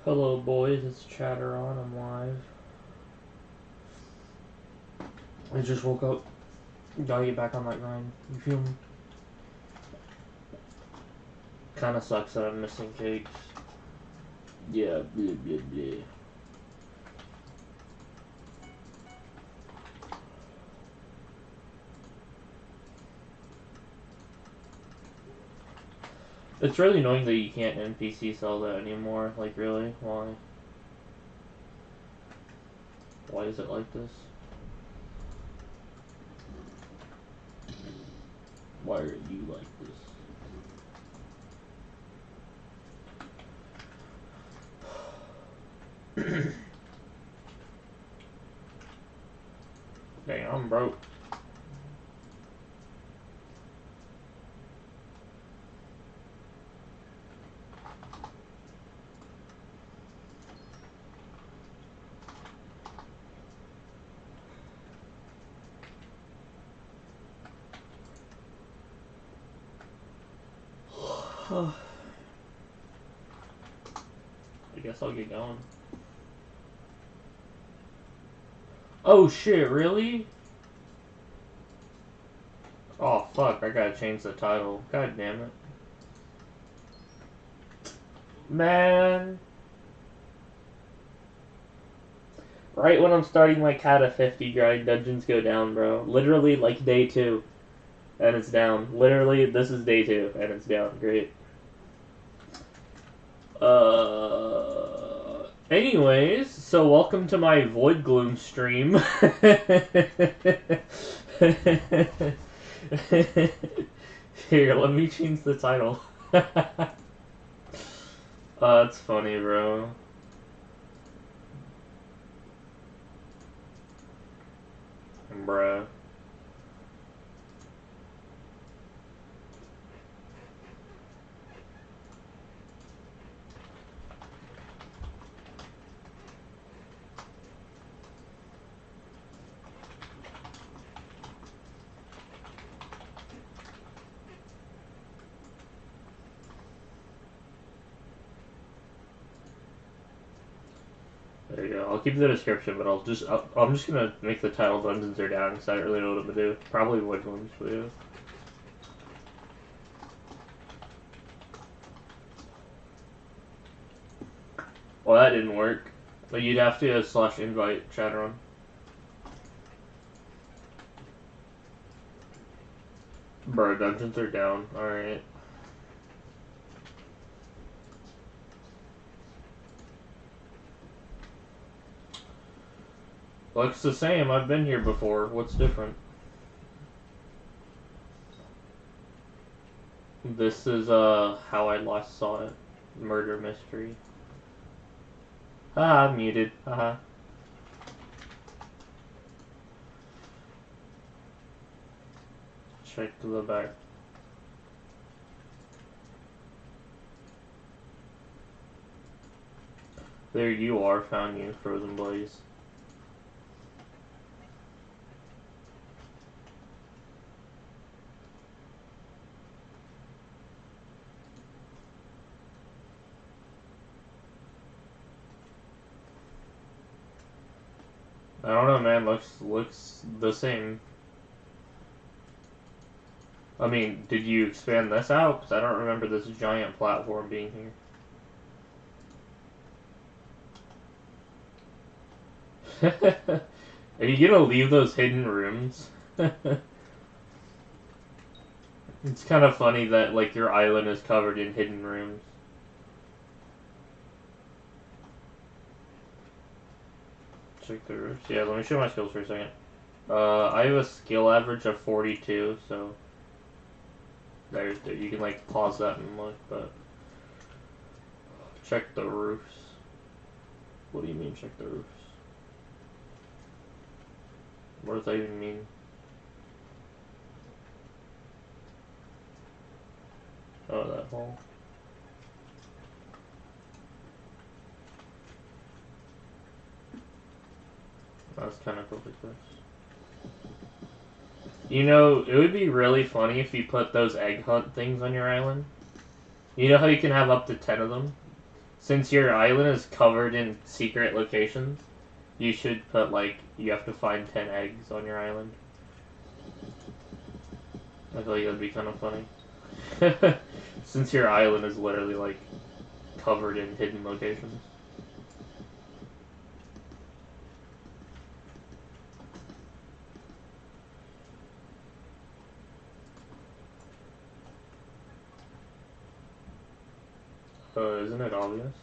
Hello boys, it's Chaderon, I'm live. I just woke up. Gotta get back on that grind. You feel me? Kinda sucks that I'm missing cakes. Yeah, blah blah blah. It's really annoying that you can't NPC sell that anymore. Like, really? Why? Why is it like this? Why are you like this? Dang, I'm broke. I guess I'll get going. Oh shit, really? Oh fuck, I gotta change the title. God damn it. Man. Right when I'm starting my Cata 50 grind, dungeons go down, bro. Literally, like, day 2. And it's down. Literally, this is day 2, and it's down. Great. Anyways, so welcome to my Void Gloom stream. Here, let me change the title. That's funny, bro. Bruh. There you go. I'll keep the description, but I'm just gonna make the title Dungeons Are Down because I don't really know what I'm gonna do. Probably Void Glooms, but yeah. Well, that didn't work. But you'd have to /invite Chaderon. Bro, dungeons are down. Alright. Looks the same. I've been here before. What's different? This is, how I last saw it. Murder mystery. Ah, I'm muted. Haha. Check to the back. There you are. Found you, Frozen Blaze. I don't know, man. Looks the same. I mean, did you expand this out? Because I don't remember this giant platform being here. Are you gonna leave those hidden rooms? It's kind of funny that, like, your island is covered in hidden rooms. Check the roofs. Yeah, let me show my skills for a second. I have a skill average of 42, so there you can, like, pause that and look, but check the roofs. What do you mean check the roofs? What does that even mean? Oh, that hole. That's kind of cool like this. You know, it would be really funny if you put those egg hunt things on your island. You know how you can have up to 10 of them? Since your island is covered in secret locations, you should put, like, you have to find 10 eggs on your island. I feel like that'd be kind of funny. Since your island is literally, like, covered in hidden locations. Isn't it obvious?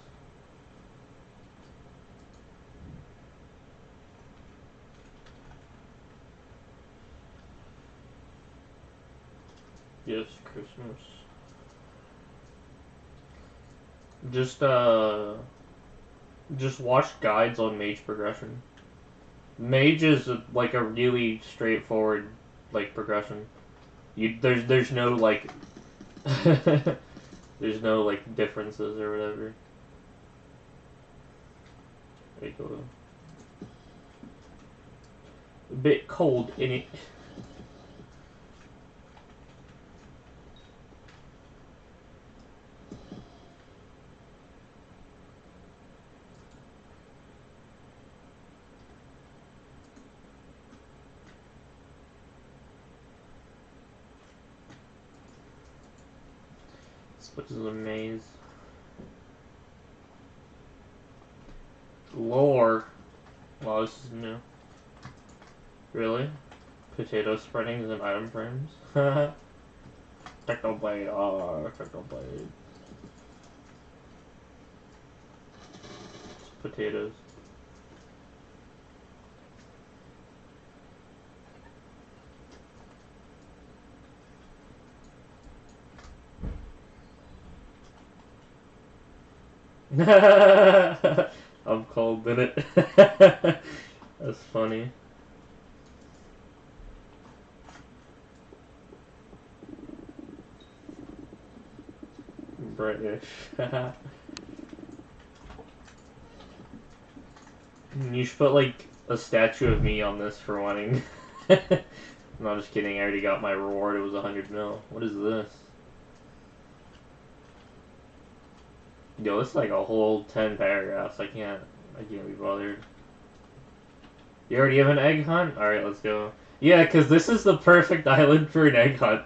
Yes, Christmas. Just watch guides on Mage progression. Mage is like a really straightforward like progression. There's no like there's no like differences or whatever. There you go. A bit cold in it. Which is a maze. Lore. Wow, this is new. Really? Potato spreading is in item frames? Technoblade, Technoblade. It's potatoes. I'm cold in it. That's funny. British. You should put like a statue of me on this for winning. No, I'm just kidding. I already got my reward. It was 100 mil. What is this? Yo, it's like a whole 10 paragraphs. I can't be bothered. You already have an egg hunt? Alright, let's go. Yeah, because this is the perfect island for an egg hunt.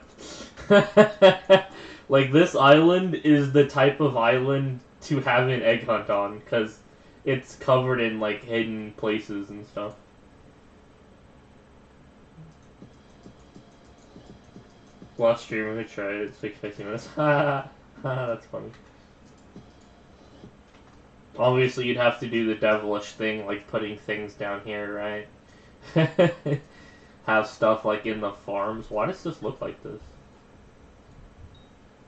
Like, this island is the type of island to have an egg hunt on, because it's covered in, like, hidden places and stuff. Last stream we tried it, it's like 50 minutes. Haha, that's funny. Obviously, you'd have to do the devilish thing, like putting things down here, right? Have stuff like in the farms. Why does this look like this?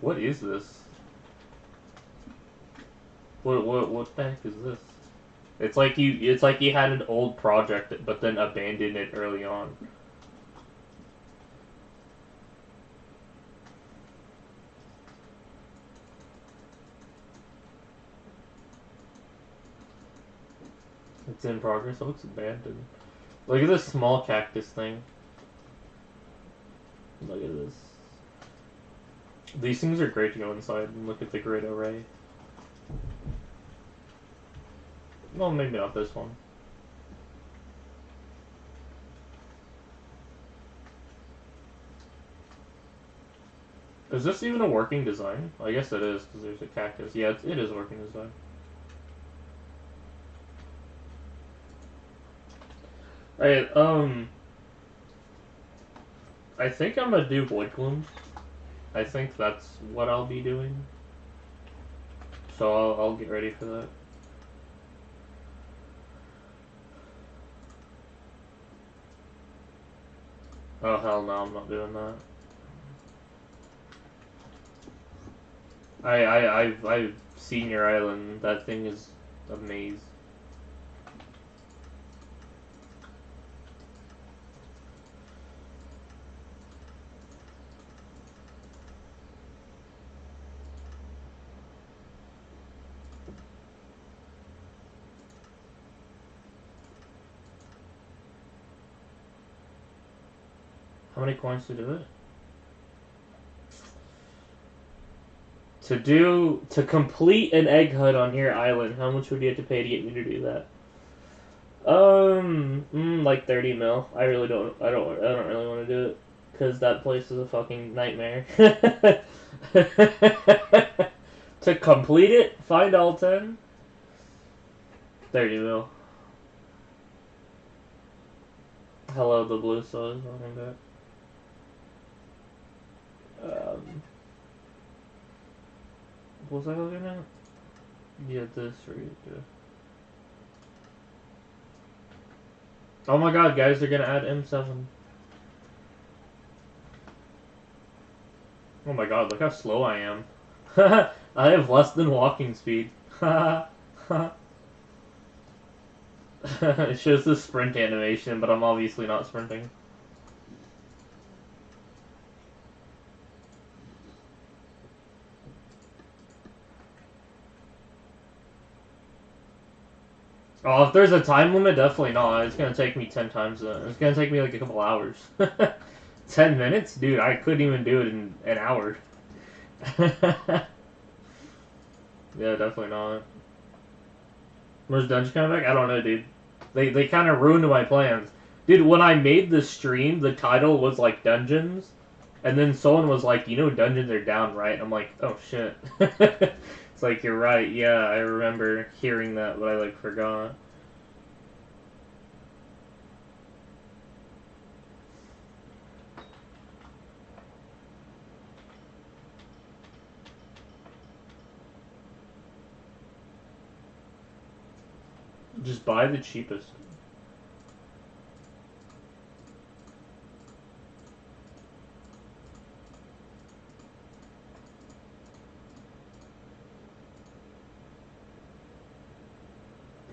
What is this? What the heck is this? It's like you had an old project, but then abandoned it early on. It's in progress. It looks abandoned. Look at this small cactus thing. Look at this. These things are great to go inside and look at the great array. Well, maybe not this one. Is this even a working design? I guess it is, because there's a cactus. Yeah, it is a working design. Alright, I think I'm gonna do Void Glooms. I think that's what I'll be doing. So I'll get ready for that. Oh hell no, I'm not doing that. I've seen your island. That thing is a maze. How many coins to do it? To complete an egg hunt on your island, how much would you have to pay to get me to do that? Like 30 mil. I really don't. I don't really want to do it because that place is a fucking nightmare. To complete it, find all 10. 30 mil. Hello, the blue soul is on back. What was I looking at? Yeah, this right there. Oh my god, guys, they're gonna add M7. Oh my god, look how slow I am. I have less than walking speed. It shows the sprint animation, but I'm obviously not sprinting. Oh, if there's a time limit, definitely not. It's gonna take me 10 times that. It's gonna take me like a couple hours. 10 minutes? Dude, I couldn't even do it in an hour. Yeah, definitely not. Where's Dungeon coming back? I don't know, dude. They kind of ruined my plans. Dude, when I made the stream, the title was like Dungeons. And then someone was like, you know Dungeons are down, right? I'm like, oh shit. It's like, you're right. Yeah, I remember hearing that, but I like forgot. Just buy the cheapest.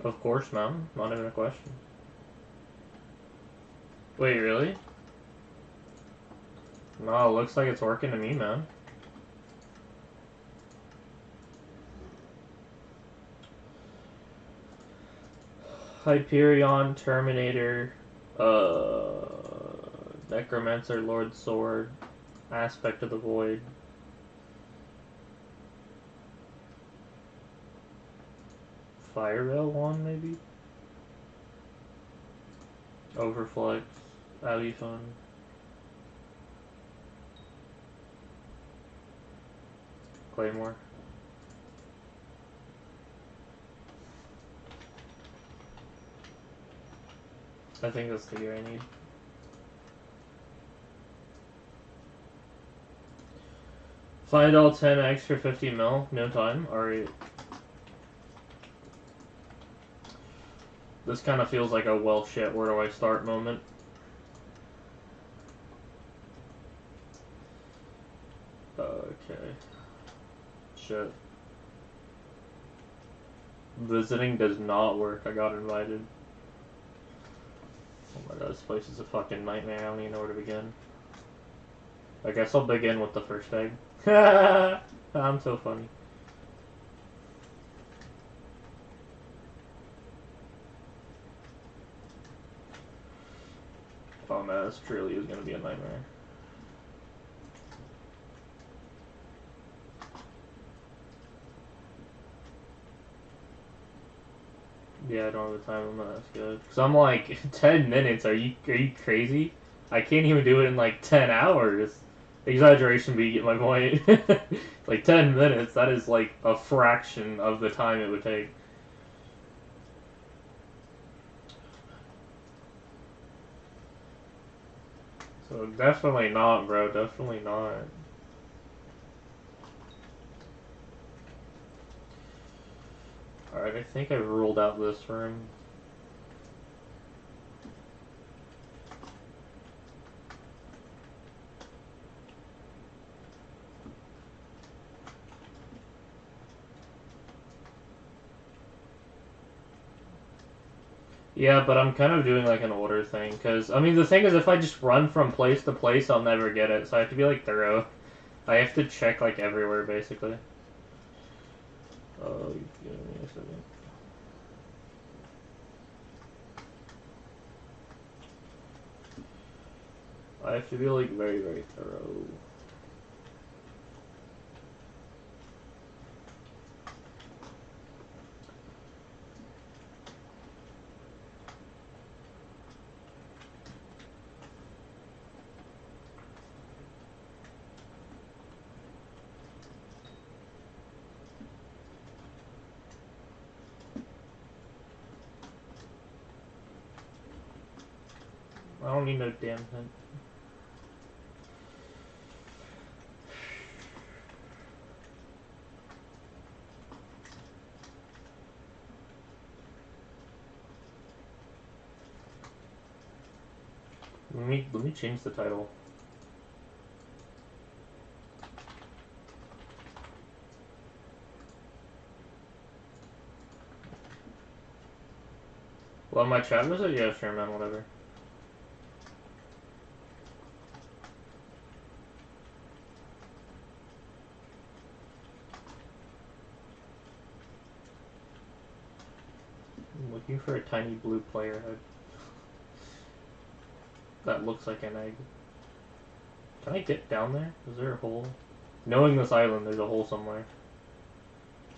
Of course, ma'am. Not even a question. Wait, really? No, it looks like it's working to me, man. Hyperion, Terminator, Necromancer, Lord Sword, Aspect of the Void. Firevale one, maybe? Overflex, that'd be fun. Claymore. I think that's the gear I need. Find all 10 eggs for 50 mil, no time. Alright. This kind of feels like a well shit, where do I start moment. Okay. Shit. Visiting does not work, I got invited. Oh my god, this place is a fucking nightmare, I don't even know where to begin. I guess I'll begin with the first egg. I'm so funny. Oh man, this truly is gonna be a nightmare. Yeah, I don't have the time limit, that's good. Cause I'm like, 10 minutes, are you crazy? I can't even do it in like 10 hours. Exaggeration, but you get my point. Like 10 minutes, that is like a fraction of the time it would take. So definitely not, bro, definitely not. Alright, I think I've ruled out this room. Yeah, but I'm kind of doing like an order thing, because, I mean, the thing is, if I just run from place to place, I'll never get it, so I have to be like thorough. I have to check like everywhere, basically. Oh, give me a second. I have to be like very, very thorough. don't need no damn hint. Let me change the title. Well, my chat was it? Yeah, sure, man, whatever. I'm looking for a tiny blue player head. That looks like an egg. Can I get down there? Is there a hole? Knowing this island, there's a hole somewhere.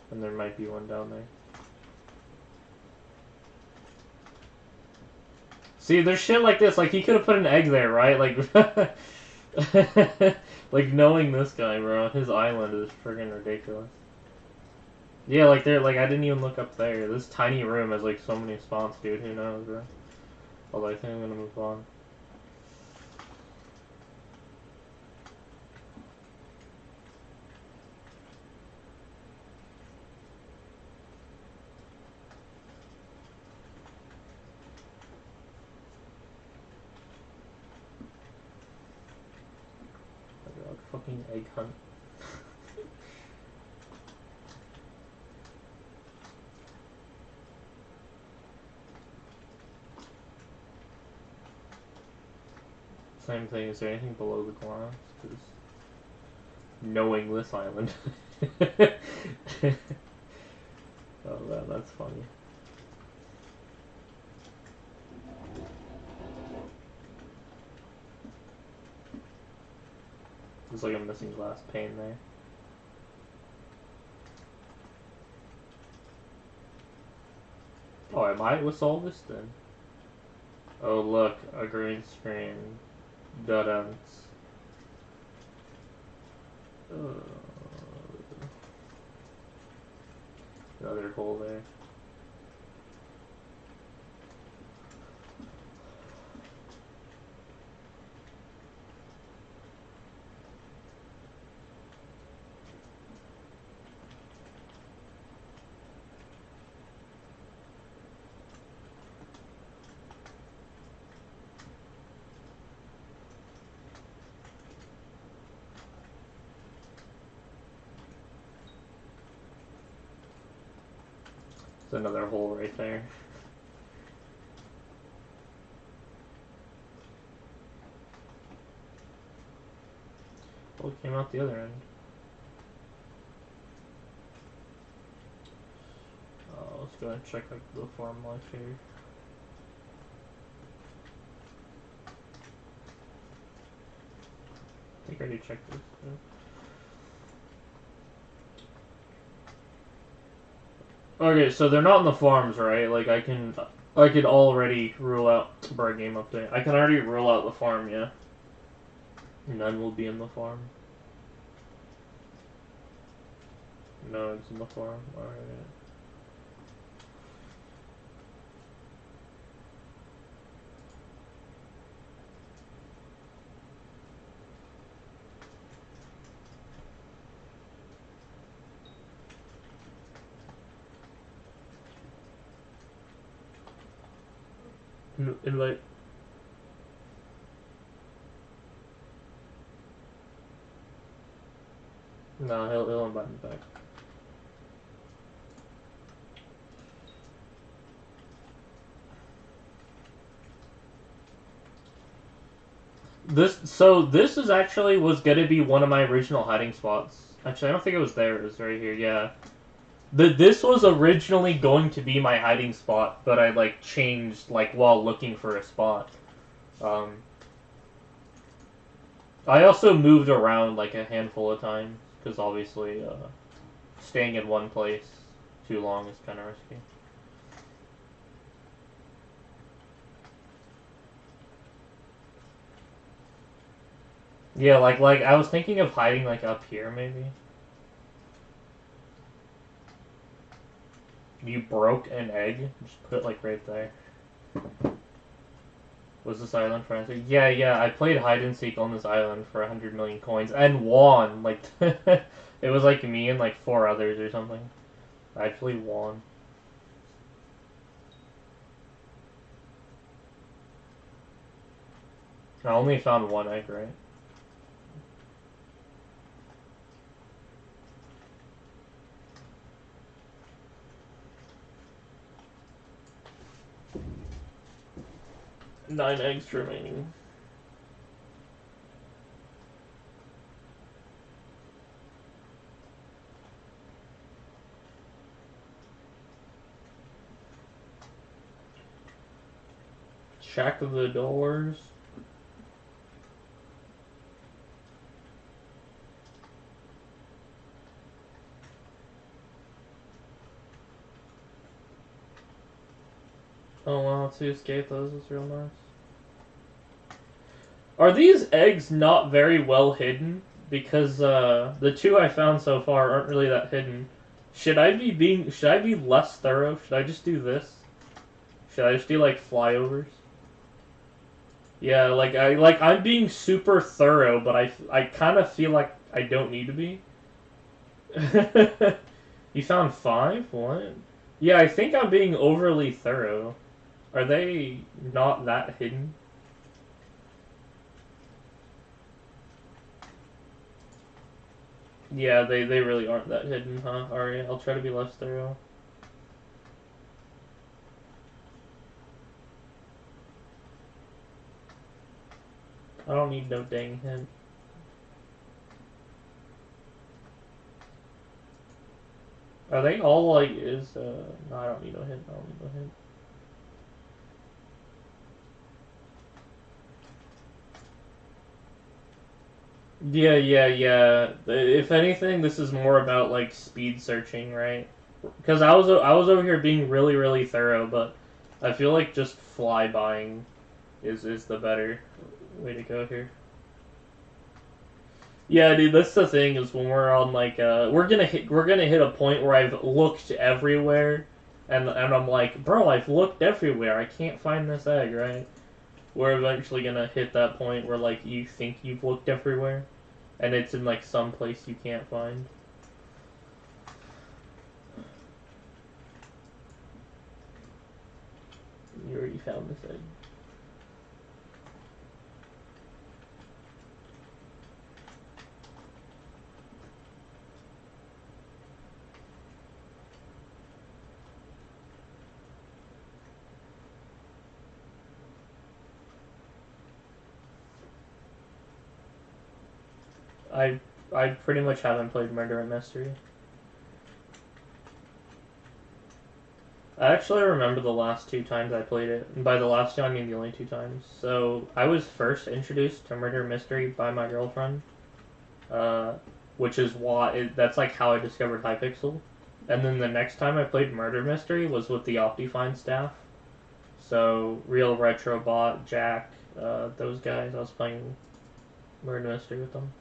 And there might be one down there. See, there's shit like this. Like, he could have put an egg there, right? Like, like, knowing this guy, bro, his island is friggin' ridiculous. Yeah, like, I didn't even look up there. This tiny room has, like, so many spawns, dude. Who knows, bro? Although, I think I'm gonna move on. Fucking egg hunt. Same thing, is there anything below the glass? Because knowing this island. Oh man, that's funny. There's like a missing glass pane there. Oh, I might with all this then. Oh look, a green screen. Doesnt. Another hole there. There's another hole right there. Oh, it came out the other end. Let's go and check like the farm life here. I think I already checked this. Yeah. Okay, so they're not in the farms, right? Like I could already rule out for a game update. I can already rule out the farm, yeah. None will be in the farm. No, it's in the farm. Alright. Invite. No, he'll invite me back. This is actually was gonna be one of my original hiding spots. Actually, I don't think it was there. It was right here. Yeah. This was originally going to be my hiding spot, but I like changed like while looking for a spot. I also moved around like a handful of times because obviously staying in one place too long is kind of risky. Yeah, like I was thinking of hiding like up here maybe. You broke an egg? Just put it like right there. Was this island for answer? Yeah, yeah. I played hide and seek on this island for 100 million coins and won. Like, it was like me and like 4 others or something. I actually won. I only found 1 egg, right? Nine eggs remaining. Check the doors. Oh wow, to escape those is real nice. Are these eggs not very well hidden? Because the 2 I found so far aren't really that hidden. Should I be less thorough? Should I just do this? Should I just do like flyovers? Yeah, I'm being super thorough, but I kind of feel like I don't need to be. You found 5? What? Yeah, I think I'm being overly thorough. Are they not that hidden? Yeah, they really aren't that hidden, huh? Alright, I'll try to be less thorough. I don't need no dang hint. Are they all like, no, I don't need no hint, I don't need no hint. Yeah, yeah, yeah. If anything, this is more about like speed searching, right? Because I was over here being really really thorough, but I feel like just fly buying is the better way to go here. Yeah, dude, that's the thing is when we're on like we're gonna hit a point where I've looked everywhere, and I'm like, bro, I've looked everywhere. I can't find this egg, right? We're eventually gonna hit that point where like you think you've looked everywhere, and it's in like some place you can't find. You already found this egg. I I pretty much haven't played Murder and Mystery. I actually remember the last 2 times I played it. And by the last 2, I mean the only 2 times. So, I was first introduced to Murder Mystery by my girlfriend. Uh, which is that's like how I discovered Hypixel. And then the next time I played Murder Mystery was with the Optifine staff. So, Real Retrobot, Jack, those guys, I was playing Murder Mystery with them.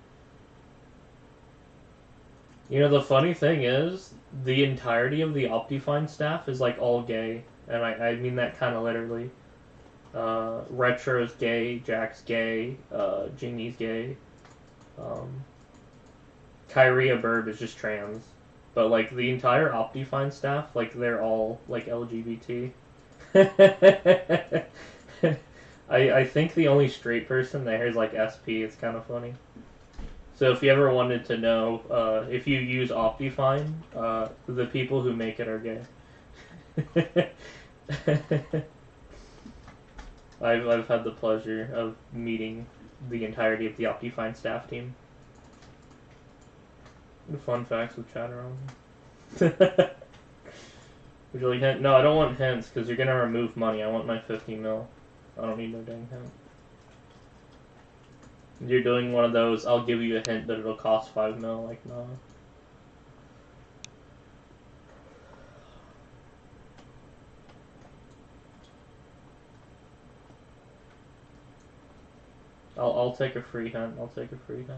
You know, the funny thing is, the entirety of the Optifine staff is like all gay, and I mean that kind of literally. Retro's gay, Jack's gay, Jingy's gay, um, Kyria Burb is just trans, but like the entire Optifine staff, like they're all like LGBT. I think the only straight person there is like SP. It's kind of funny. So if you ever wanted to know, if you use Optifine, the people who make it are gay. I've had the pleasure of meeting the entirety of the Optifine staff team. Fun facts with Chaderon. Would you like hint? No, I don't want hints because you're gonna remove money. I want my 50 mil. I don't need no dang hint. You're doing one of those, I'll give you a hint, but it'll cost 5 mil. Like, no. I'll take a free hint. I'll take a free hint.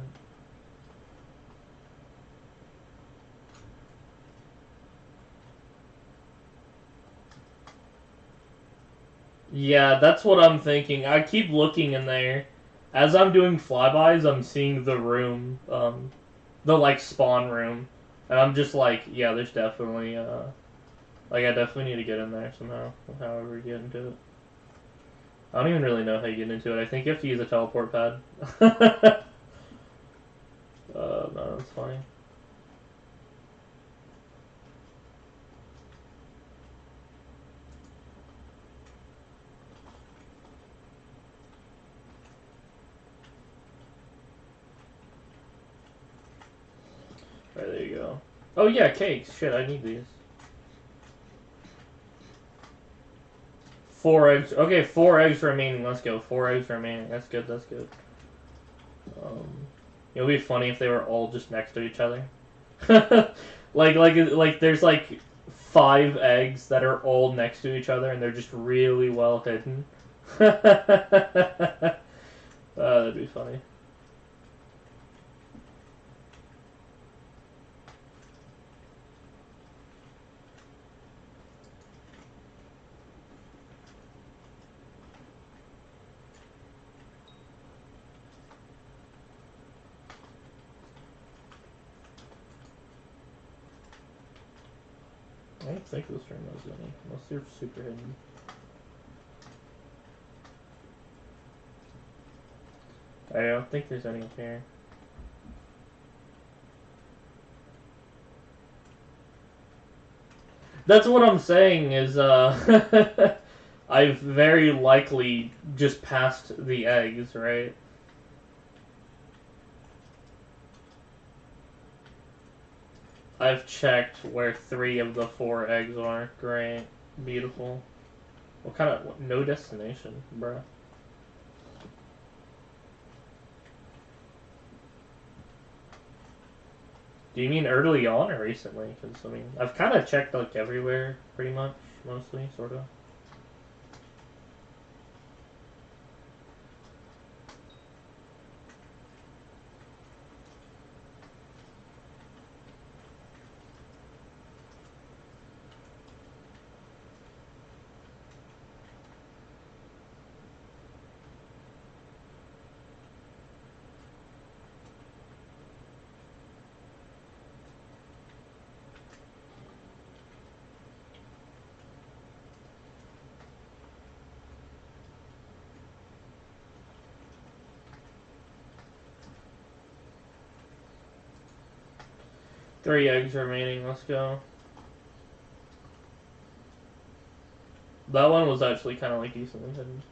Yeah, that's what I'm thinking. I keep looking in there. As I'm doing flybys, I'm seeing the room, the like spawn room, and I'm just like, yeah, there's definitely, like I definitely need to get in there somehow, however you get into it. I don't even really know how you get into it. I think you have to use a teleport pad. No, that's funny. Alright, there you go. Oh yeah, cakes. Shit, I need these. 4 eggs. Okay, 4 eggs remaining. Let's go. 4 eggs remaining. That's good. That's good. It would be funny if they were all just next to each other. like there's like 5 eggs that are all next to each other and they're just really well hidden. That'd be funny. I don't think this room has any, unless they're super hidden. I don't think there's any up here. That's what I'm saying is, I've very likely just passed the eggs, right? I've checked where 3 of the 4 eggs are. Great. Beautiful. What kind of... No destination, bruh. Do you mean early on or recently? Because, I mean, I've kind of checked, like, everywhere, pretty much. Mostly, sort of. Three eggs remaining, let's go. That one was actually kind of like decently hidden.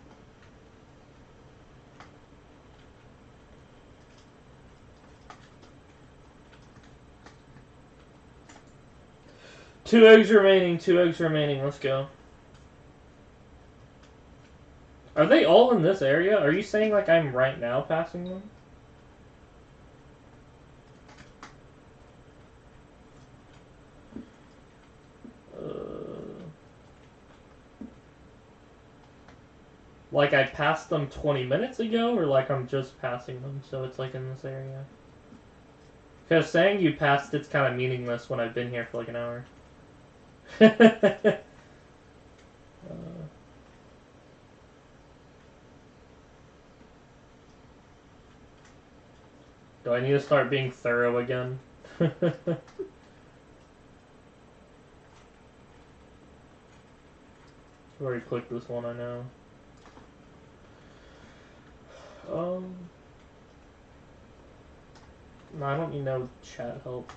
Two eggs remaining, let's go. Are they all in this area? Are you saying like I'm right now passing them? Like I passed them 20 minutes ago, or like I'm just passing them, so it's like in this area? Because saying you passed it's kind of meaningless when I've been here for like an hour. Do I need to start being thorough again? I've already clicked this one, I know. No, I don't need no chat help.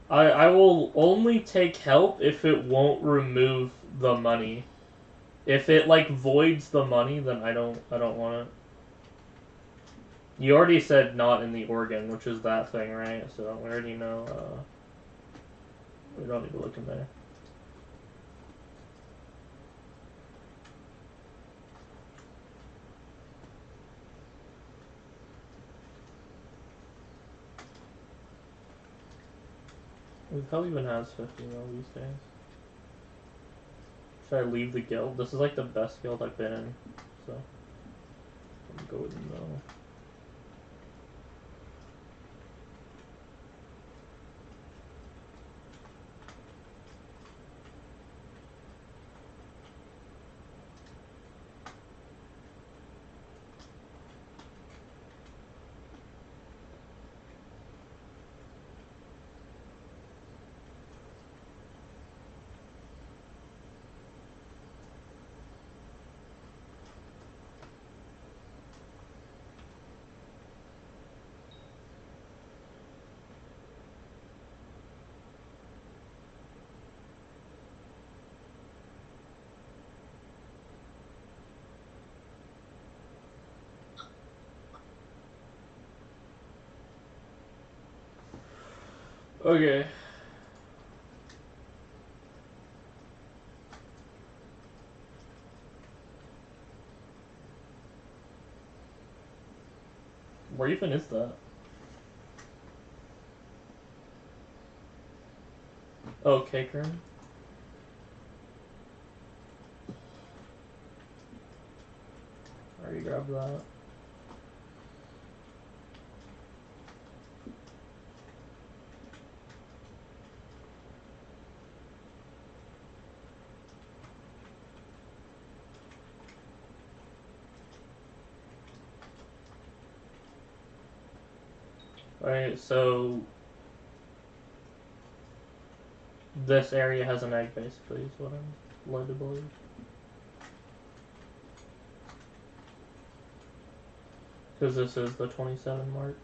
I will only take help if it won't remove the money. If it like voids the money, then I don't want it. You already said not in the organ, which is that thing, right? So we already know. We don't need to look in there. Who the hell even has 50 mil these days? Should I leave the guild? This is like the best guild I've been in, so I'm going with no. Okay. Where even is that? Oh, cake room. I already grabbed that. Alright, so this area has an egg, basically, is what I'm led to believe. Because this is the 27 mark.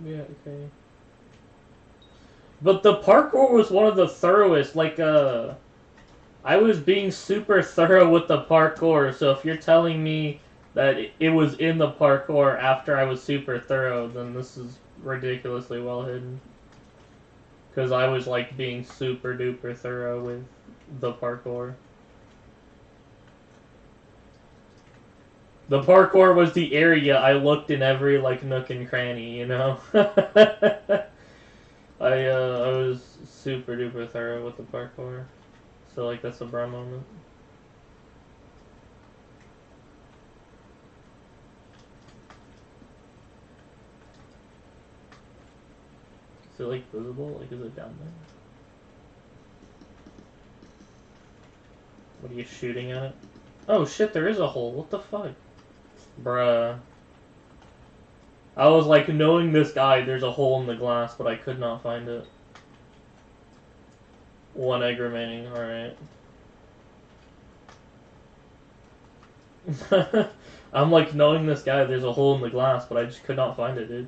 Yeah, okay. But the parkour was one of the thoroughest, like, I was being super thorough with the parkour, so if you're telling me that it was in the parkour after I was super thorough, then this is ridiculously well hidden. Because I was, like, being super duper thorough with the parkour. The parkour was the area I looked in every, like, nook and cranny, you know? I was super duper thorough with the parkour. So, like, that's a bra moment. Is it, like, visible? Like, is it down there? What are you shooting at it? Oh shit, there is a hole. What the fuck? Bruh. I was like, knowing this guy, there's a hole in the glass, but I could not find it. One egg remaining, alright. I'm like, knowing this guy, there's a hole in the glass, but I just could not find it, dude.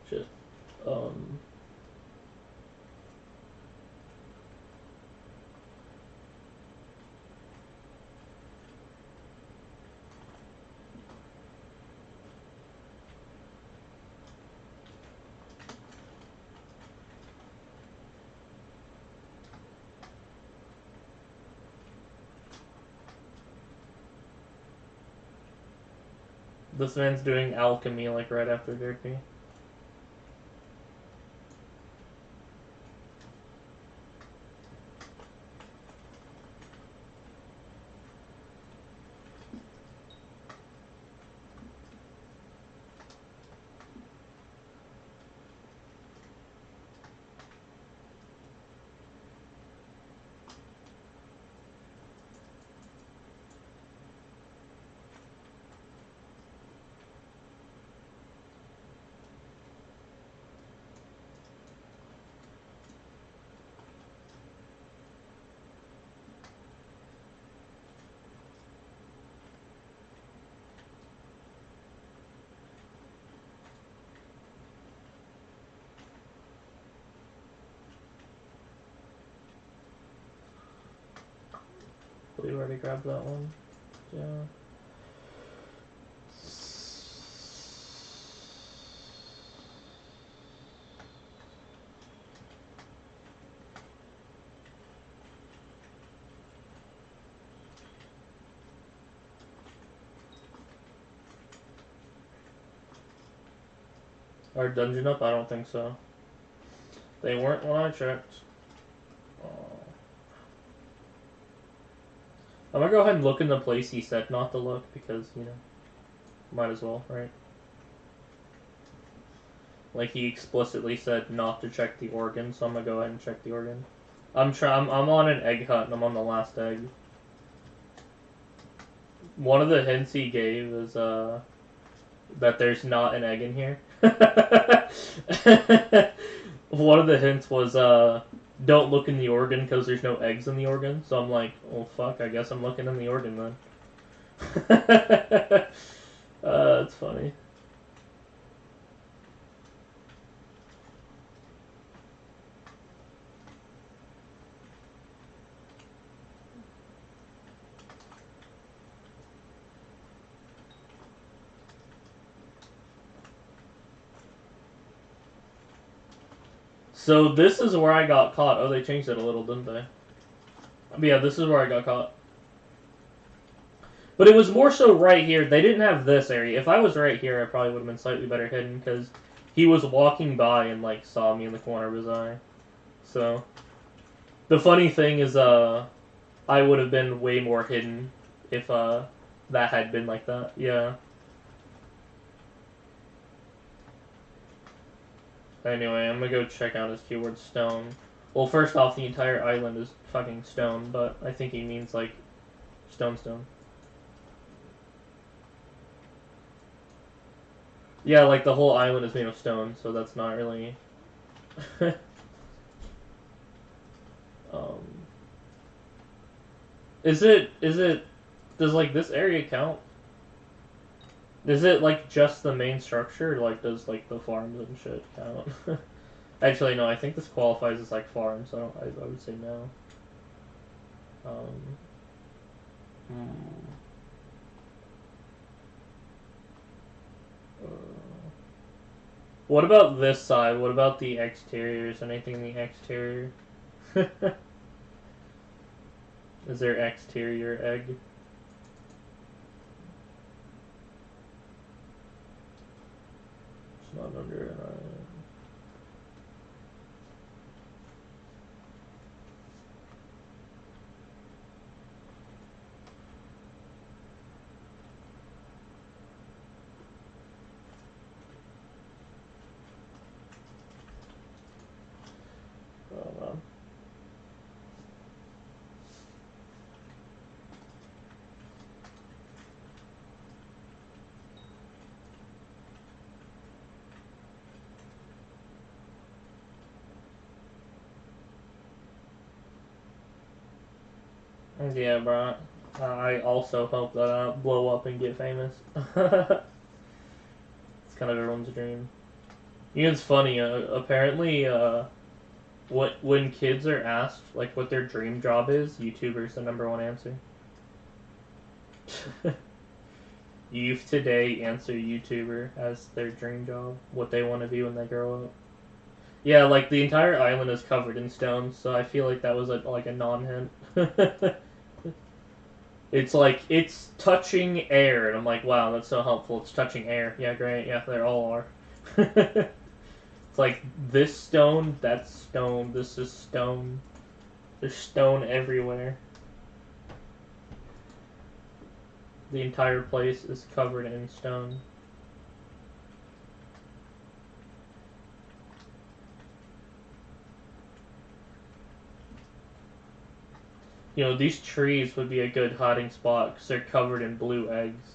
Shit. This man's doing alchemy like right after Derpy. We already grabbed that one. Yeah. Our dungeon up? I don't think so. They weren't when I checked. I'm gonna go ahead and look in the place he said not to look because, you know, might as well, right? Like he explicitly said not to check the organ, so I'm gonna go ahead and check the organ. I'm on an egg hunt and I'm on the last egg. One of the hints he gave is that there's not an egg in here. One of the hints was don't look in the organ because there's no eggs in the organ. So I'm like, oh fuck, I guess I'm looking in the organ then. It's funny. So this is where I got caught. Oh, they changed it a little, didn't they? But yeah, this is where I got caught. But it was more so right here. They didn't have this area. If I was right here, I probably would have been slightly better hidden, because he was walking by and, like, saw me in the corner of his eye. So, the funny thing is, I would have been way more hidden if, that had been like that. Yeah. Anyway, I'm gonna go check out his keyword stone. Well, first off, the entire island is fucking stone, but I think he means, like, stone. Yeah, like, the whole island is made of stone, so that's not really... does, like, this area count? Is it, like, just the main structure, or, like, does, like, the farms and shit count? Actually, no, I think this qualifies as, like, farms, so I would say no. What about this side? What about the exterior? Is anything in the exterior? Is there exterior egg? It's not under an island. Yeah, bro. I also hope that I blow up and get famous. It's kind of everyone's dream. You know, it's funny. Apparently, when kids are asked like what their dream job is, YouTuber's the #1 answer. Youth today answer YouTuber as their dream job, what they want to be when they grow up. Yeah, like the entire island is covered in stone, so I feel like that was like a non-hint. It's like, it's touching air, and I'm like, wow, that's so helpful. It's touching air. Yeah, great. Yeah, they all are. It's like, this stone, that's stone, this is stone. There's stone everywhere. The entire place is covered in stone. You know, these trees would be a good hiding spot because they're covered in blue eggs.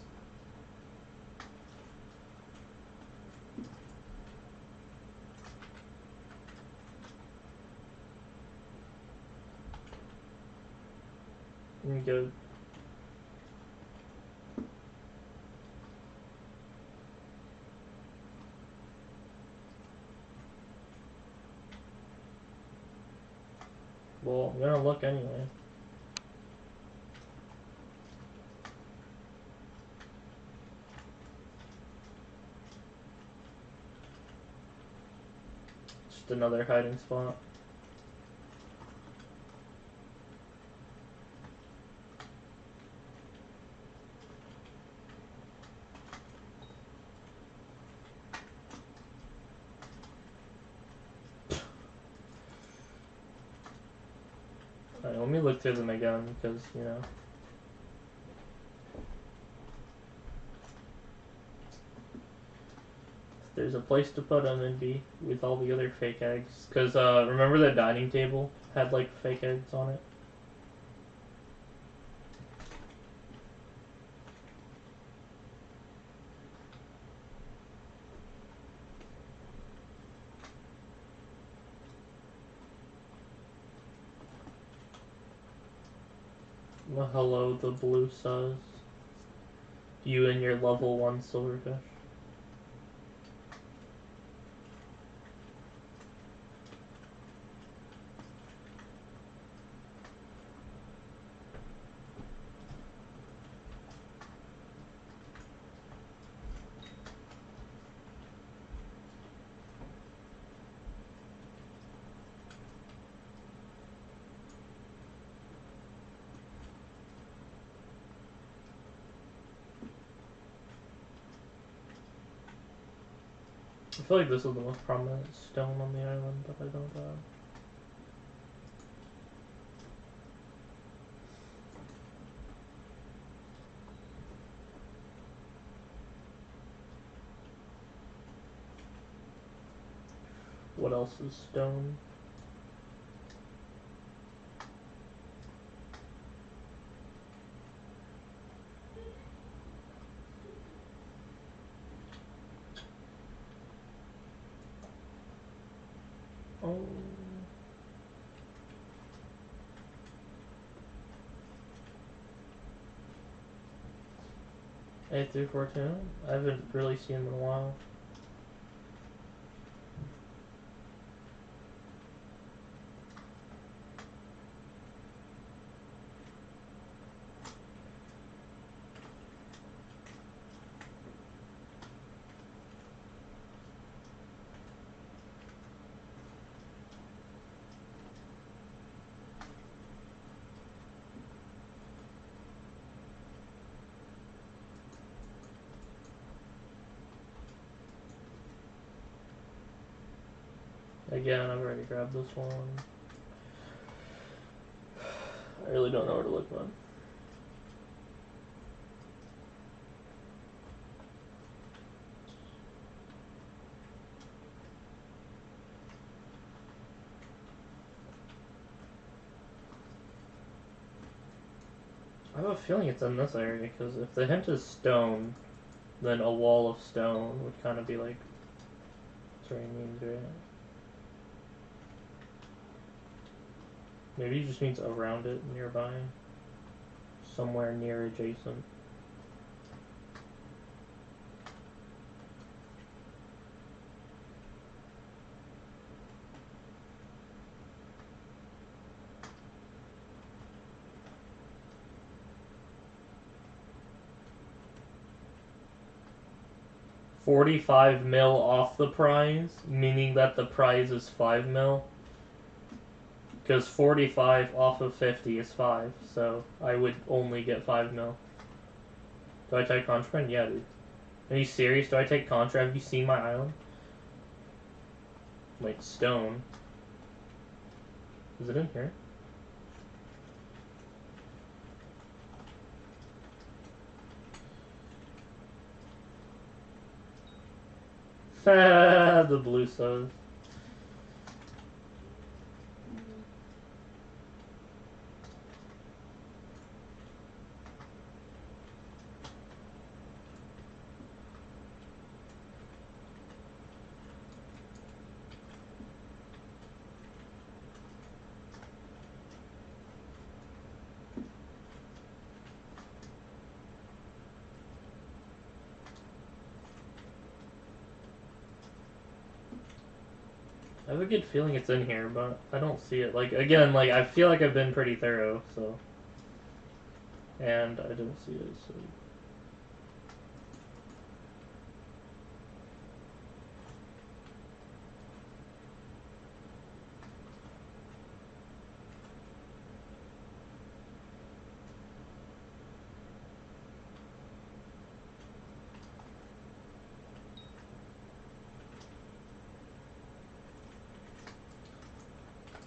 Good. Well, I'm gonna look anyway. Just another hiding spot. Alright, let me look through them again, because, you know. There's a place to put them and be with all the other fake eggs. Because, remember the dining table had, like, fake eggs on it? Well, hello, the blue sus. You and your level 1 silverfish. I feel like this is the most prominent stone on the island, but I don't know. What else is stone? Oh. 8342? I haven't really seen them in a while. Again, I've already grabbed this one. I really don't know where to look, man. I have a feeling it's in this area, because if the hint is stone, then a wall of stone would kind of be like, that's what he means, right? Maybe he just means around it, nearby. Somewhere near adjacent. 45 mil off the prize, meaning that the prize is 5 mil. Because 45 off of 50 is 5, so I would only get 5 mil. Do I take contraband? Yeah, dude. Are you serious? Do I take contra? Have you seen my island? Wait, stone. Is it in here? The blue stone. I have a good feeling it's in here, but I don't see it. Like, again, like, I feel like I've been pretty thorough, so. And I don't see it, so.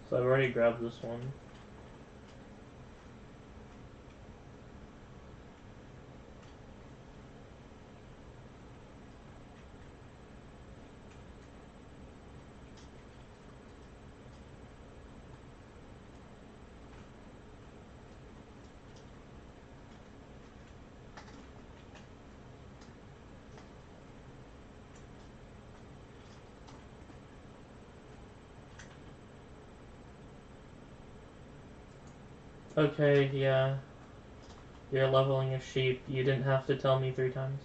So I've already grabbed this one. Okay, yeah. You're leveling a sheep. You didn't have to tell me 3 times.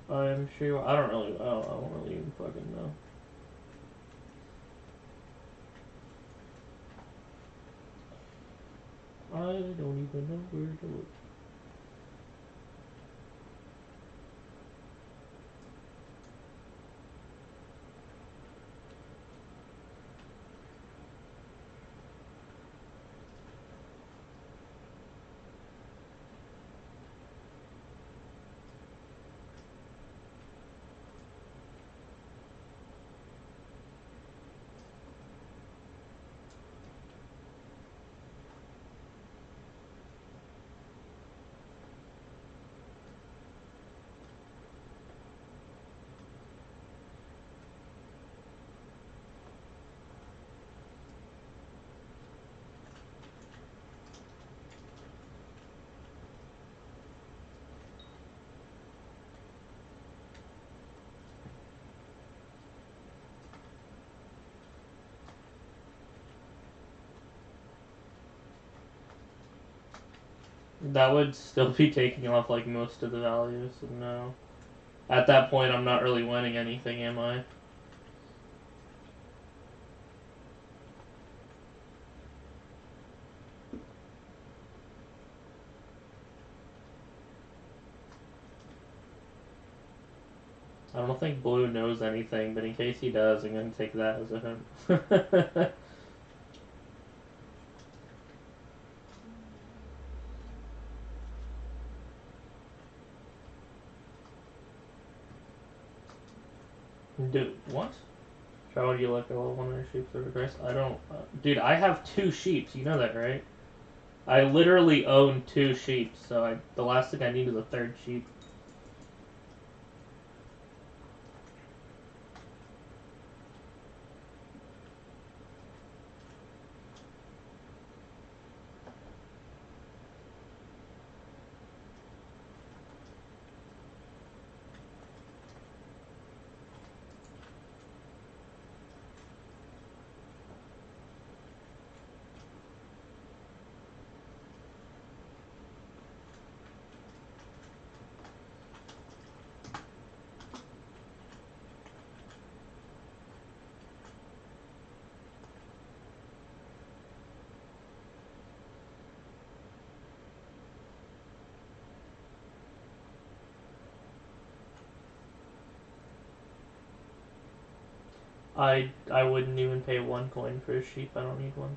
I'm sure. I don't really even fucking know. I don't even know where to look. That would still be taking off like most of the values, so no. At that point, I'm not really winning anything, am I? I don't think Blue knows anything, but in case he does, I'm gonna take that as a hint. Dude, what? How would you like a level 100 sheep for the price? I don't... dude, I have 2 sheep, you know that, right? I literally own 2 sheep, so the last thing I need is a 3rd sheep. I wouldn't even pay 1 coin for a sheep. I don't need one.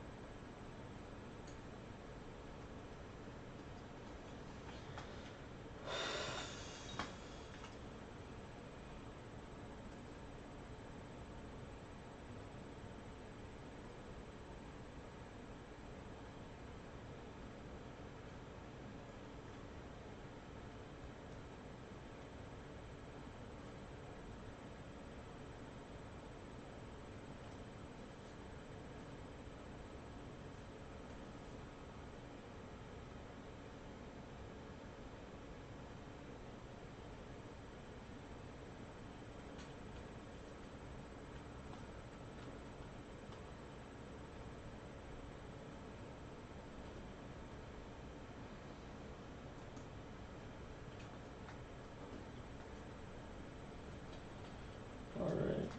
Alright.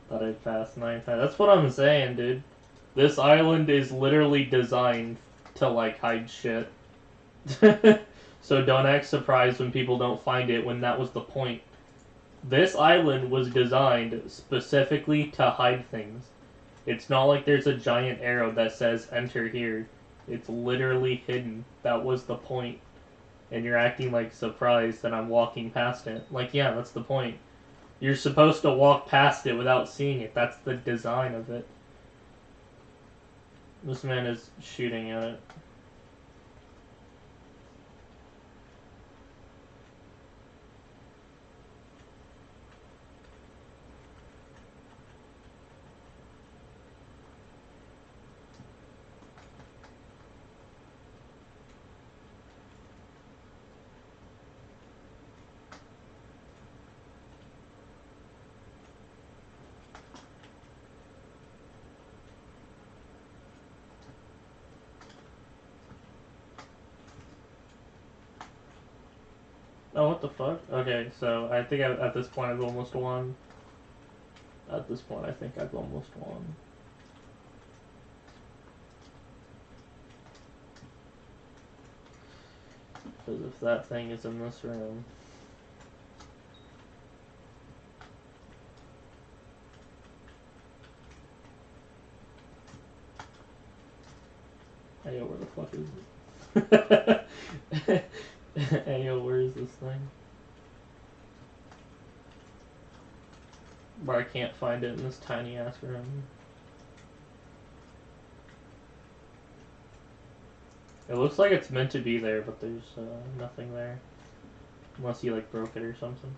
Thought I'd pass 9 times. That's what I'm saying, dude. This island is literally designed to, like, hide shit. So don't act surprised when people don't find it, when that was the point. This island was designed specifically to hide things. It's not like there's a giant arrow that says enter here. It's literally hidden. That was the point. And you're acting like surprised that I'm walking past it. Like, yeah, that's the point. You're supposed to walk past it without seeing it. That's the design of it. This man is shooting at it. Oh, what the fuck? Okay, so I think at this point I've almost won. At this point I think I've almost won. Because if that thing is in this room... Hey, yo, where the fuck is it? Hey, yo, where is this thing? Where I can't find it in this tiny ass room. It looks like it's meant to be there, but there's nothing there. Unless you like broke it or something.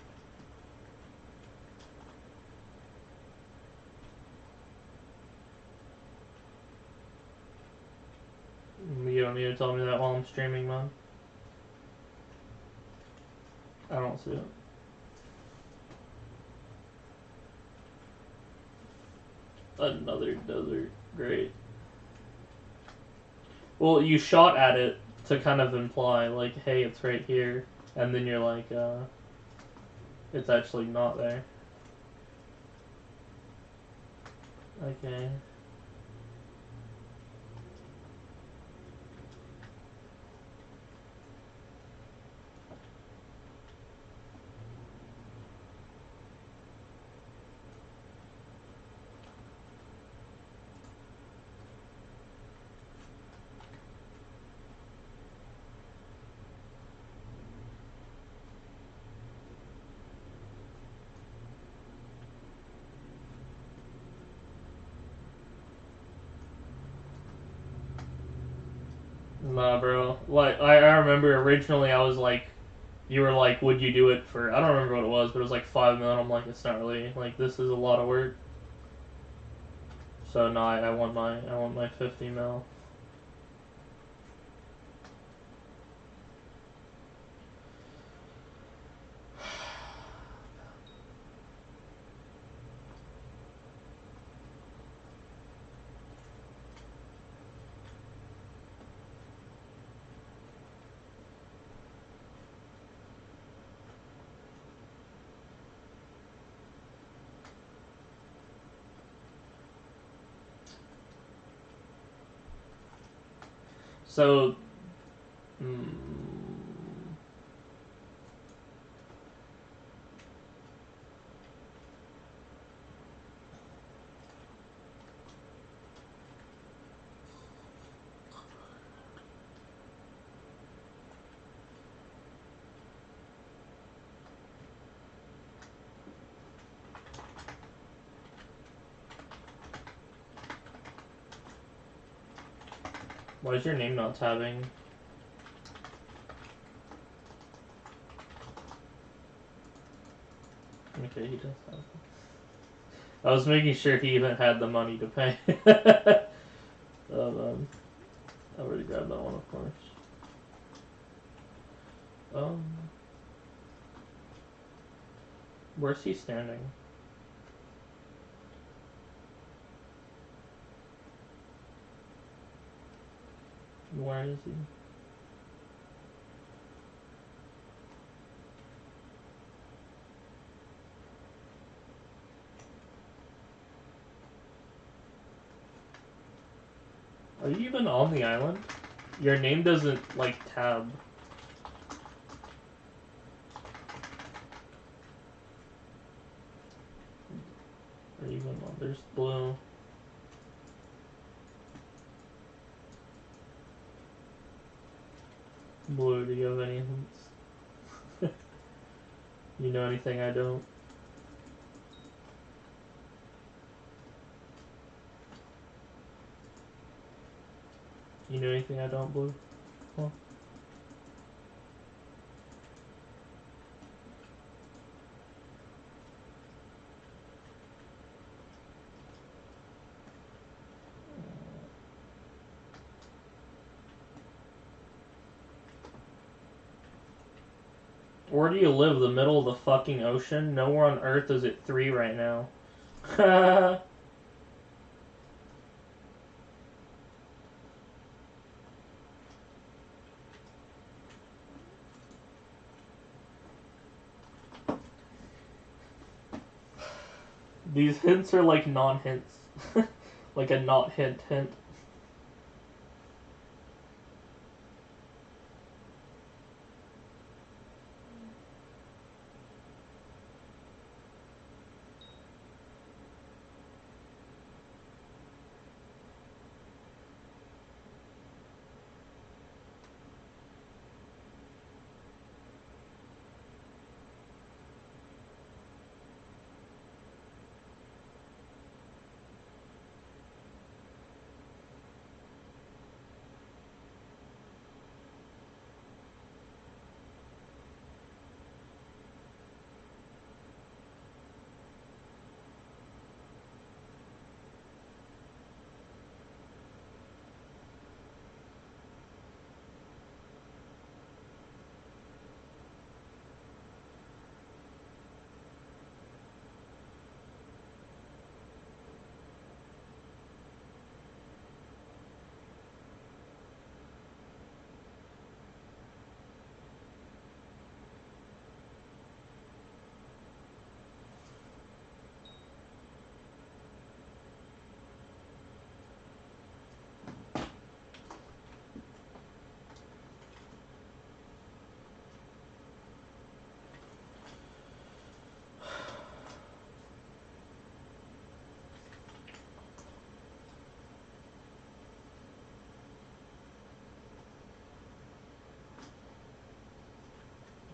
You don't need to tell me that while I'm streaming, man. I don't see it. Another desert. Great. Well, you shot at it to kind of imply, like, hey, it's right here. And then you're like, it's actually not there. Okay. Nah, bro. Like, I remember originally I was like, you were like, would you do it for, I don't remember what it was, but it was like 5 million. I'm like, it's not really, like, this is a lot of work. So no, I want my 50 mil. So, why is your name not tabbing? Okay, he does have. I was making sure he even had the money to pay. I already grabbed that one, of course. Where's he standing? Where is he? Are you even on the island? Your name doesn't, like, tab. Are you even on? There's blue. Blue, do you have any hints? You know anything I don't? You know anything I don't, Blue? Well. Where do you live? The middle of the fucking ocean? Nowhere on Earth is it 3 right now. These hints are like non-hints. Like a not hint hint.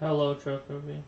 Hello, Chocobi.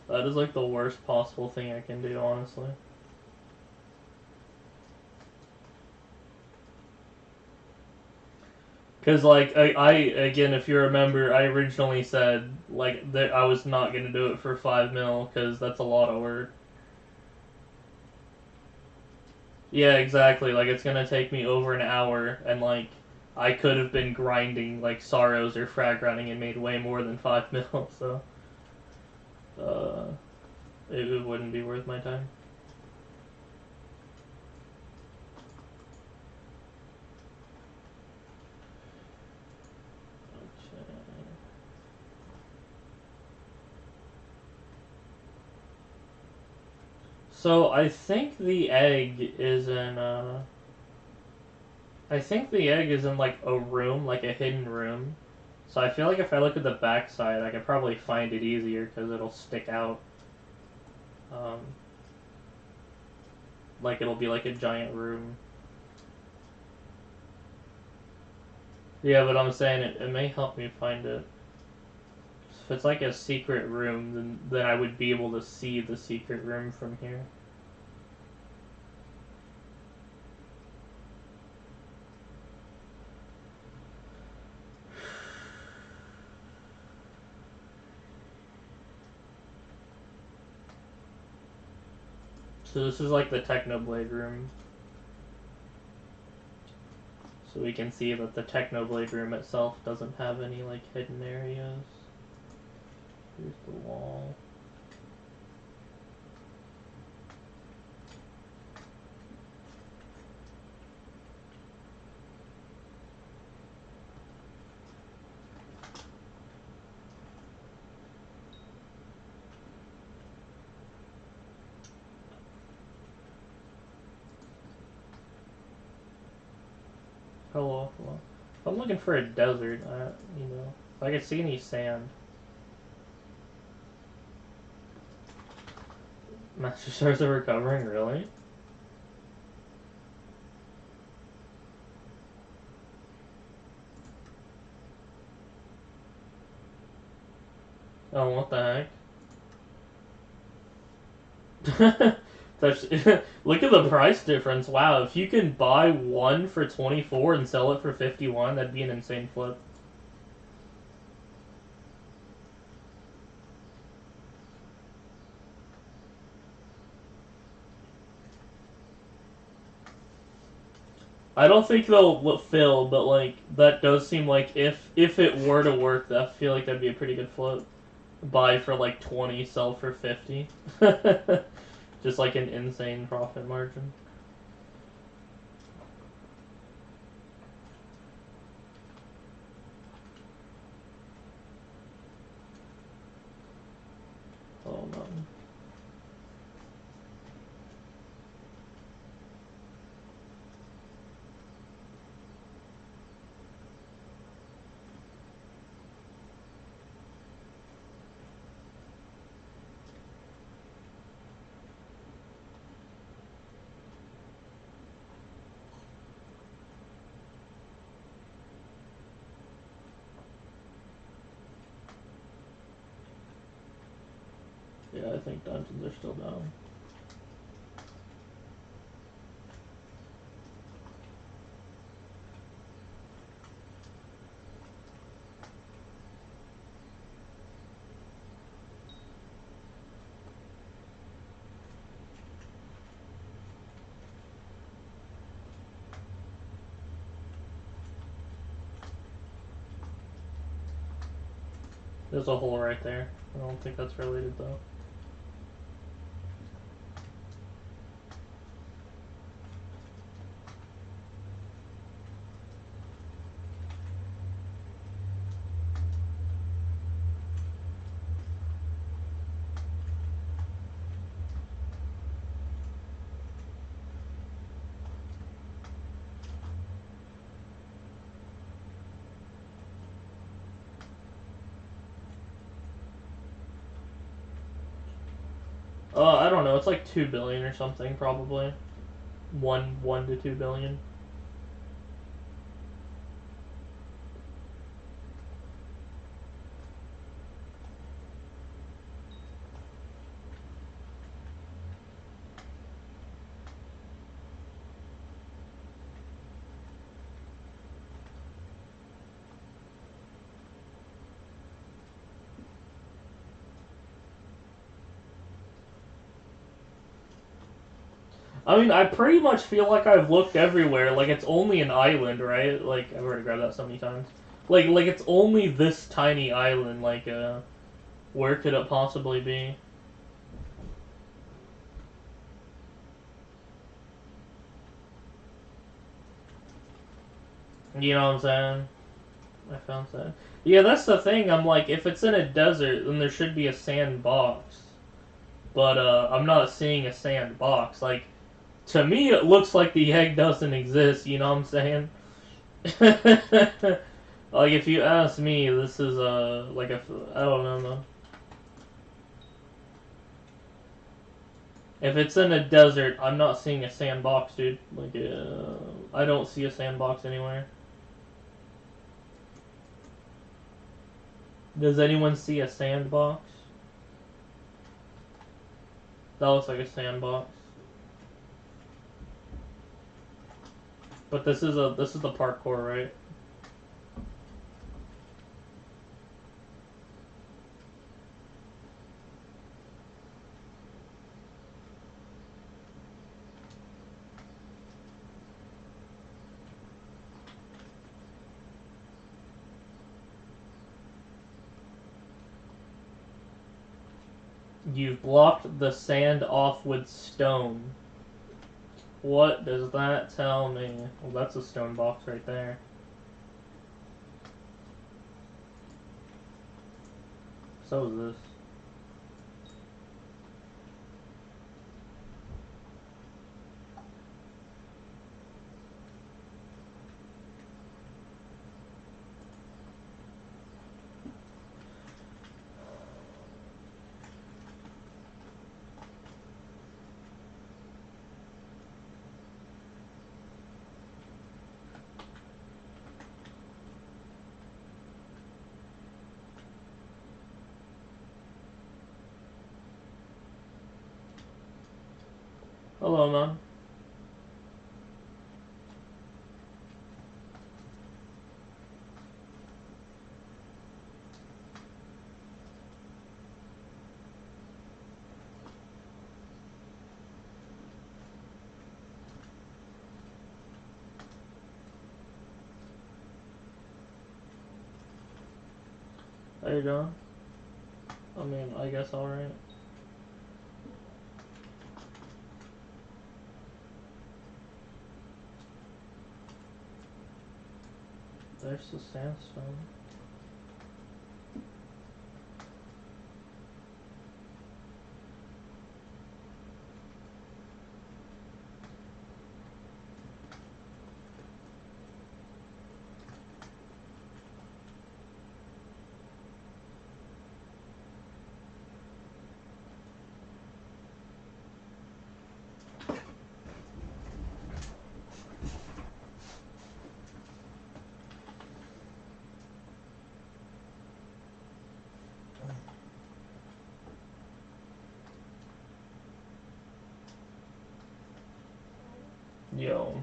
That is like the worst possible thing I can do, honestly. Because, like, I, again, if you remember, I originally said, like, that I was not going to do it for 5 mil, because that's a lot of work. Yeah, exactly. Like, it's going to take me over an hour, and, like, I could have been grinding, like, Sorrows or frag running and made way more than 5 mil, so... it wouldn't be worth my time. So I think the egg is in I think the egg is in like a room, like a hidden room. So I feel like if I look at the backside, I could probably find it easier because it'll stick out. Like it'll be like a giant room. Yeah, but I'm saying it may help me find it. If it's like a secret room, then I would be able to see the secret room from here. So this is like the Technoblade room. So we can see that the Technoblade room itself doesn't have any like hidden areas. Here's the wall. Hello, hello. I'm looking for a desert, you know. If I could see any sand. Master Stars are recovering, really? Oh, what the heck? That's, look at the price difference. Wow, if you can buy one for 24 and sell it for 51, that'd be an insane flip. I don't think they'll fill, but like that does seem like if it were to work, I feel like that'd be a pretty good flip. Buy for like 20, sell for 50. Just like an insane profit margin. Oh no. Yeah, I think dungeons are still down. There's a hole right there. I don't think that's related though. I don't know. It's like 2 billion or something, probably. 1 to 2 billion. I mean, I pretty much feel like I've looked everywhere. Like, it's only an island, right? Like, I've already grabbed that so many times. Like it's only this tiny island. Like, where could it possibly be? You know what I'm saying? I found that. Yeah, that's the thing. I'm like, if it's in a desert, then there should be a sandbox. But, I'm not seeing a sandbox. Like, to me, it looks like the egg doesn't exist, you know what I'm saying? Like, if you ask me, this is, like, I don't know, man. If it's in a desert, I'm not seeing a sandbox, dude. Like, I don't see a sandbox anywhere. Does anyone see a sandbox? That looks like a sandbox. But this is the parkour, right? You've blocked the sand off with stone. What does that tell me? Well, that's a stone box right there. So is this. Hello, man. How you doing? I mean, I guess alright. There's the sandstone. Yo.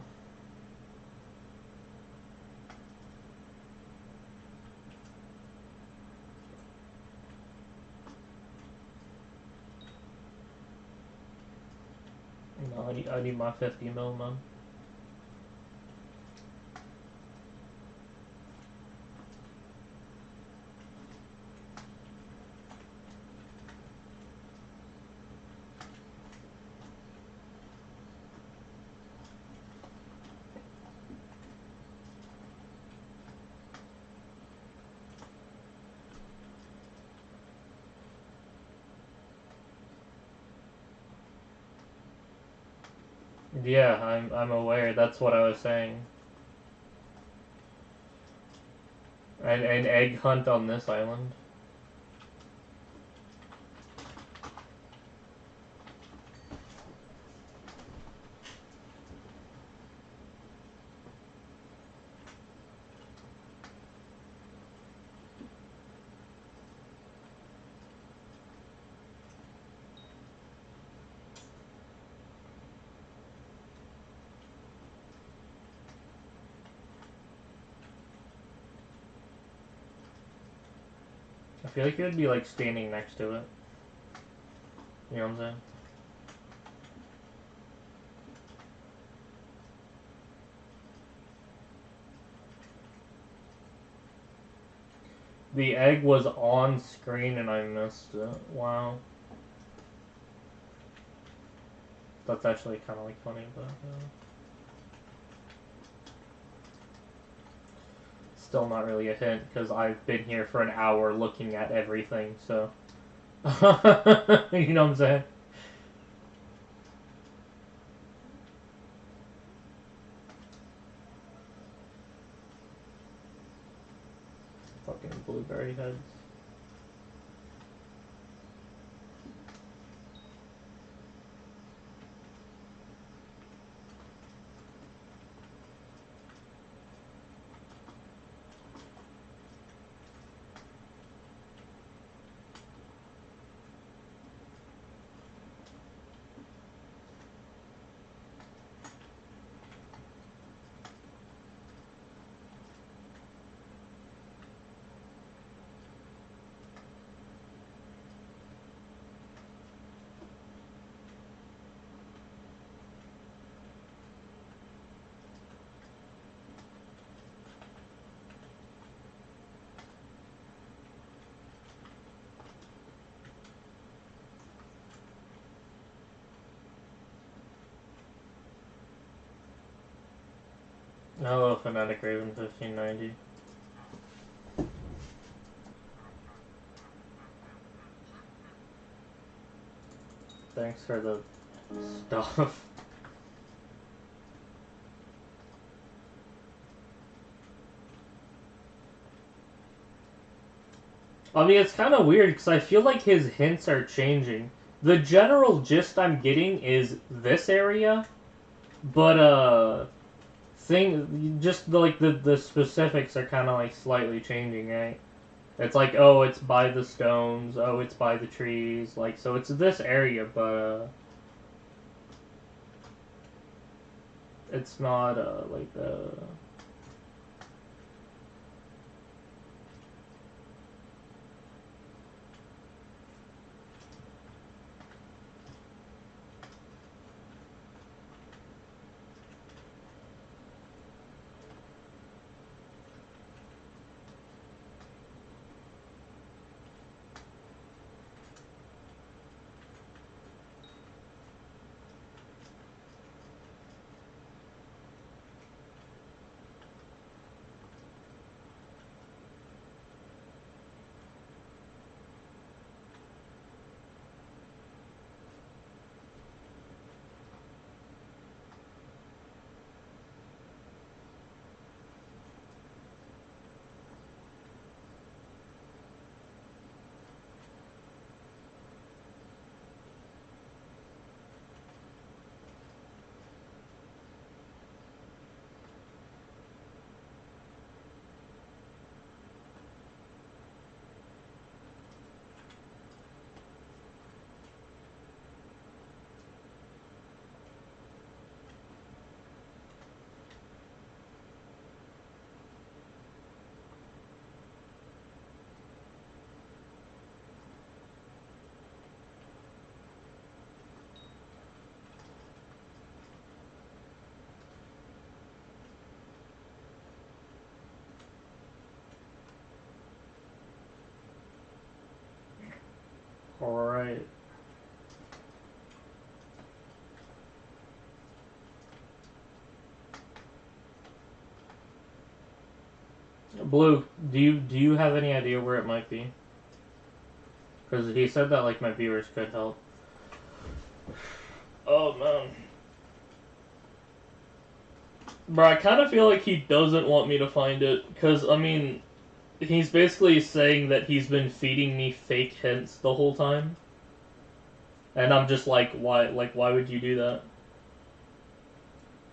No, I need my 50 mil, man. Yeah, I'm aware. That's what I was saying. An egg hunt on this island. I feel like it would be like standing next to it. You know what I'm saying? The egg was on screen and I missed it. Wow. That's actually kind of like funny, but still not really a hint because I've been here for an hour looking at everything, so you know what I'm saying? Fucking blueberry heads. Hello, Fanatic Raven 1590. Thanks for the stuff. I mean, it's kind of weird because I feel like his hints are changing. The general gist I'm getting is this area, but just the specifics are kind of like slightly changing, right? It's like, oh, it's by the stones, oh, it's by the trees, like, so it's this area, but it's not like the alright. Blue, do you have any idea where it might be? Because he said that like my viewers could help. Oh man. Bro, I kind of feel like he doesn't want me to find it, because, I mean, he's basically saying that he's been feeding me fake hints the whole time. And I'm just like, why would you do that?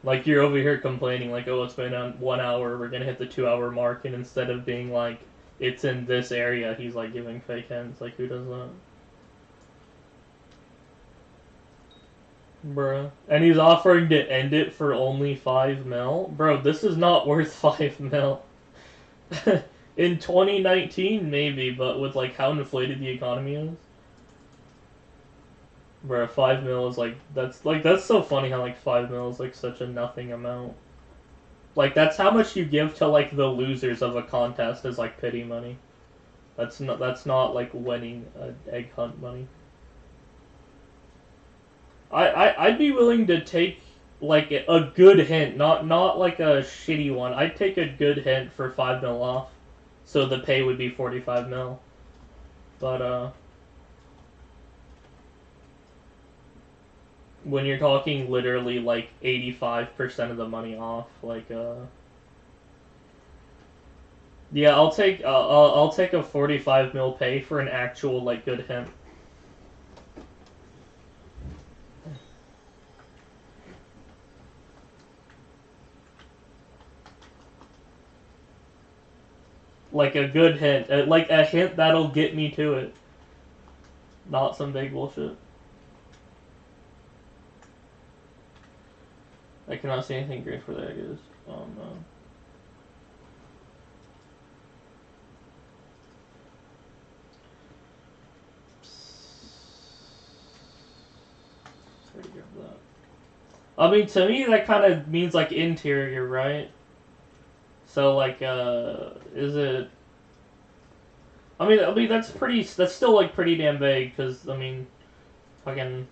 Like, you're over here complaining, like, oh, it's been 1 hour, we're gonna hit the 2-hour mark, and instead of being like, it's in this area, he's like giving fake hints. Like, who does that? Bruh. And he's offering to end it for only 5 mil? Bro, this is not worth 5 mil. In 2019, maybe, but with, like, how inflated the economy is. Bro, 5 mil is, like, that's so funny how, like, 5 mil is, like, such a nothing amount. Like, that's how much you give to, like, the losers of a contest as, like, pity money. That's not like winning an egg hunt money. I'd be willing to take like a good hint, not like a shitty one. I'd take a good hint for 5 mil off, so the pay would be 45 mil. But when you're talking literally like 85% of the money off, like yeah, I'll take a 45 mil pay for an actual like good hint. Like a good hint, like a hint that'll get me to it. Not some big bullshit. I cannot see anything great for the egg is. Oh no. I mean, to me, that kind of means like interior, right? So like, is it? I mean that's pretty. That's still like pretty damn vague because I mean, fucking.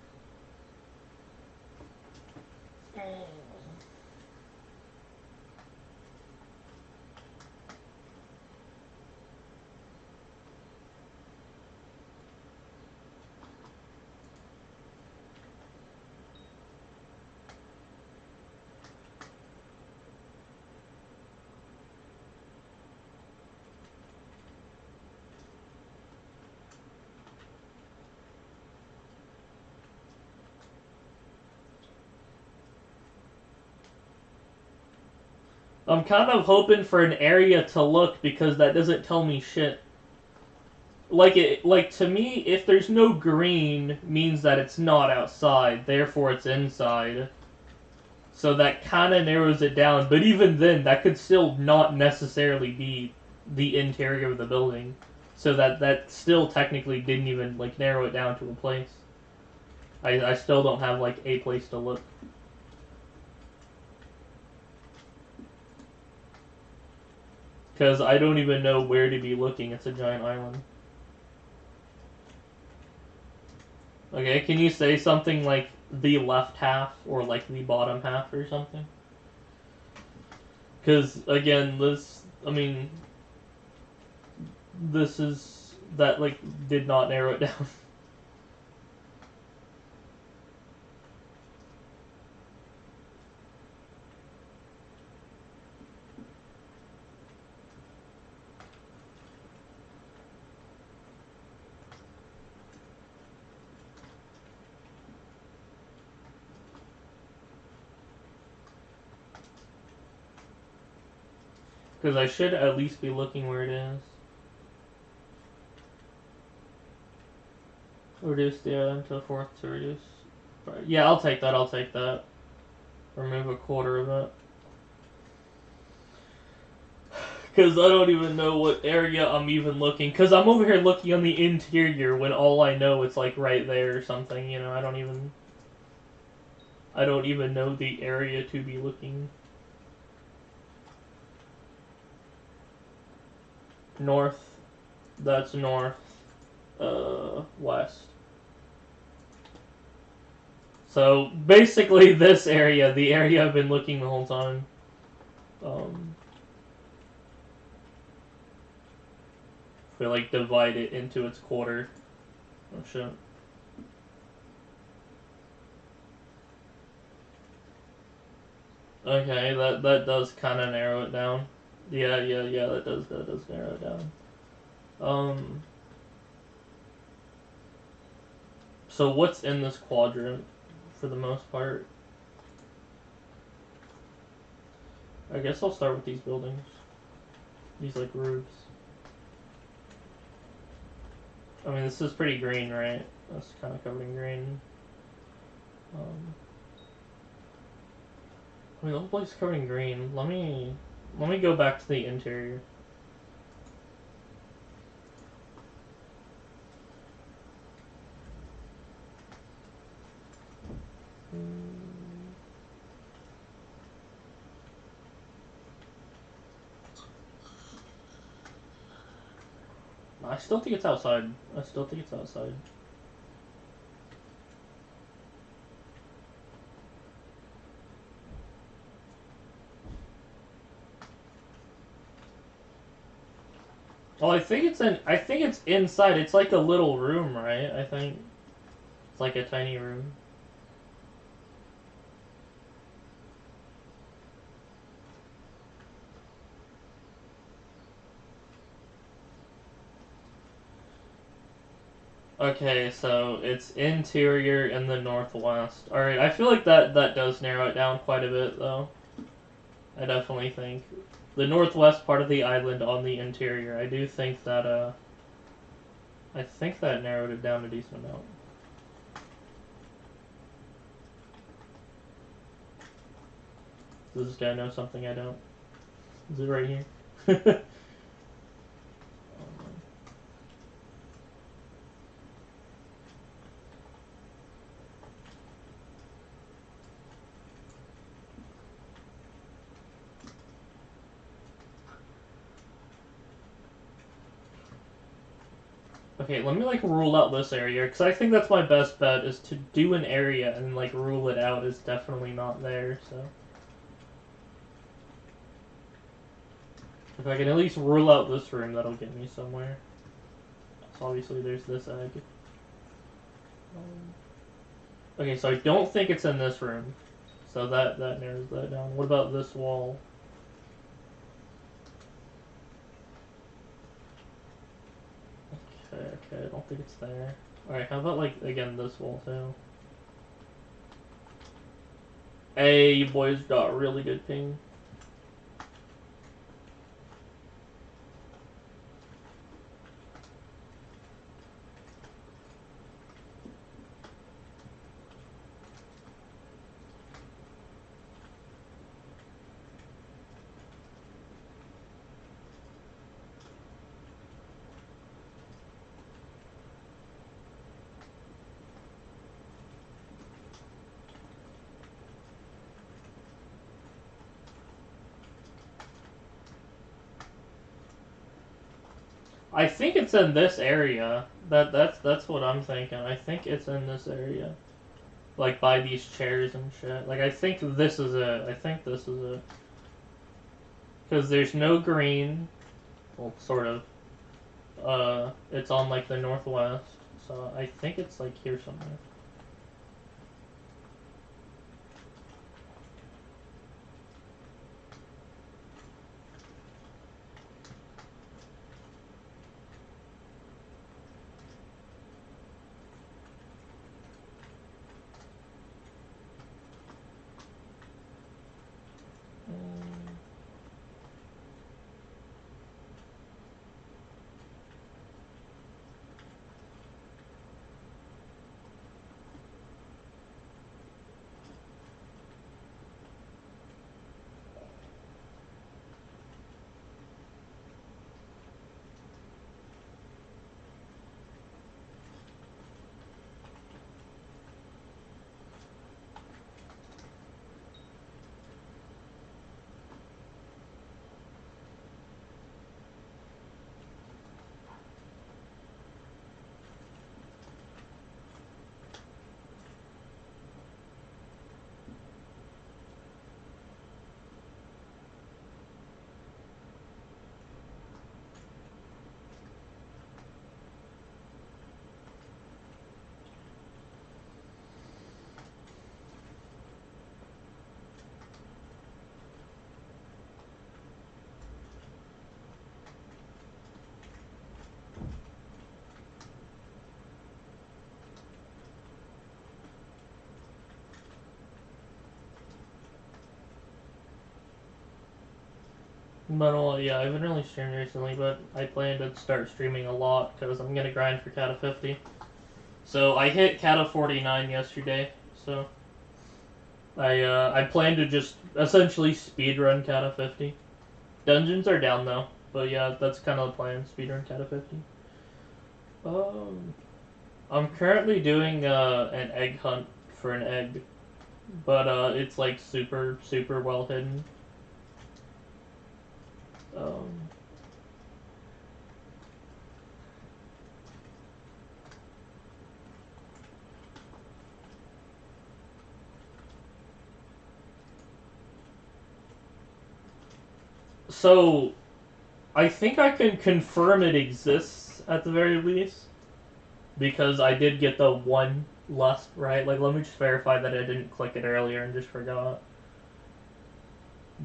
I'm kind of hoping for an area to look because that doesn't tell me shit. Like to me, if there's no green, means that it's not outside, therefore it's inside. So that kind of narrows it down. But even then, that could still not necessarily be the interior of the building. So that still technically didn't even like narrow it down to a place. I still don't have like a place to look. Because I don't even know where to be looking. It's a giant island. Okay, can you say something like the left half or like the bottom half or something? Because again, this is that like did not narrow it down. Because I should at least be looking where it is. Reduce the item to a fourth to reduce. Yeah, I'll take that. I'll take that. Remove a quarter of it. Because I don't even know what area I'm even looking. Because I'm over here looking on the interior when all I know is like right there or something. You know, I don't even know the area to be looking. North. That's north. West. So basically, this area, the area I've been looking the whole time. If we like divide it into its quarter. Oh shit. Okay, that does kind of narrow it down. Yeah, that does narrow it down. So what's in this quadrant, for the most part? I guess I'll start with these buildings. These, like, roofs. I mean, this is pretty green, right? That's kind of covered in green. I mean, the whole place is covered in green. Let me go back to the interior. I still think it's outside. I still think it's outside. Oh, I think it's inside. It's like a little room, right? I think it's like a tiny room. Okay, so it's interior in the northwest. Alright, I feel like that does narrow it down quite a bit, though. I definitely think. The northwest part of the island on the interior, I do think that, I think that narrowed it down a decent amount. Does this guy know something I don't? Is it right here? Okay, let me, like, rule out this area, because I think that's my best bet, is to do an area and, like, rule it out is definitely not there, so... If I can at least rule out this room, that'll get me somewhere. So obviously there's this egg. Okay, so I don't think it's in this room. So that narrows that down. What about this wall? Okay, I don't think it's there. Alright, how about, like, again, this wall, too? Hey, you boys got really good ping. I think it's in this area. That's what I'm thinking. I think it's in this area. Like, by these chairs and shit. Like, I think this is it. I think this is it. Because there's no green. Well, sort of. It's on, like, the northwest. So I think it's, like, here somewhere. But, yeah, I haven't really streamed recently, but I plan to start streaming a lot, because I'm gonna grind for Cata 50. So, I hit Cata 49 yesterday, so... I plan to just essentially speedrun Cata 50. Dungeons are down, though, but yeah, that's kind of the plan, speedrun Cata 50. I'm currently doing, an egg hunt for an egg, but, it's, like, super, super well hidden. So, I think I can confirm it exists at the very least. Because I did get the one lust right. Like, let me just verify that I didn't click it earlier and just forgot.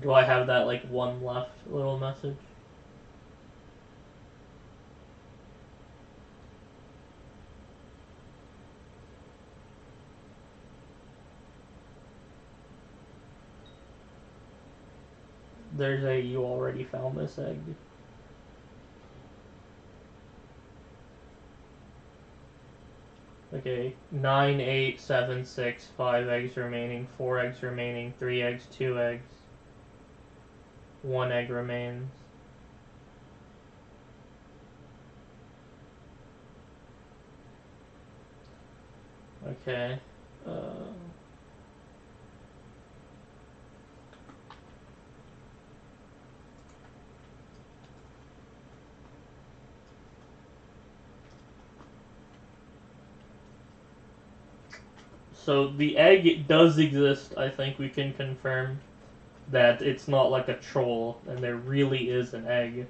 Do I have that, like, one left little message? There's a you already found this egg. Okay, 9, 8, 7, 6, 5 eggs remaining, 4 eggs remaining, 3 eggs, 2 eggs. 1 egg remains. Okay. So the egg does exist. I think we can confirm that it's not like a troll, and there really is an egg.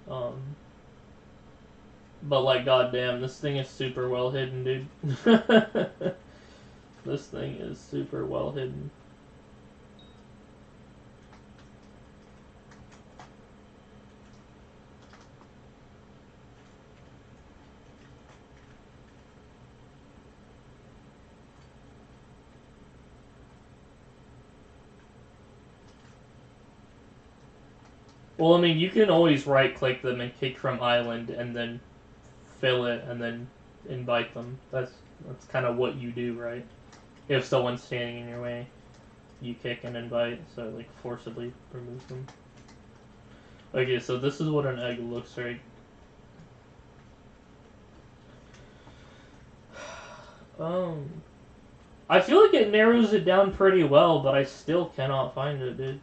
But like, goddamn, this thing is super well hidden, dude. This thing is super well hidden. Well, I mean, you can always right-click them and kick from island, and then fill it, and then invite them. That's kind of what you do, right? If someone's standing in your way, you kick and invite, so like forcibly remove them. Okay, so this is what an egg looks like. I feel like it narrows it down pretty well, but I still cannot find it, dude.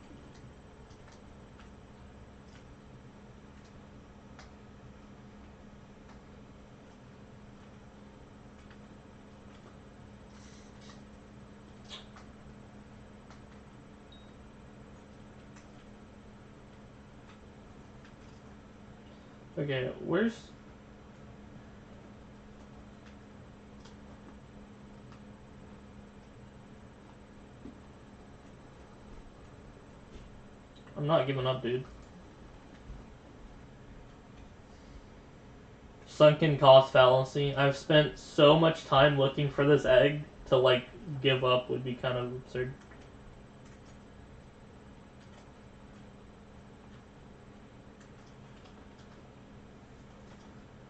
Okay, where's... I'm not giving up, dude. Sunken cost fallacy. I've spent so much time looking for this egg to, like, give up would be kind of absurd.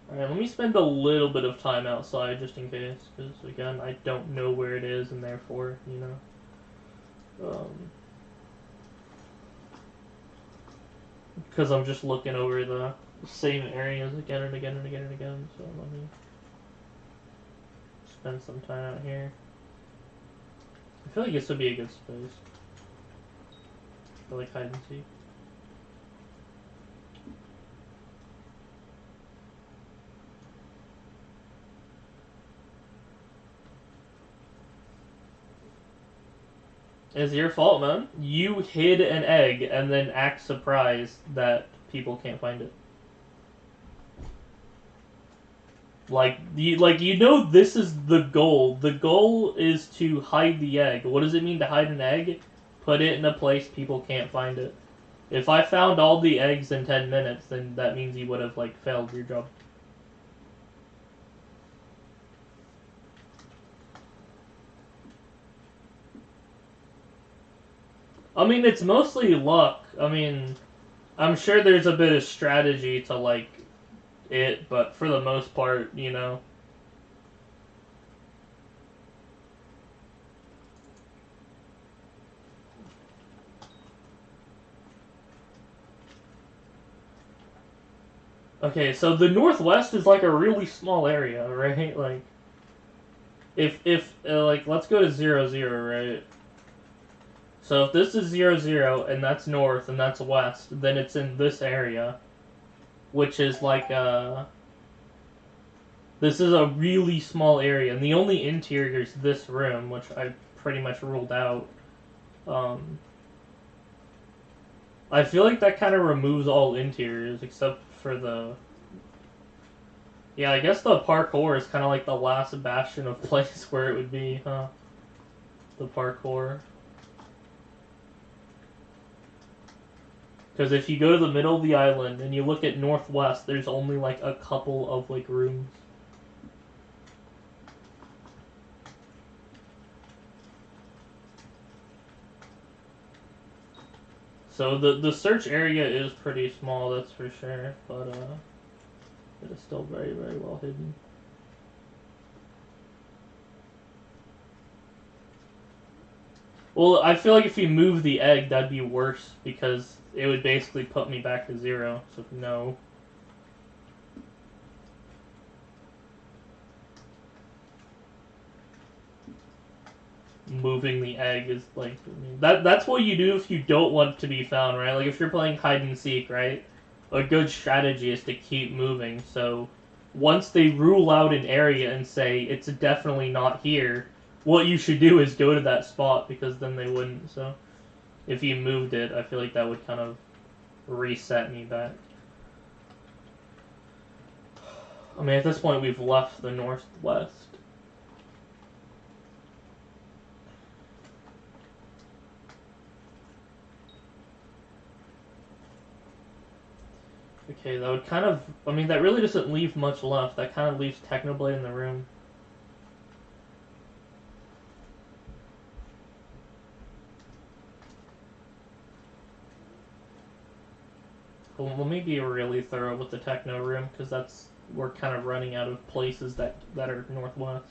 Alright, let me spend a little bit of time outside just in case, because, again, I don't know where it is, and therefore, you know. Because I'm just looking over the same areas again and again and again and again, so let me spend some time out here. I feel like this would be a good space for, like, hide and seek. It's your fault, man. You hid an egg and then act surprised that people can't find it. Like you know this is the goal. The goal is to hide the egg. What does it mean to hide an egg? Put it in a place people can't find it. If I found all the eggs in 10 minutes, then that means you would have, like, failed your job. I mean, it's mostly luck. I mean, I'm sure there's a bit of strategy to, like, it, but for the most part, you know. Okay, so the Northwest is, like, a really small area, right? Like, if like, let's go to 0, 0, right? So if this is 0, 0, and that's north, and that's west, then it's in this area. Which is like, this is a really small area, and the only interior is this room, which I pretty much ruled out. I feel like that kind of removes all interiors except for the... Yeah, I guess the parkour is kind of like the last bastion of place where it would be, huh? The parkour. Because if you go to the middle of the island and you look at northwest, there's only like a couple of like rooms. So the search area is pretty small, that's for sure, but it is still very, very well hidden. Well, I feel like if you move the egg, that'd be worse, because it would basically put me back to 0, so no. Moving the egg is like... that's what you do if you don't want to be found, right? Like if you're playing hide and seek, right? A good strategy is to keep moving, so once they rule out an area and say it's definitely not here, what you should do is go to that spot, because then they wouldn't, so... If you moved it, I feel like that would kind of reset me back. I mean, at this point, we've left the northwest. Okay, that would kind of... I mean, that really doesn't leave much left. That kind of leaves Technoblade in the room. Well, let me be really thorough with the Techno room, because that's... We're kind of running out of places that are northwest.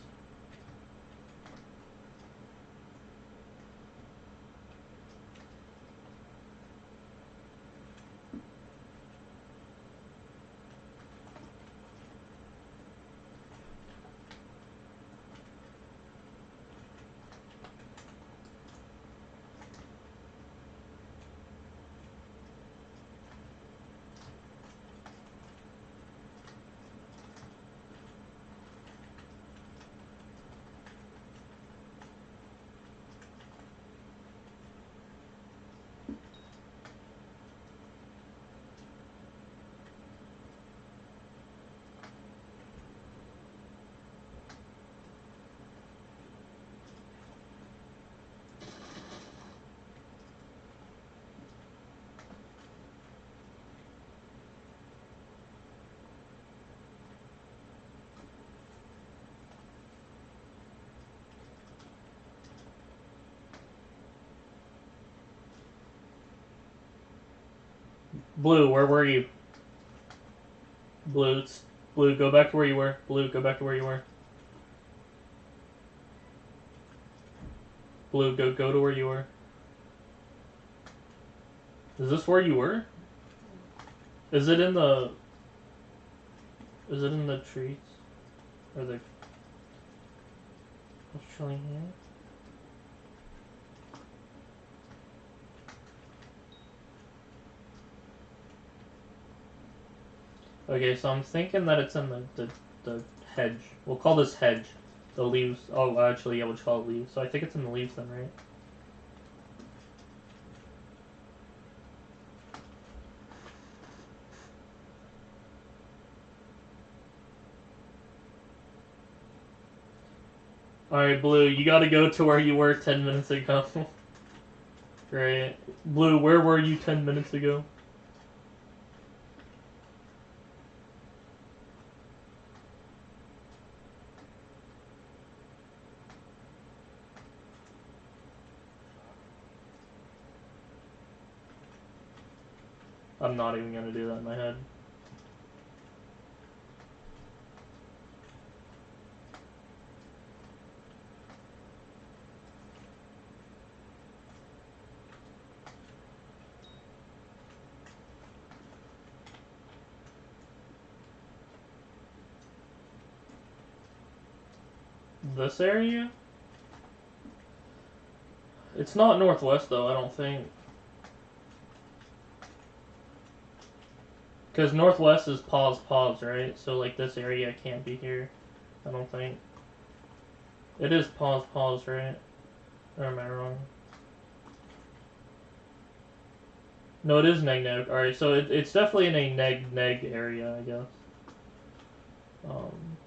Blue, where were you? Blue, Blue, go back to where you were. Blue, go back to where you were. Blue, go to where you were. Is this where you were? Is it in the... Is it in the trees? Or the... What's showing here? Okay, so I'm thinking that it's in the hedge. We'll call this hedge. The leaves... Oh, actually, yeah, we'll call it leaves. So I think it's in the leaves then, right? Alright, Blue, you gotta go to where you were 10 minutes ago. Great. Blue, where were you 10 minutes ago? I'm not even gonna do that in my head. This area? It's not northwest though, I don't think. Because northwest is pause, right? So like this area can't be here, I don't think. It is pause, right? Or am I wrong? No, it is neg. Alright, so it's definitely in a neg area, I guess. Um,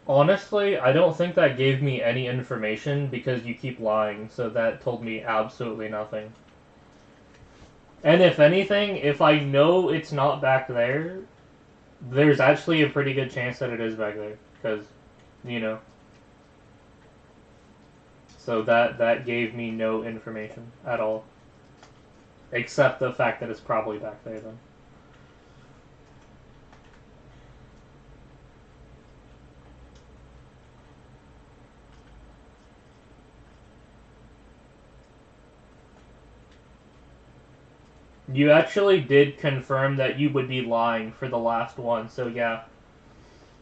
Honestly, I don't think that gave me any information because you keep lying, so that told me absolutely nothing. And if anything, if I know it's not back there, there's actually a pretty good chance that it is back there, because, you know. So that gave me no information at all. Except the fact that it's probably back there, then. You actually did confirm that you would be lying for the last one, so yeah.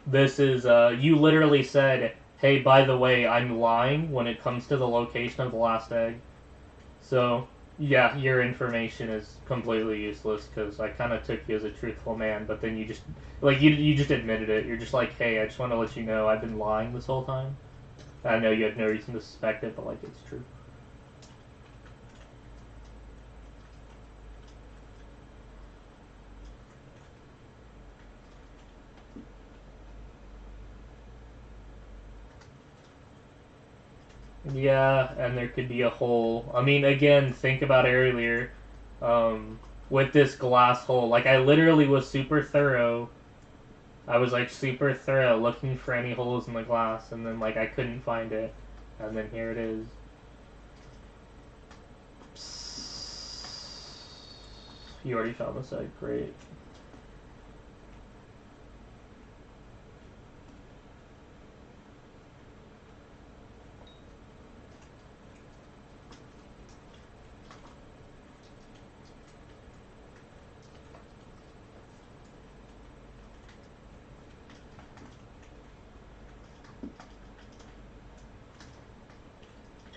This is, you literally said, hey, by the way, I'm lying when it comes to the location of the last egg. So, yeah, your information is completely useless, because I kind of took you as a truthful man, but then you just, like, you just admitted it. You're just like, hey, I just want to let you know I've been lying this whole time. I know you had no reason to suspect it, but, like, it's true. Yeah, and there could be a hole. I mean, again, think about it earlier. With this glass hole, like, I literally was super thorough. I was, like, super thorough looking for any holes in the glass, and then, like, I couldn't find it. And then here it is. You already found the site. Great.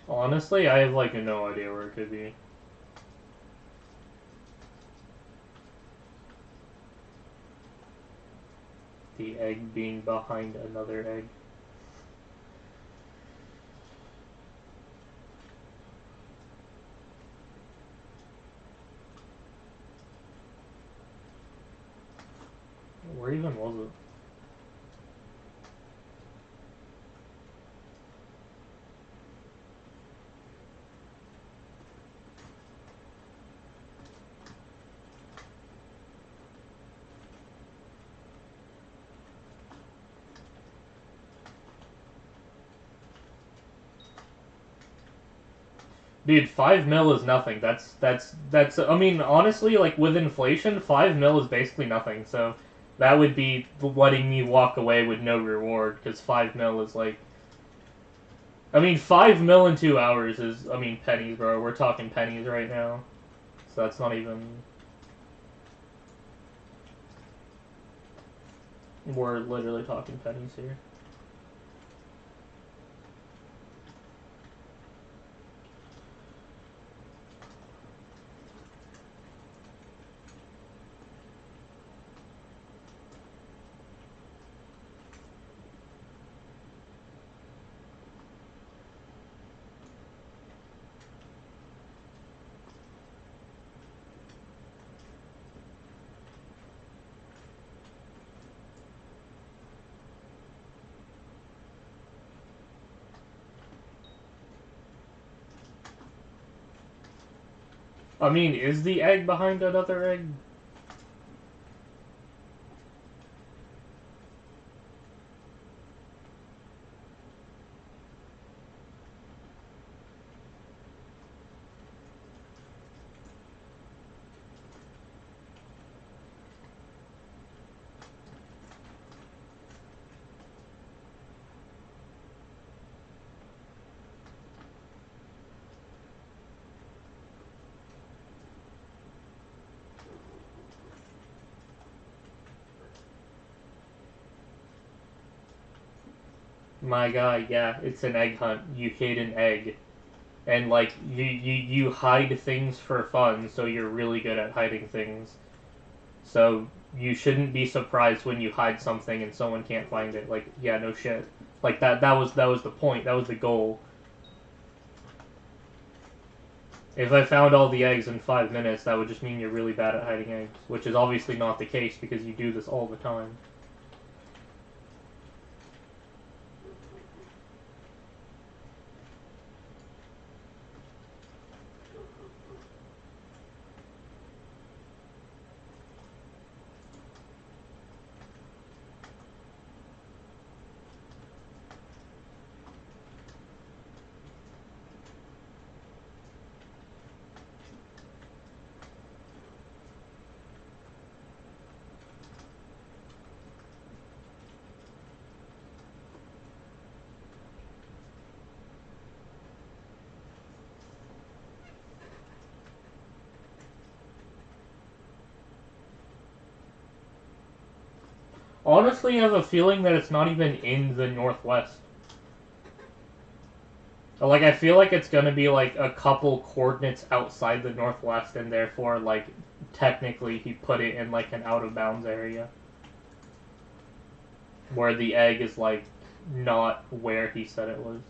Honestly, I have, like, no idea where it could be. The egg being behind another egg. Where even was it? Dude, 5 mil is nothing. That's. I mean, honestly, like with inflation, 5 mil is basically nothing. So that would be letting me walk away with no reward because 5 mil is like. I mean, 5 mil in 2 hours is. I mean, pennies, bro. We're talking pennies right now. So that's not even. We're literally talking pennies here. I mean, is the egg behind another egg? My guy, yeah, it's an egg hunt. You hid an egg. And, like, you hide things for fun, so you're really good at hiding things. So, you shouldn't be surprised when you hide something and someone can't find it. Like, yeah, no shit. Like, that was the point. That was the goal. If I found all the eggs in 5 minutes, that would just mean you're really bad at hiding eggs. Which is obviously not the case, because you do this all the time. Honestly, I have a feeling that it's not even in the Northwest. Like, I feel like it's gonna be, like, a couple coordinates outside the Northwest, and therefore, like, technically he put it in, like, an out-of-bounds area. Where the egg is, like, not where he said it was.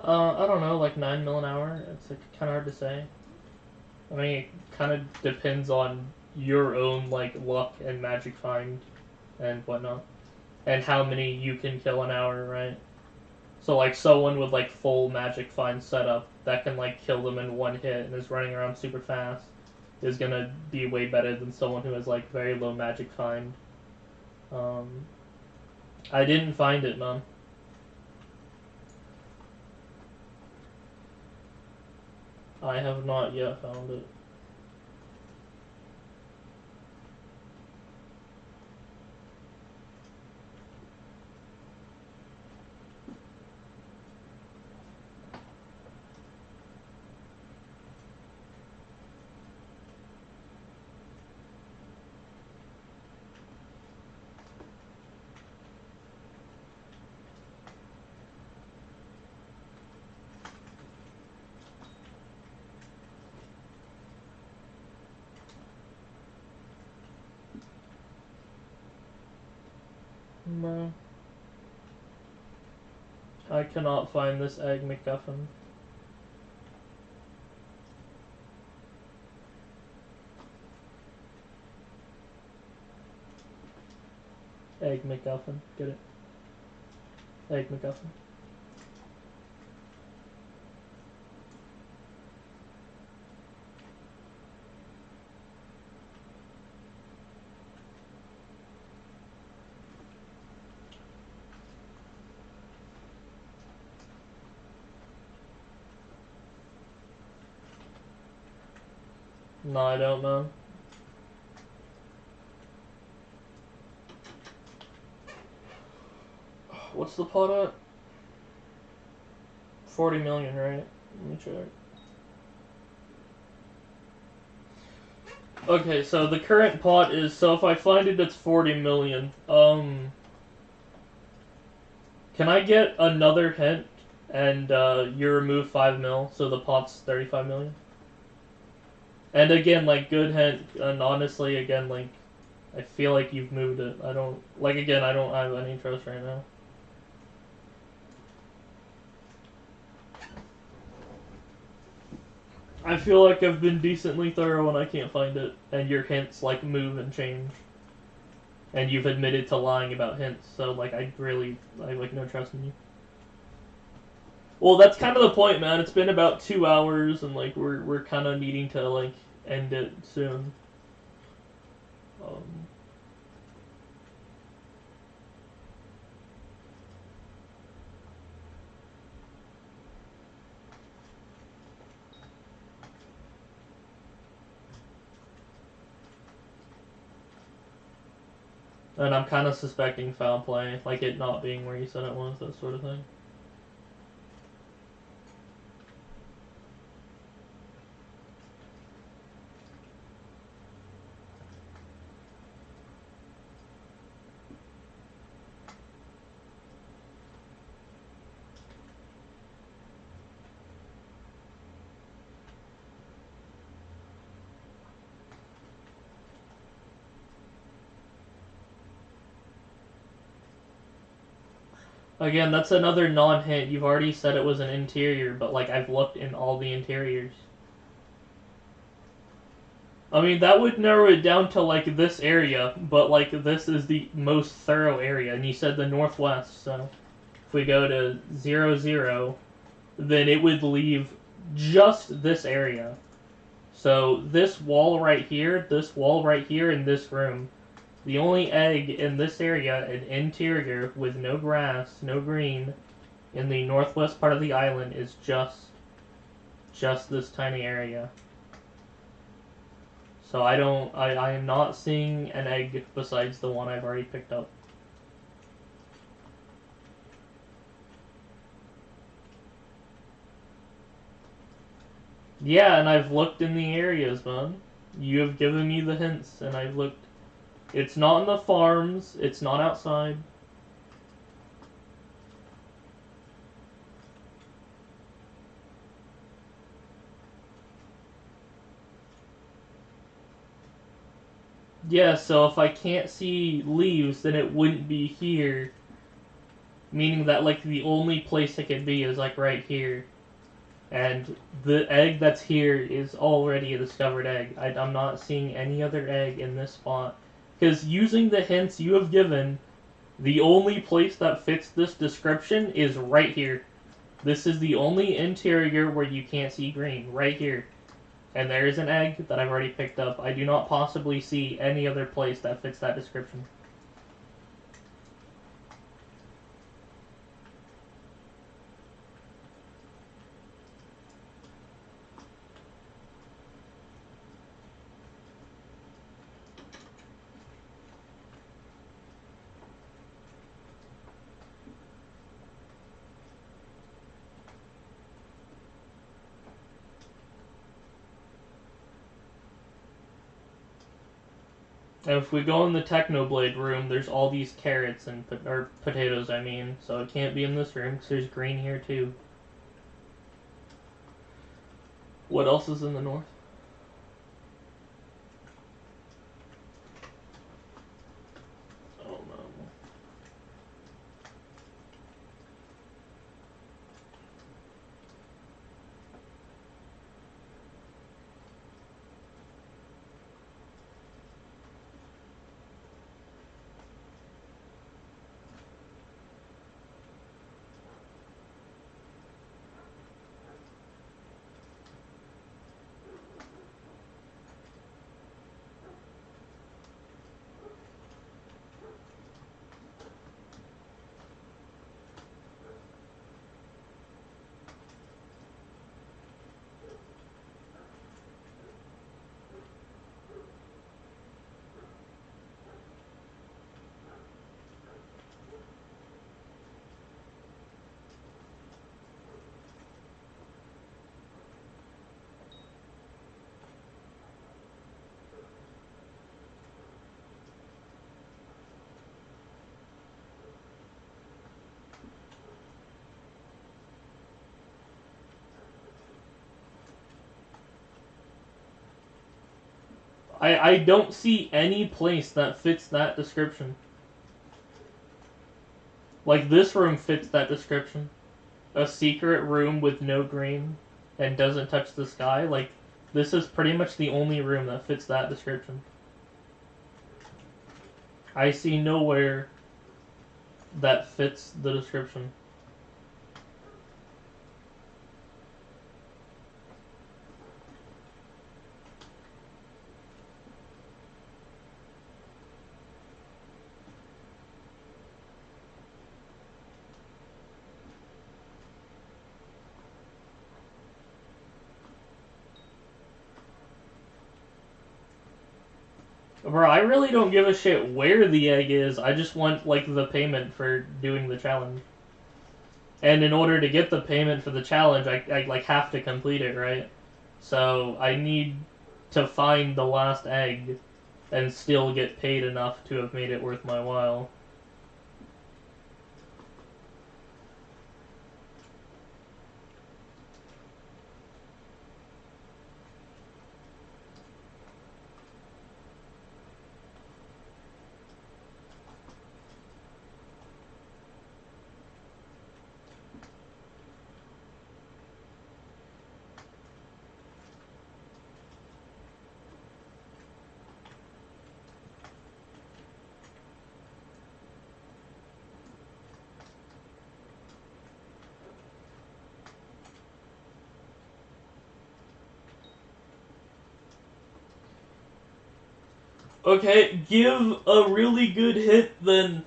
I don't know, like 9 mil an hour. It's like, kind of hard to say. I mean, it kind of depends on your own like luck and magic find and whatnot, and how many you can kill an hour, right? So like someone with like full magic find setup that can like kill them in one hit and is running around super fast is gonna be way better than someone who has like very low magic find. I didn't find it, man. I have not yet found it. No. I cannot find this egg MacGuffin. Egg MacGuffin. Get it? Egg MacGuffin. No, I don't know. What's the pot at? 40 million, right? Let me check. Okay, so the current pot is, so if I find it, it's 40 million. Can I get another hint and you remove 5 mil, so the pot's 35 million? And again, like, good hint, and honestly, again, like, I feel like you've moved it. I don't, like, again, I don't have any interest right now. I feel like I've been decently thorough and I can't find it, and your hints, like, move and change. And you've admitted to lying about hints, so, like, I have, like, no trust in you. Well, that's kind of the point, man. It's been about 2 hours, and, like, we're kind of needing to, like, end it soon. And I'm kind of suspecting foul play, like it not being where you said it was, that sort of thing. Again, that's another non-hint. You've already said it was an interior, but, like, I've looked in all the interiors. I mean, that would narrow it down to, like, this area, but, like, this is the most thorough area, and you said the northwest, so if we go to 0, then it would leave just this area. So this wall right here, and this room. The only egg in this area, an interior with no grass, no green, in the northwest part of the island is just this tiny area. So I am not seeing an egg besides the one I've already picked up. Yeah, and I've looked in the areas, man. You have given me the hints, and I've looked. It's not in the farms. It's not outside. Yeah, so if I can't see leaves, then it wouldn't be here. meaning that like the only place it could be is like right here, and the egg that's here is already a discovered egg. I'm not seeing any other egg in this spot, because using the hints you have given, the only place that fits this description is right here. This is the only interior where you can't see green, right here. And there is an egg that I've already picked up. I do not possibly see any other place that fits that description. And if we go in the Technoblade room, there's all these carrots and or potatoes, I mean. So it can't be in this room because there's green here too. What else is in the north? Oh no. I don't see any place that fits that description. Like, this room fits that description. A secret room with no green and doesn't touch the sky. Like, this is pretty much the only room that fits that description. I see nowhere that fits the description. Bro, I really don't give a shit where the egg is. I just want, like, the payment for doing the challenge. And in order to get the payment for the challenge, I like, have to complete it, right? So, I need to find the last egg and still get paid enough to have made it worth my while. Okay, give a really good hit then.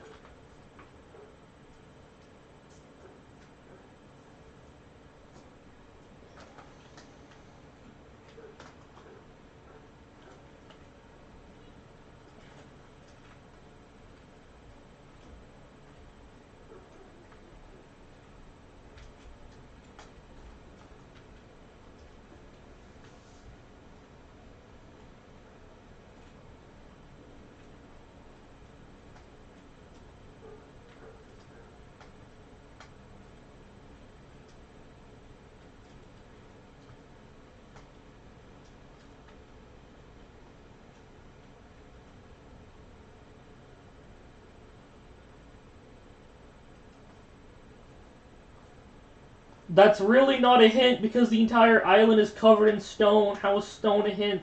That's really not a hint because the entire island is covered in stone. How is stone a hint?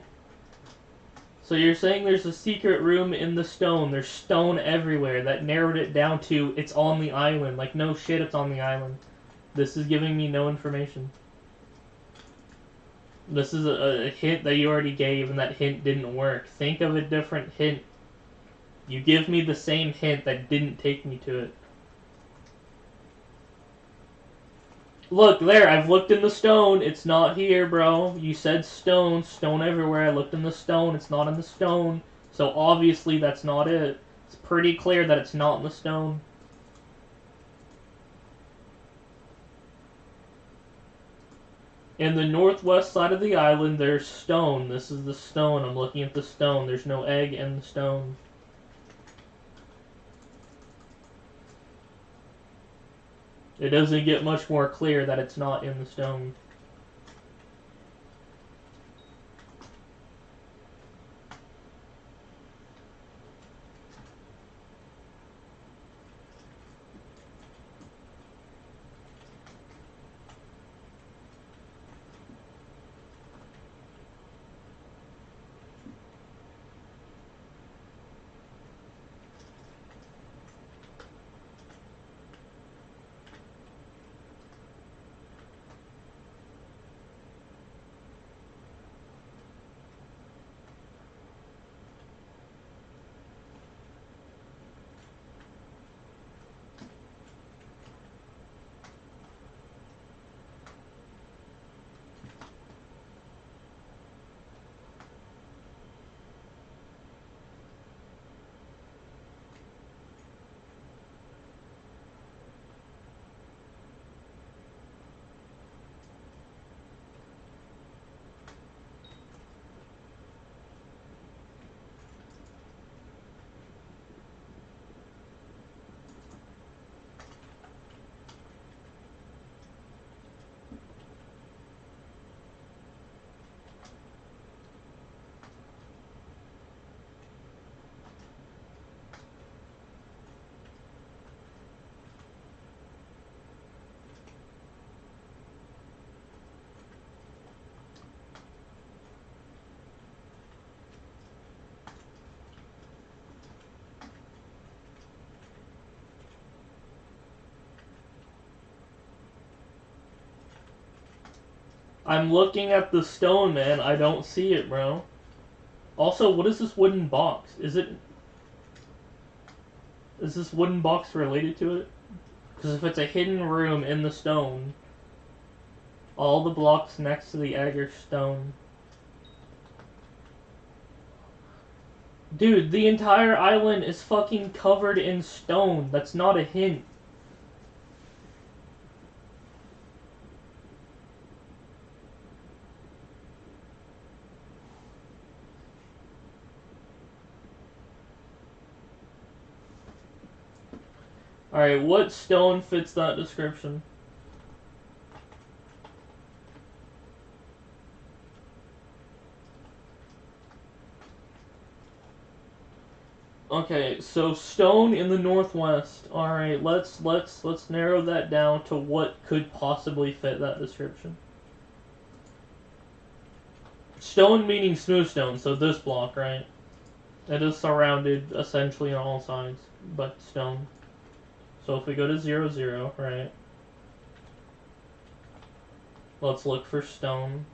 So you're saying there's a secret room in the stone. There's stone everywhere. That narrowed it down to it's on the island. Like, no shit, it's on the island. This is giving me no information. This is a hint that you already gave, and that hint didn't work. Think of a different hint. You give me the same hint that didn't take me to it. Look, there, I've looked in the stone. It's not here, bro. You said stone. Stone everywhere. I looked in the stone. It's not in the stone. So obviously that's not it. It's pretty clear that it's not in the stone. In the northwest side of the island, there's stone. This is the stone. I'm looking at the stone. There's no egg in the stone. It doesn't get much more clear that it's not in the stone. I'm looking at the stone, man. I don't see it, bro. Also, what is this wooden box? Is this wooden box related to it? Because if it's a hidden room in the stone, all the blocks next to the egg are stone. Dude, the entire island is fucking covered in stone. That's not a hint. Alright, what stone fits that description? Okay, so stone in the northwest. Alright, let's narrow that down to what could possibly fit that description. Stone meaning smooth stone, so this block, right? It is surrounded essentially on all sides, but stone. So if we go to 0, 0, right? Let's look for stone.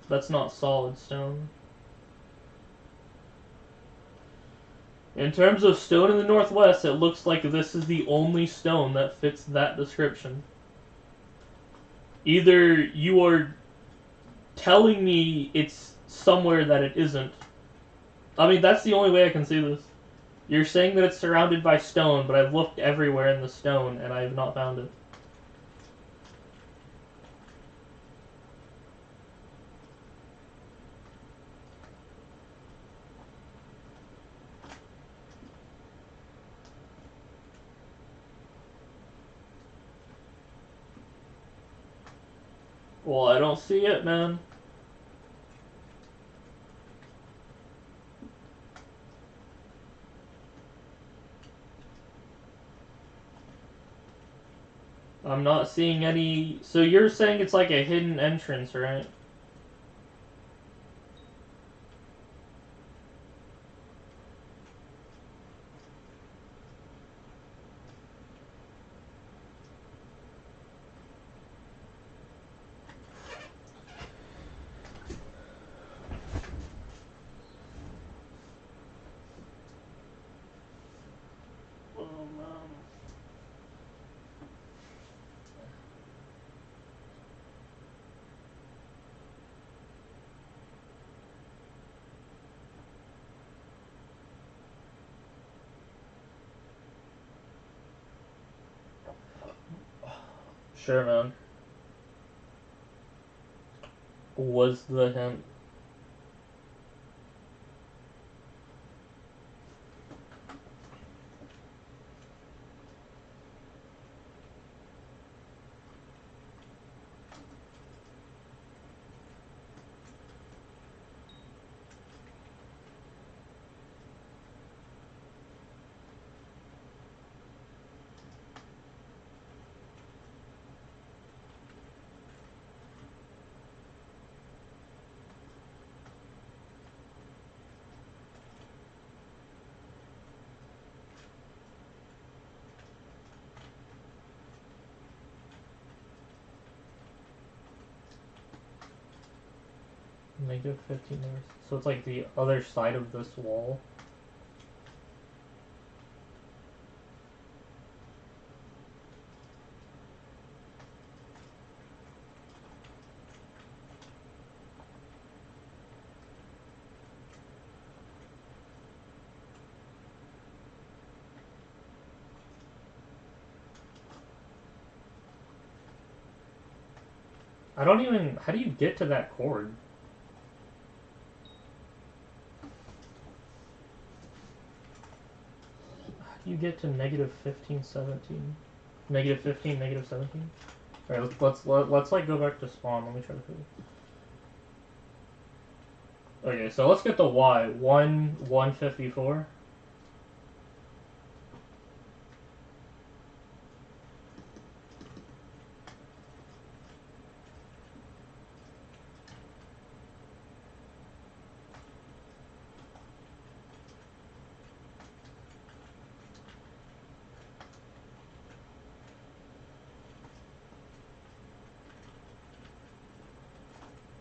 That's not solid stone. In terms of stone in the northwest, it looks like this is the only stone that fits that description. Either you are telling me it's somewhere that it isn't. I mean, that's the only way I can see this. You're saying that it's surrounded by stone, but I've looked everywhere in the stone, and I have not found it. Well, I don't see it, man. I'm not seeing any... So you're saying it's like a hidden entrance, right? Sure, man. Was the hint? Negative 15 hours. So it's like the other side of this wall. I don't even... How do you get to that chord? How do you get to negative 15, 17? Negative 15, negative 17? Alright, let's like go back to spawn. Let me try to figure. Okay, so let's get the Y. 154.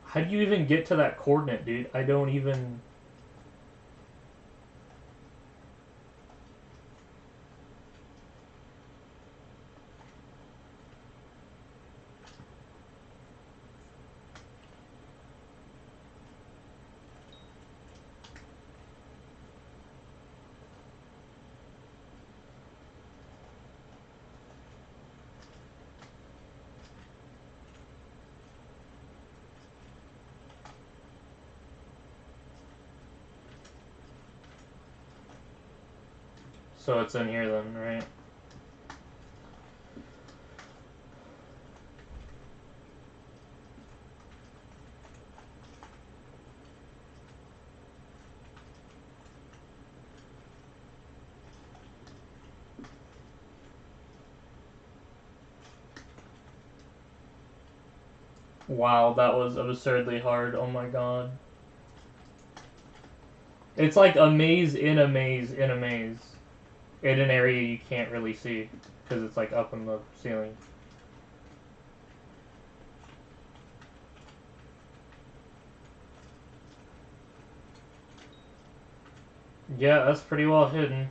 How do you even get to that coordinate, dude? I don't even... So it's in here then, right? Wow, that was absurdly hard. Oh my god. It's like a maze in a maze in a maze. In an area you can't really see. Because it's like up in the ceiling. Yeah, that's pretty well hidden.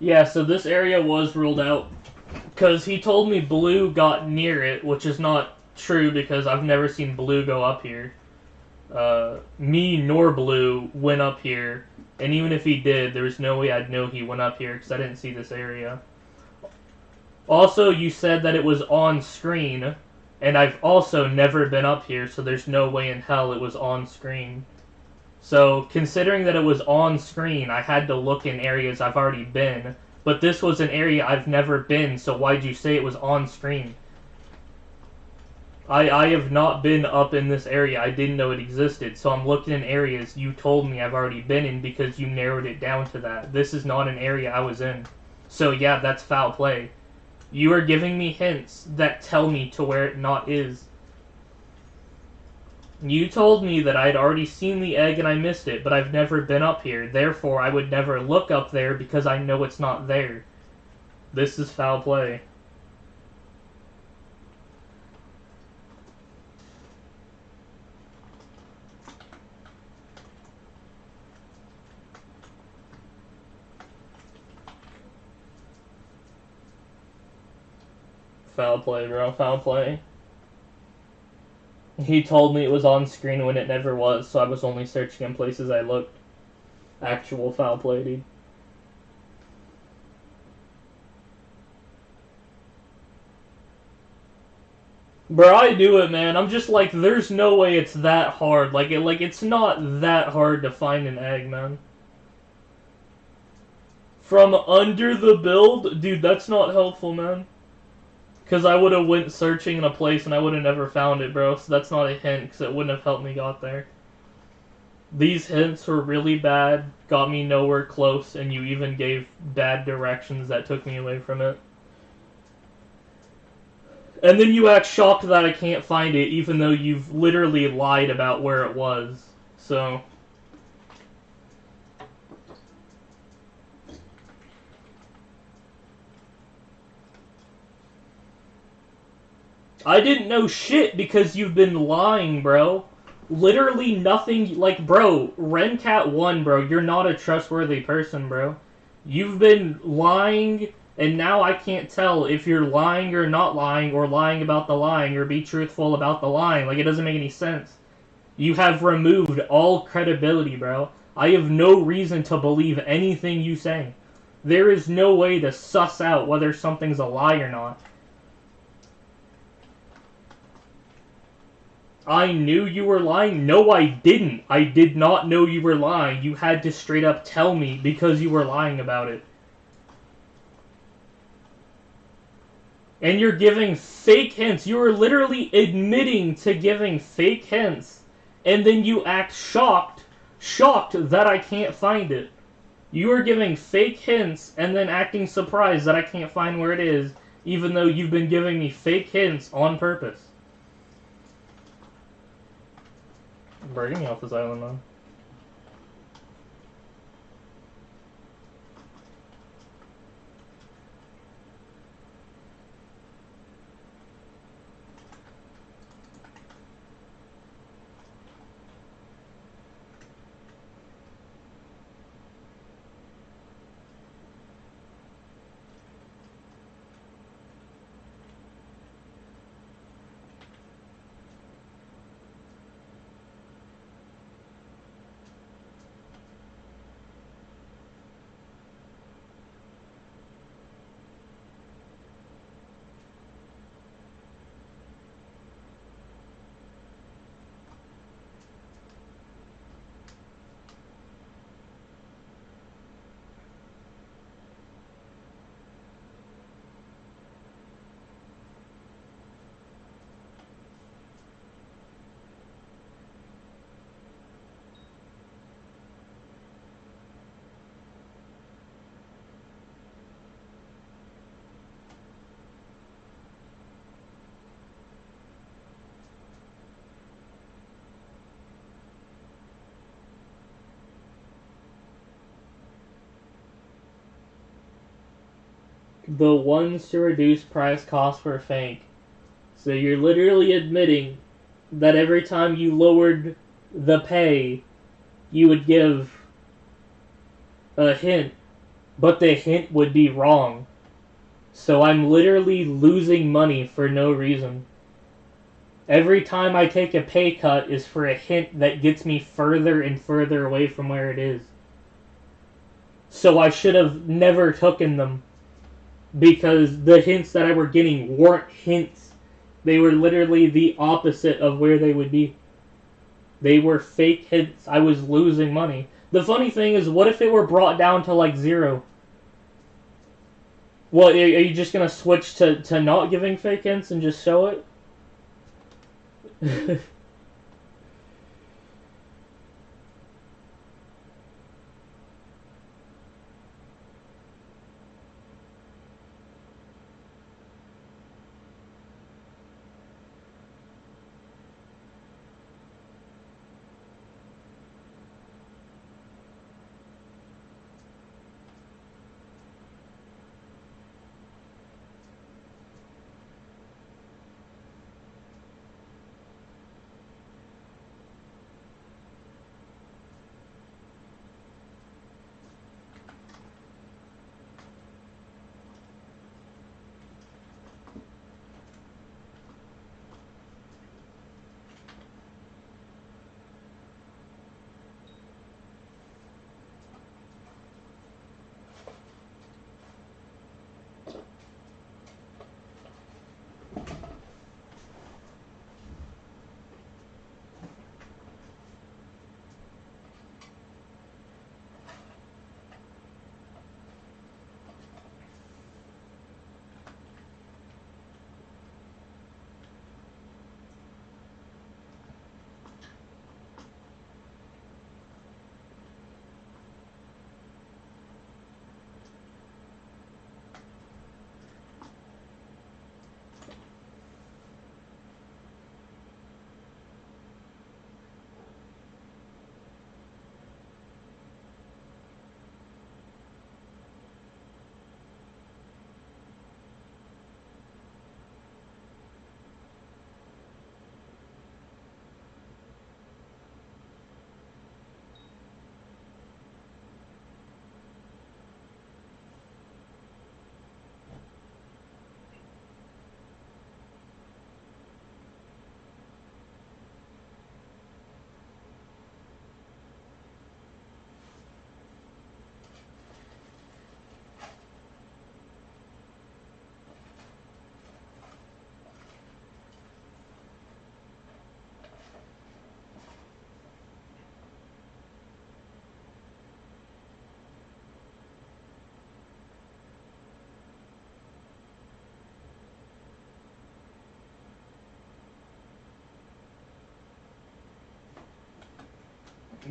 Yeah, so this area was ruled out because he told me blue got near it, which is not true because I've never seen blue go up here. Me nor blue went up here, and even if he did, there's no way I'd know he went up here because I didn't see this area. Also, you said that it was on screen, and I've also never been up here, so there's no way in hell it was on screen. So, considering that it was on screen, I had to look in areas I've already been, but this was an area I've never been, so why'd you say it was on screen? I have not been up in this area. I didn't know it existed, so I'm looking in areas you told me I've already been in because you narrowed it down to that. This is not an area I was in. So yeah, that's foul play. You are giving me hints that tell me to where it not is. You told me that I'd already seen the egg and I missed it, but I've never been up here. Therefore, I would never look up there because I know it's not there. This is foul play. Foul play, bro. Foul play. He told me it was on screen when it never was, so I was only searching in places I looked. Actual foul play, dude. Bro, I do it, man. I'm just like, there's no way it's that hard. It's not that hard to find an egg, man. From under the build? Dude, that's not helpful, man. Because I would have went searching in a place and I would have never found it, bro. So that's not a hint, because it wouldn't have helped me got there. These hints were really bad, got me nowhere close, and you even gave bad directions that took me away from it. And then you act shocked that I can't find it, even though you've literally lied about where it was. So... I didn't know shit because you've been lying, bro. Literally nothing, like, bro, Rencat 1, bro, you're not a trustworthy person, bro. You've been lying, and now I can't tell if you're lying or not lying, or lying about the lying, or be truthful about the lying. Like, it doesn't make any sense. You have removed all credibility, bro. I have no reason to believe anything you say. There is no way to suss out whether something's a lie or not. I knew you were lying? No, I didn't. I did not know you were lying. You had to straight up tell me because you were lying about it. And you're giving fake hints. You are literally admitting to giving fake hints. And then you act shocked that I can't find it. You are giving fake hints and then acting surprised that I can't find where it is, even though you've been giving me fake hints on purpose. Bro, get me off this island, man. The ones to reduce price cost were fake. So you're literally admitting that every time you lowered the pay, you would give a hint but the hint would be wrong. So I'm literally losing money for no reason. Every time I take a pay cut is for a hint that gets me further and further away from where it is. So I should have never taken them. Because the hints that I were getting weren't hints. They were literally the opposite of where they would be. They were fake hints. I was losing money. The funny thing is, what if it were brought down to like 0? Well, are you just going to switch to not giving fake hints and just show it?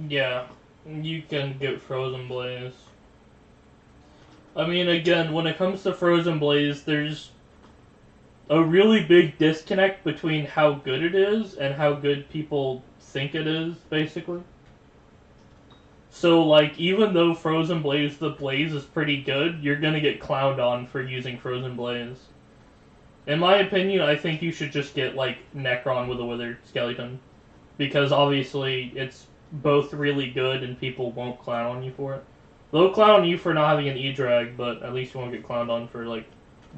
Yeah, you can get Frozen Blaze. I mean, again, when it comes to Frozen Blaze, there's a really big disconnect between how good it is and how good people think it is, basically. So, like, even though Frozen Blaze, the Blaze is pretty good, you're gonna get clowned on for using Frozen Blaze. In my opinion, I think you should just get, like, Necron with a Withered Skeleton. Because, obviously, it's both really good and people won't clown on you for it. They'll clown you for not having an E-Drag, but at least you won't get clowned on for, like,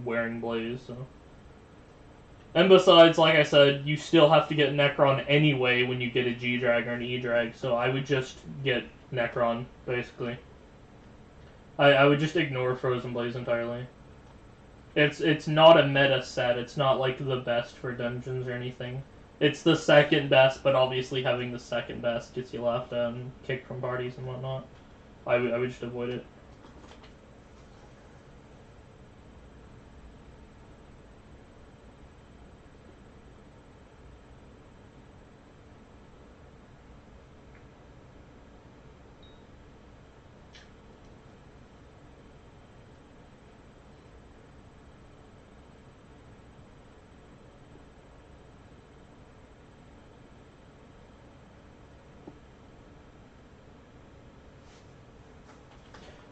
wearing Blaze, so... And besides, like I said, you still have to get Necron anyway when you get a G-Drag or an E-Drag, so I would just get Necron, basically. I would just ignore Frozen Blaze entirely. It's not a meta set, it's not like the best for dungeons or anything. It's the second best, but obviously having the second best gets you laughed at and kicked from parties and whatnot. I would just avoid it.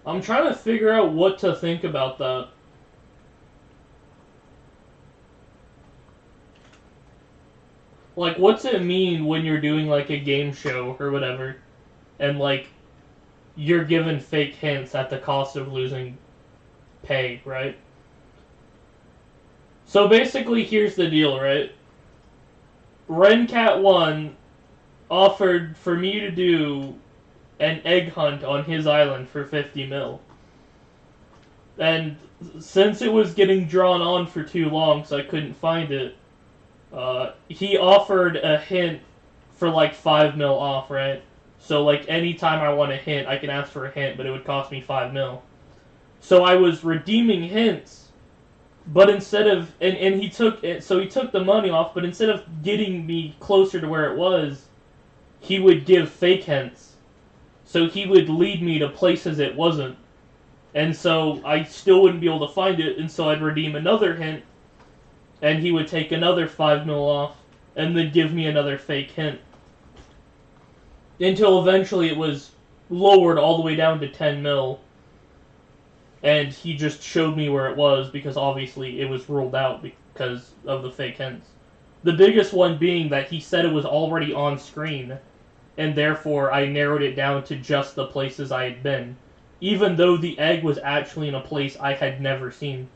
I'm trying to figure out what to think about that. Like, what's it mean when you're doing, like, a game show or whatever, and, like, you're given fake hints at the cost of losing pay, right? So basically, here's the deal, right? Rencat1 offered for me to do an egg hunt on his island for 50 mil. And since it was getting drawn on for too long, so I couldn't find it, he offered a hint for like 5 mil off, right? So like anytime I want a hint, I can ask for a hint, but it would cost me 5 mil. So I was redeeming hints, but instead of and he took it, so he took the money off, but instead of getting me closer to where it was, he would give fake hints. So he would lead me to places it wasn't. And so I still wouldn't be able to find it, and so I'd redeem another hint, and he would take another 5 mil off, and then give me another fake hint. Until eventually it was lowered all the way down to 10 mil, and he just showed me where it was, because obviously it was ruled out because of the fake hints. The biggest one being that he said it was already on screen, and therefore I narrowed it down to just the places I had been, even though the egg was actually in a place I had never seen.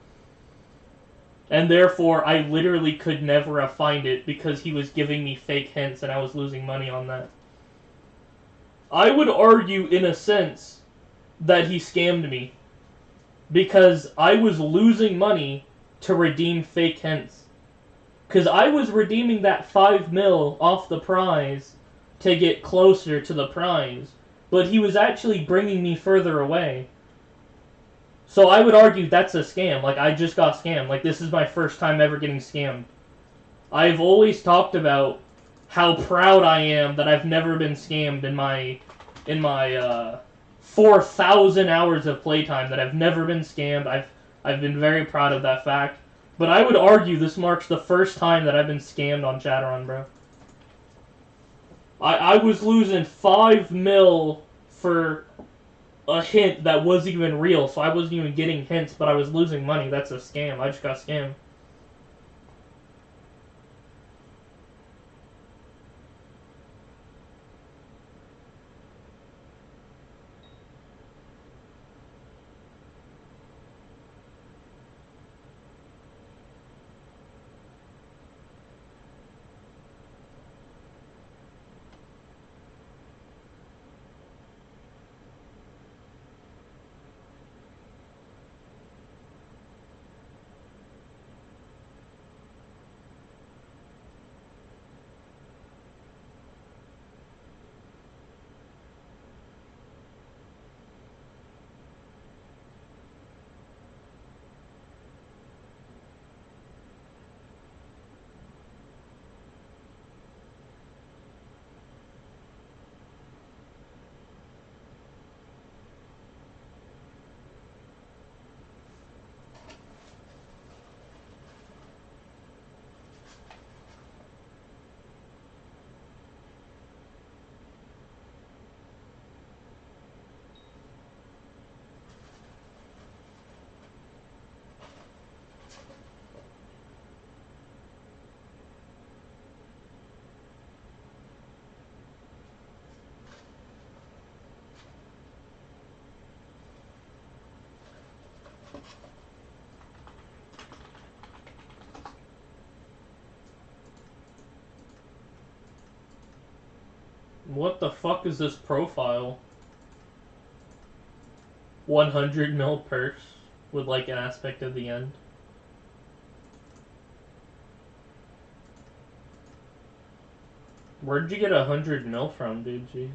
And therefore, I literally could never find it because he was giving me fake hints and I was losing money on that. I would argue, in a sense, that he scammed me, because I was losing money to redeem fake hints. Because I was redeeming that 5 mil off the prize to get closer to the prize, but he was actually bringing me further away. So I would argue that's a scam. Like, I just got scammed. Like, this is my first time ever getting scammed. I've always talked about how proud I am that I've never been scammed in my 4,000 hours of playtime, that I've never been scammed. I've been very proud of that fact. But I would argue this marks the first time that I've been scammed on Chaderon, bro. I was losing 5 mil for a hint that wasn't even real, so I wasn't even getting hints, but I was losing money. That's a scam. I just got scammed. What the fuck is this profile? 100 mil purse with like an aspect of the end. Where'd you get 100 mil from, dude? Jeez.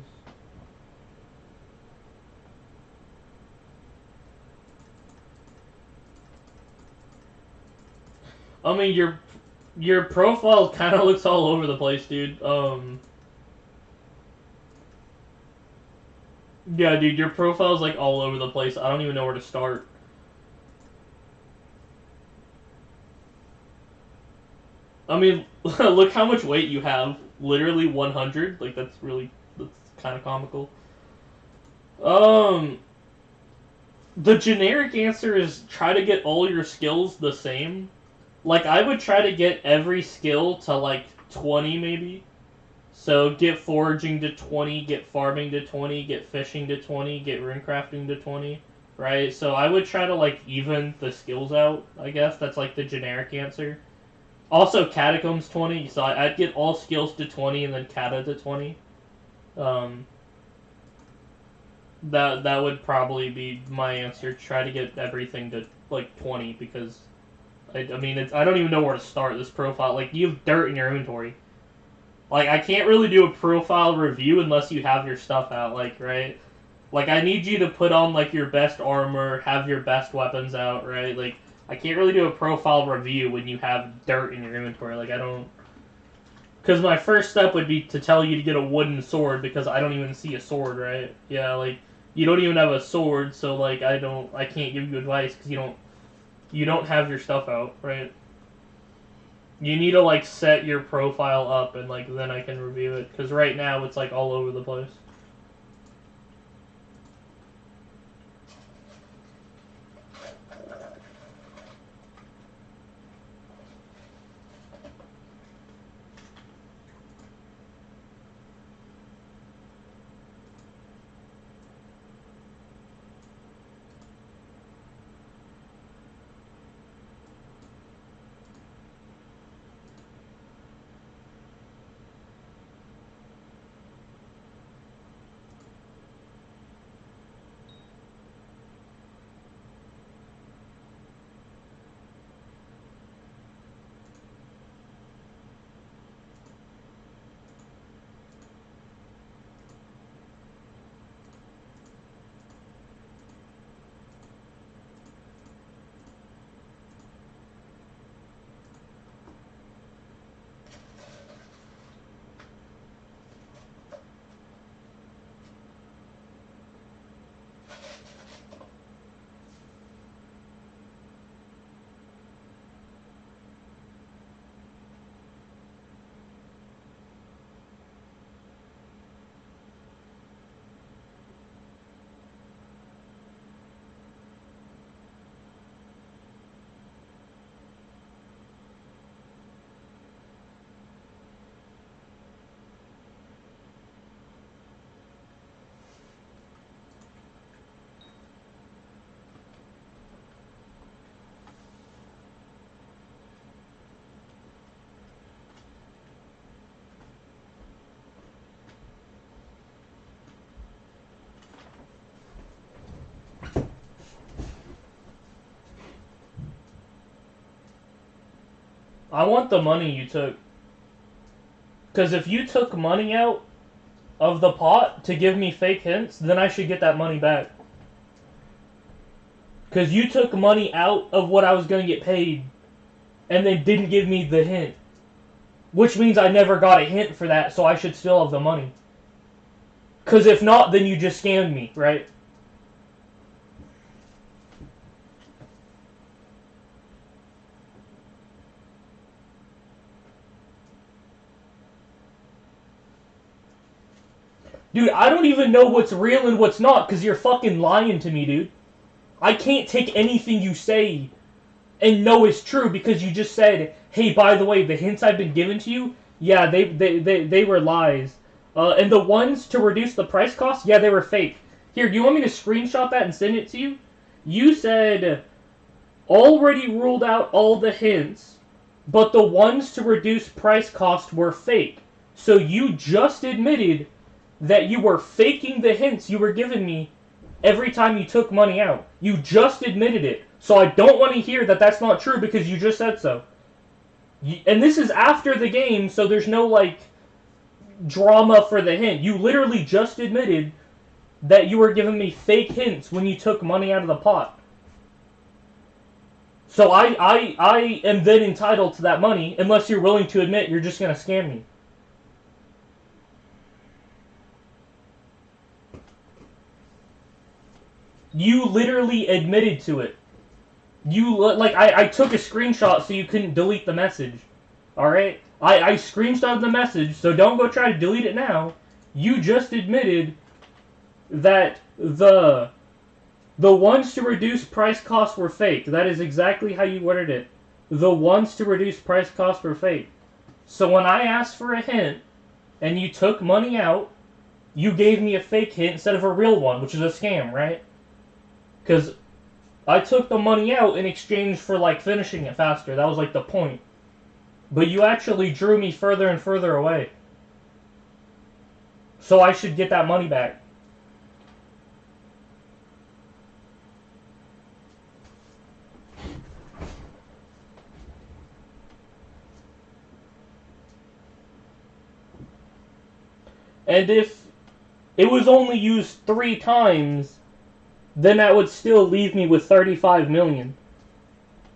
I mean, your profile kind of looks all over the place, dude. Yeah, dude, your profile's like all over the place. I don't even know where to start. I mean, look how much weight you have. Literally 100. Like, that's kind of comical. The generic answer is try to get all your skills the same. Like, I would try to get every skill to, like, 20, maybe. So get foraging to 20, get farming to 20, get fishing to 20, get runecrafting to 20, right? So I would try to, like, even the skills out, I guess. That's, like, the generic answer. Also, Catacombs 20, so I'd get all skills to 20 and then Cata to 20. That would probably be my answer. Try to get everything to, like, 20, because, I mean, I don't even know where to start this profile. Like, you have dirt in your inventory. Like, I can't really do a profile review unless you have your stuff out, like, right? Like, I need you to put on, like, your best armor, have your best weapons out, right? Like, I can't really do a profile review when you have dirt in your inventory. Like, I don't... Because my first step would be to tell you to get a wooden sword, because I don't even see a sword, right? Yeah, like, you don't even have a sword, so, like, I can't give you advice, because you don't have your stuff out, right? You need to, like, set your profile up, and, like, then I can review it. Because right now, it's, like, all over the place. I want the money you took. Because if you took money out of the pot to give me fake hints, then I should get that money back. Because you took money out of what I was going to get paid, and then didn't give me the hint. Which means I never got a hint for that, so I should still have the money. Because if not, then you just scammed me, right? Dude, I don't even know what's real and what's not, because you're fucking lying to me, dude. I can't take anything you say and know it's true, because you just said, hey, by the way, the hints I've been giving to you, yeah, they were lies. And the ones to reduce the price cost, yeah, they were fake. Here, do you want me to screenshot that and send it to you? You said, already ruled out all the hints, but the ones to reduce price cost were fake. So you just admitted that you were faking the hints you were giving me every time you took money out. You just admitted it. So I don't want to hear that that's not true, because you just said so. And this is after the game, so there's no, like, drama for the hint. You literally just admitted that you were giving me fake hints when you took money out of the pot. So I am then entitled to that money, unless you're willing to admit you're just going to scam me. You literally admitted to it. I took a screenshot so you couldn't delete the message. Alright? I screenshotted the message, so don't go try to delete it now. You just admitted that the ones to reduce price cost were fake. That is exactly how you worded it. The ones to reduce price cost were fake. So when I asked for a hint, and you took money out, you gave me a fake hint instead of a real one, which is a scam, right? Because I took the money out in exchange for, like, finishing it faster. That was, like, the point. But you actually drew me further and further away. So I should get that money back. And if it was only used 3 times, then that would still leave me with 35 million.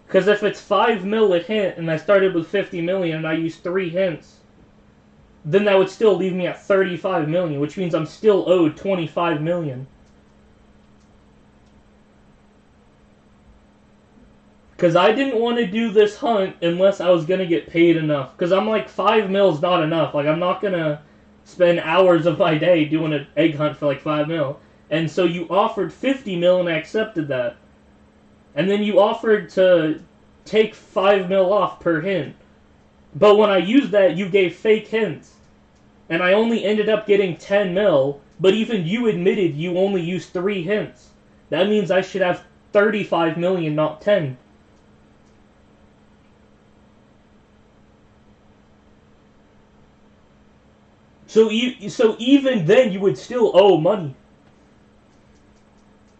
Because if it's 5 mil a hint, and I started with 50 million, and I used 3 hints, then that would still leave me at 35 million, which means I'm still owed 25 million. Because I didn't want to do this hunt unless I was going to get paid enough. Because I'm like, 5 mil's not enough. Like, I'm not going to spend hours of my day doing an egg hunt for like 5 mil. And so you offered 50 mil and I accepted that. And then you offered to take 5 mil off per hint. But when I used that, you gave fake hints. And I only ended up getting 10 mil, but even you admitted you only used 3 hints. That means I should have 35 million, not 10. So even then, you would still owe money.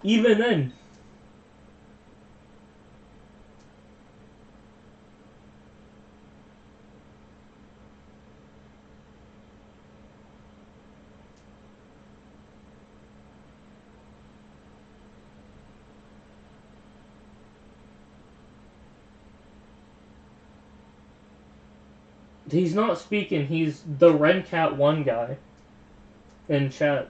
Even then. He's not speaking, he's the Rencat1 guy in chat.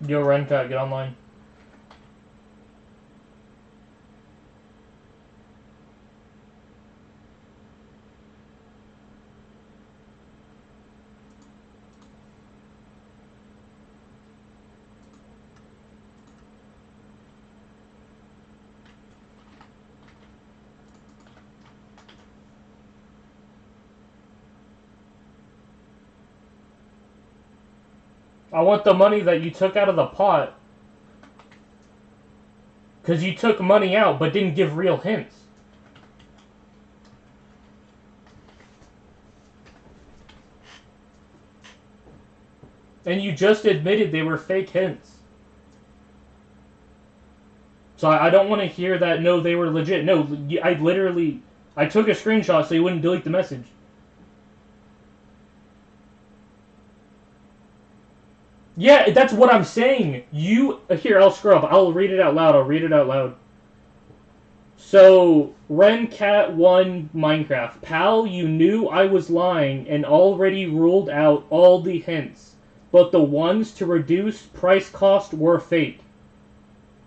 Yo, Rencat, get online. I want the money that you took out of the pot. Because you took money out, but didn't give real hints. And you just admitted they were fake hints. So I don't want to hear that, no, they were legit. No, I took a screenshot so you wouldn't delete the message. Yeah, that's what I'm saying. Here, I'll scrub. I'll read it out loud. So, RenCat1 Minecraft. Pal, you knew I was lying and already ruled out all the hints. But the ones to reduce price cost were fake.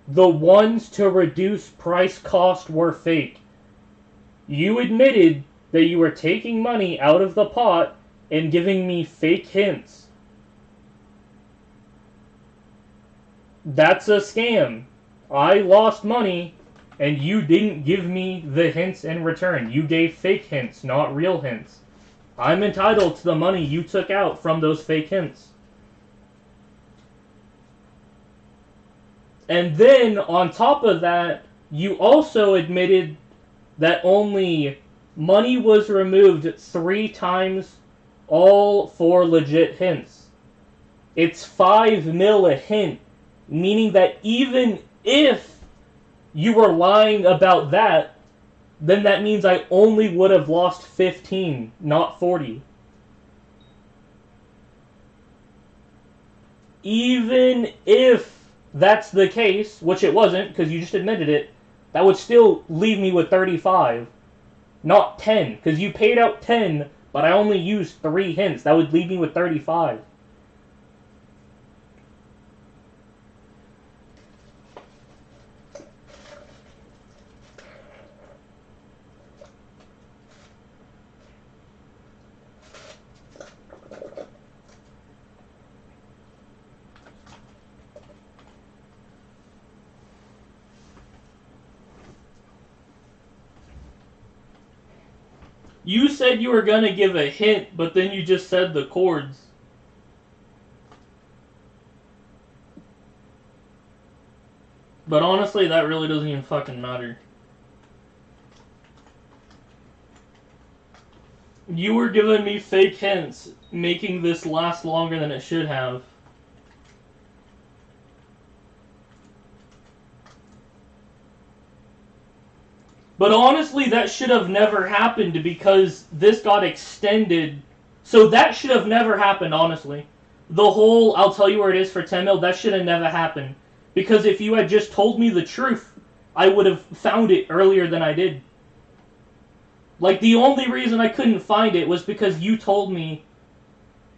The ones to reduce price cost were fake. You admitted that you were taking money out of the pot and giving me fake hints. That's a scam. I lost money, and you didn't give me the hints in return. You gave fake hints, not real hints. I'm entitled to the money you took out from those fake hints. And then, on top of that, you also admitted that only money was removed 3 times, all for legit hints. It's 5 mil a hint. Meaning that even if you were lying about that, then that means I only would have lost 15, not 40. Even if that's the case, which it wasn't, because you just admitted it, that would still leave me with 35. Not 10, because you paid out 10, but I only used 3 hints. That would leave me with 35. You said you were going to give a hint, but then you just said the chords. But honestly, that really doesn't even fucking matter. You were giving me fake hints, making this last longer than it should have. But honestly, that should have never happened because this got extended. So that should have never happened, honestly. The whole, I'll tell you where it is for 10 mil, that should have never happened. Because if you had just told me the truth, I would have found it earlier than I did. Like, the only reason I couldn't find it was because you told me...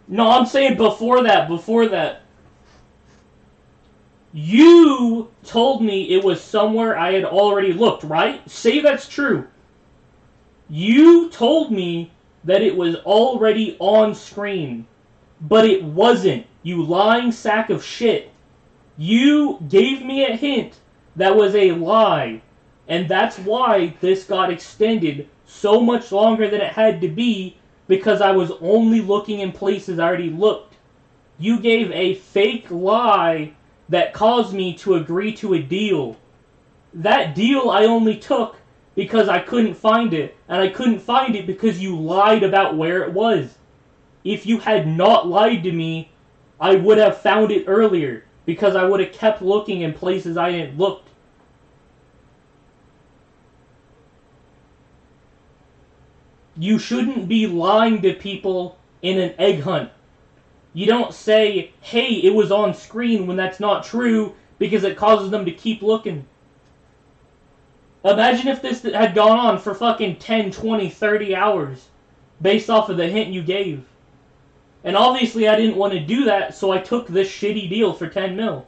No, I'm saying before that. You told me it was somewhere I had already looked, right? Say that's true. You told me that it was already on screen, but it wasn't. You lying sack of shit. You gave me a hint that was a lie, and that's why this got extended so much longer than it had to be, because I was only looking in places I already looked. You gave a fake lie that caused me to agree to a deal. That deal I only took because I couldn't find it. And I couldn't find it because you lied about where it was. If you had not lied to me, I would have found it earlier. Because I would have kept looking in places I hadn't looked. You shouldn't be lying to people in an egg hunt. You don't say, hey, it was on screen when that's not true because it causes them to keep looking. Imagine if this had gone on for fucking 10, 20, 30 hours based off of the hint you gave. And obviously I didn't want to do that, so I took this shitty deal for 10 mil.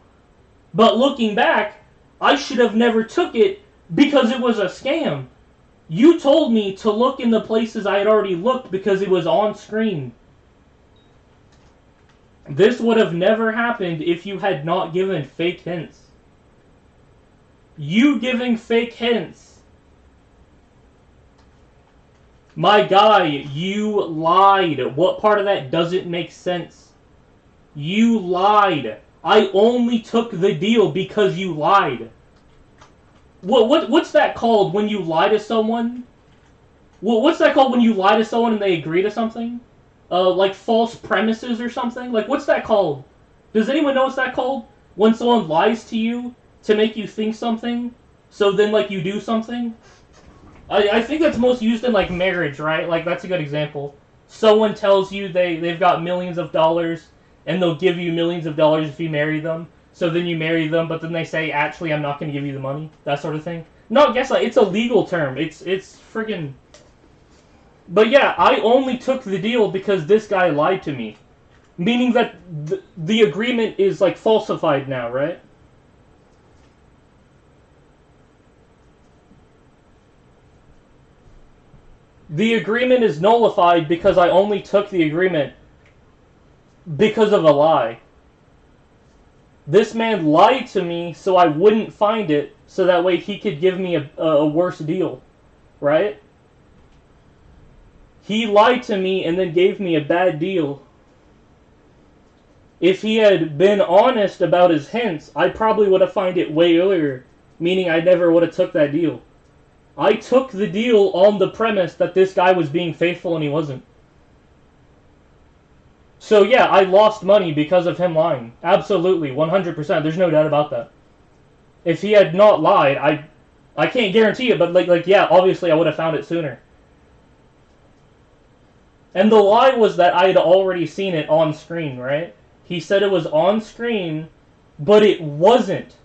But looking back, I should have never took it because it was a scam. You told me to look in the places I had already looked because it was on screen. This would have never happened if you had not given fake hints. You giving fake hints. My guy, you lied. What part of that doesn't make sense? You lied. I only took the deal because you lied. What's that called when you lie to someone? What's that called when you lie to someone and they agree to something? Like false premises or something? Like, what's that called? Does anyone know what's that called? When someone lies to you to make you think something, so then, like, you do something? I think that's most used in, like, marriage, right? Like, that's a good example. Someone tells you they've got millions of dollars, and they'll give you millions of dollars if you marry them. So then you marry them, but then they say, actually, I'm not going to give you the money. That sort of thing. No, guess what? It's a legal term. It's friggin'... But yeah, I only took the deal because this guy lied to me. Meaning that the agreement is, like, falsified now, right? The agreement is nullified because I only took the agreement because of a lie. This man lied to me so I wouldn't find it, so that way he could give me a worse deal, right? He lied to me and then gave me a bad deal. If he had been honest about his hints, I probably would have found it way earlier, meaning I never would have took that deal. I took the deal on the premise that this guy was being faithful and he wasn't. So yeah, I lost money because of him lying. Absolutely, 100%. There's no doubt about that. If he had not lied, I can't guarantee it, but like yeah, obviously I would have found it sooner. And the lie was that I had already seen it on screen, right? He said it was on screen, but it wasn't.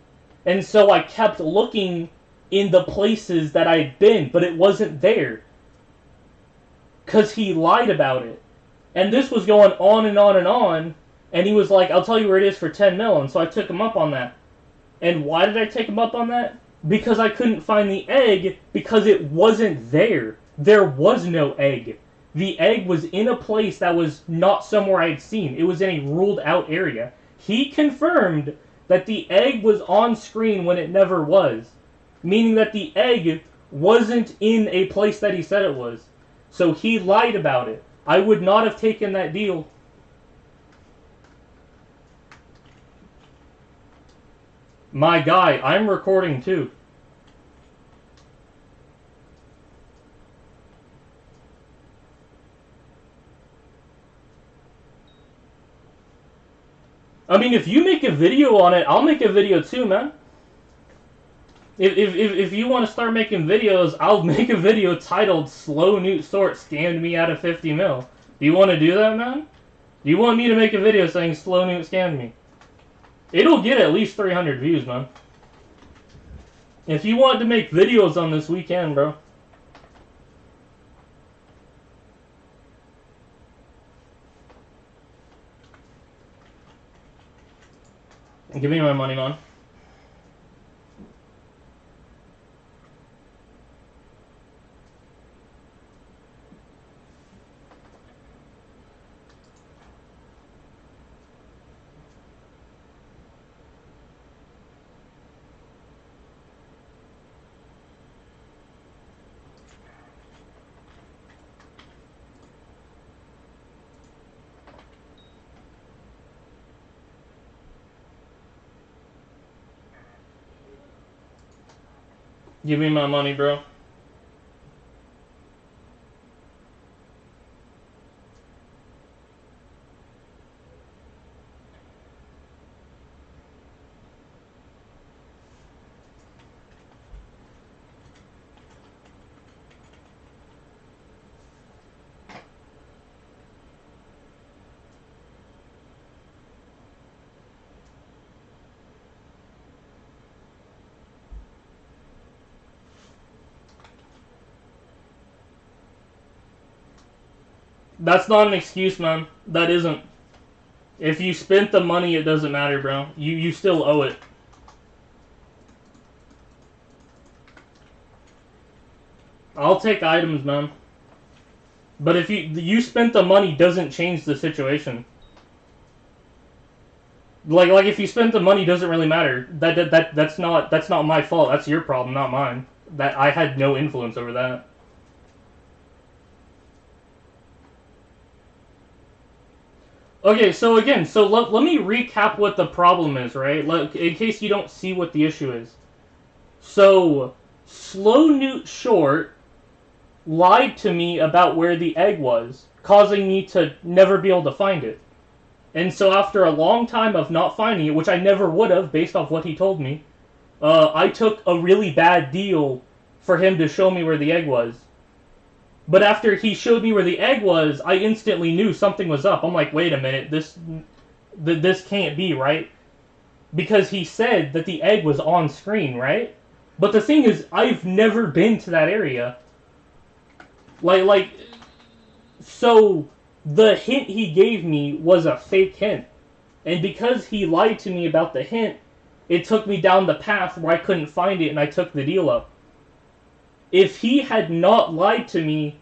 And so I kept looking in the places that I had been, but it wasn't there. Because he lied about it. And this was going on and on and on, and he was like, I'll tell you where it is for 10 mil, and so I took him up on that. And why did I take him up on that? Because I couldn't find the egg, because it wasn't there. There was no egg. The egg was in a place that was not somewhere I had seen. It was in a ruled out area. He confirmed that the egg was on screen when it never was. Meaning that the egg wasn't in a place that he said it was. So he lied about it. I would not have taken that deal. My guy, I'm recording too. I mean, if you make a video on it, I'll make a video too, man. If you want to start making videos, I'll make a video titled Slow Newt Sort Scammed Me Out of 50 mil. Do you want to do that, man? Do you want me to make a video saying Slow Newt scammed me? It'll get at least 300 views, man. If you want to make videos on this, we can, bro. Give me my money, man. Give me my money, bro. That's not an excuse, man. That isn't. If you spent the money, it doesn't matter, bro. You still owe it. I'll take items, man. But if you spent the money, doesn't change the situation. Like if you spent the money, doesn't really matter. That's not my fault. That's your problem, not mine. That I had no influence over that. Okay, so again, let me recap what the problem is, right? In case you don't see what the issue is. So, Slow Newt Short lied to me about where the egg was, causing me to never be able to find it. And so after a long time of not finding it, which I never would have based off what he told me, I took a really bad deal for him to show me where the egg was. But after he showed me where the egg was, I instantly knew something was up. I'm like, wait a minute, this can't be, right? Because he said that the egg was on screen, right? But the thing is, I've never been to that area. So the hint he gave me was a fake hint. And because he lied to me about the hint, it took me down the path where I couldn't find it and I took the deal up. If he had not lied to me,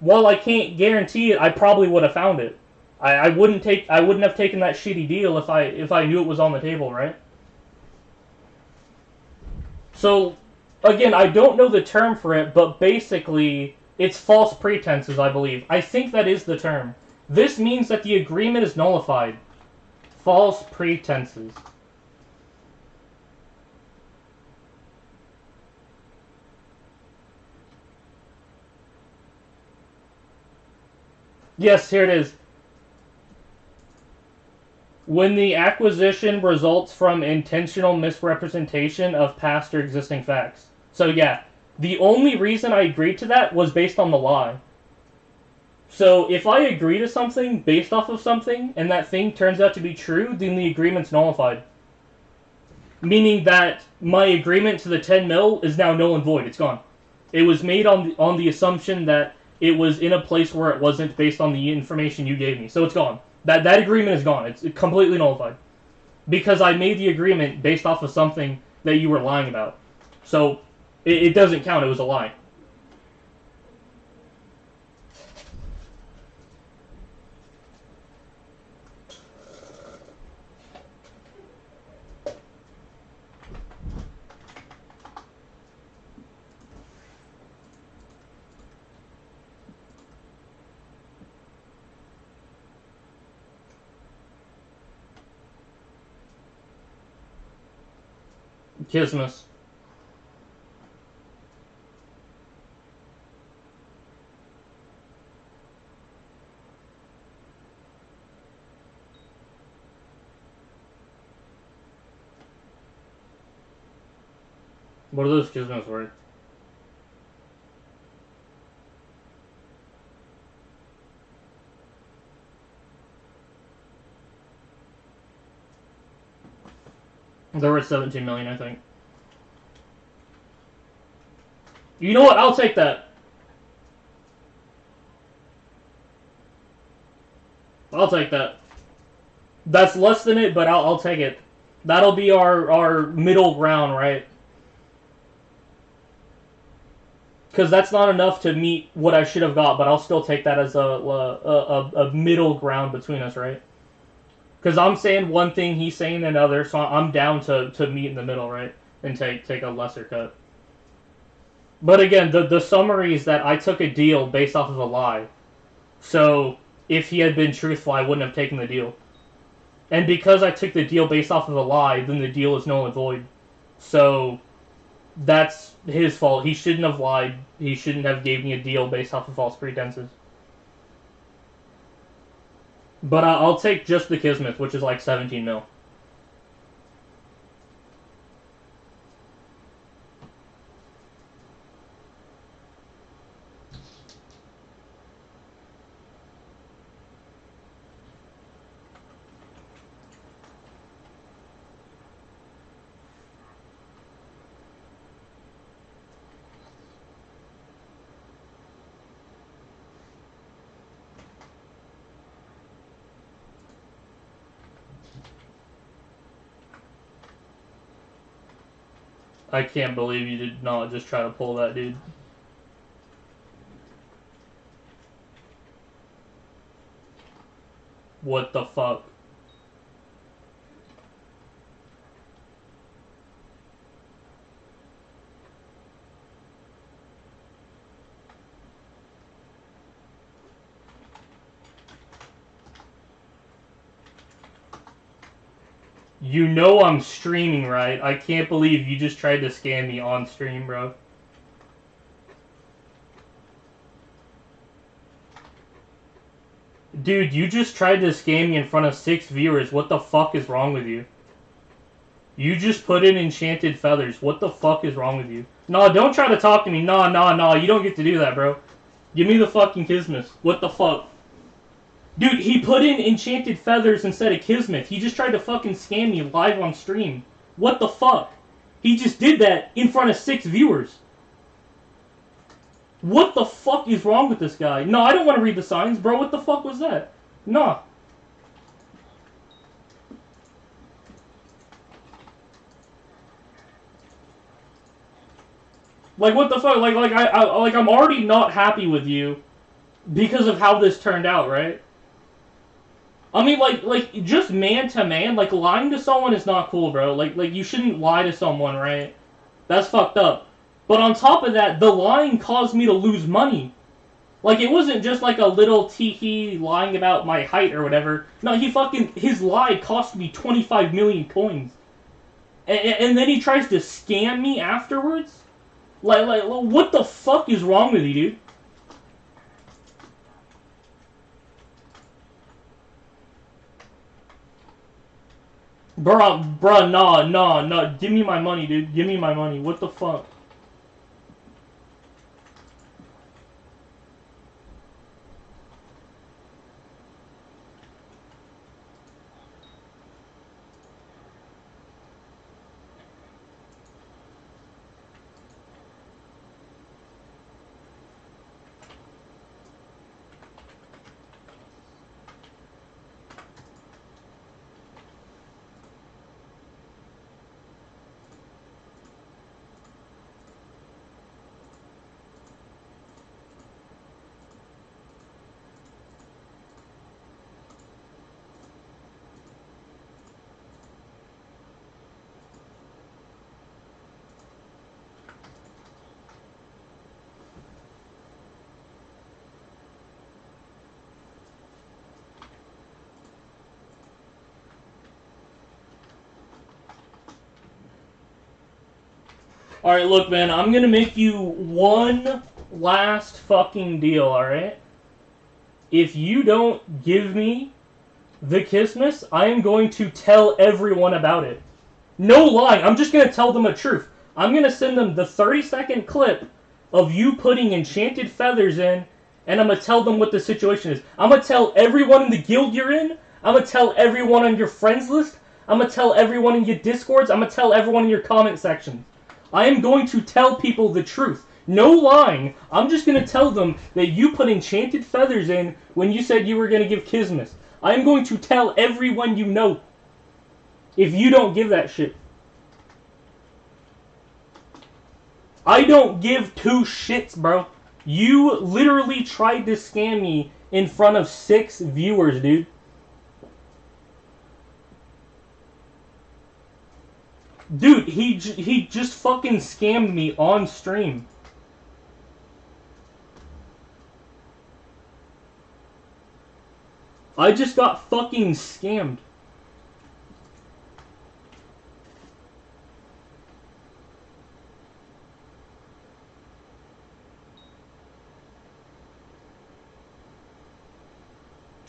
while I can't guarantee it, I probably would have found it. I wouldn't have taken that shitty deal if I knew it was on the table, right? So, again, I don't know the term for it, but basically, it's false pretenses, I believe. I think that is the term. This means that the agreement is nullified. False pretenses. Yes, here it is. When the acquisition results from intentional misrepresentation of past or existing facts. So yeah, the only reason I agreed to that was based on the lie. So if I agree to something based off of something, and that thing turns out to be true, then the agreement's nullified. Meaning that my agreement to the 10 mil is now null and void. It's gone. It was made on the assumption that it was in a place where it wasn't based on the information you gave me. So it's gone. That agreement is gone. It's completely nullified. Because I made the agreement based off of something that you were lying about. So it doesn't count. It was a lie. Kismus. What are those Kismus worth? They're worth 17 million, I think. You know what? I'll take that. I'll take that. That's less than it, but I'll take it. That'll be our middle ground, right? Because that's not enough to meet what I should have got, but I'll still take that as a middle ground between us, right? Because I'm saying one thing, he's saying another, so I'm down to meet in the middle, right? And take a lesser cut. But again, the summary is that I took a deal based off of a lie. So if he had been truthful, I wouldn't have taken the deal. And because I took the deal based off of a lie, then the deal is null and void. So that's his fault. He shouldn't have lied. He shouldn't have gave me a deal based off of false pretenses. But I'll take just the Kismet, which is like 17 mil. I can't believe you did not just try to pull that, dude. What the fuck? You know I'm streaming, right? I can't believe you just tried to scam me on stream, bro. Dude, you just tried to scam me in front of 6 viewers. What the fuck is wrong with you? You just put in enchanted feathers. What the fuck is wrong with you? Nah, don't try to talk to me. Nah. You don't get to do that, bro. Give me the fucking Kismet. What the fuck? Dude, he put in enchanted feathers instead of Kismet. He just tried to fucking scam me live on stream. What the fuck? He just did that in front of 6 viewers. What the fuck is wrong with this guy? No, I don't want to read the signs, bro. What the fuck was that? Nah. Like, what the fuck? I'm already not happy with you because of how this turned out, right? I mean, like just man to man, like, lying to someone is not cool, bro. Like, you shouldn't lie to someone, right? That's fucked up. But on top of that, the lying caused me to lose money. Like, it wasn't just like a little tee-hee lying about my height or whatever. No, his lie cost me 25 million coins. And then he tries to scam me afterwards? Like, what the fuck is wrong with you, dude? Bruh, nah. Give me my money, dude. Give me my money. What the fuck? Alright, look, man, I'm gonna make you one last fucking deal, alright? If you don't give me the Kismet, I am going to tell everyone about it. No lying, I'm just gonna tell them the truth. I'm gonna send them the 30-second clip of you putting enchanted feathers in, and I'm gonna tell them what the situation is. I'm gonna tell everyone in the guild you're in, I'm gonna tell everyone on your friends list, I'm gonna tell everyone in your discords, I'm gonna tell everyone in your comment sections. I am going to tell people the truth. No lying. I'm just going to tell them that you put enchanted feathers in when you said you were going to give Kismet. I am going to tell everyone you know if you don't give that shit. I don't give 2 shits, bro. You literally tried to scam me in front of 6 viewers, dude. Dude, he just fucking scammed me on stream. I just got fucking scammed.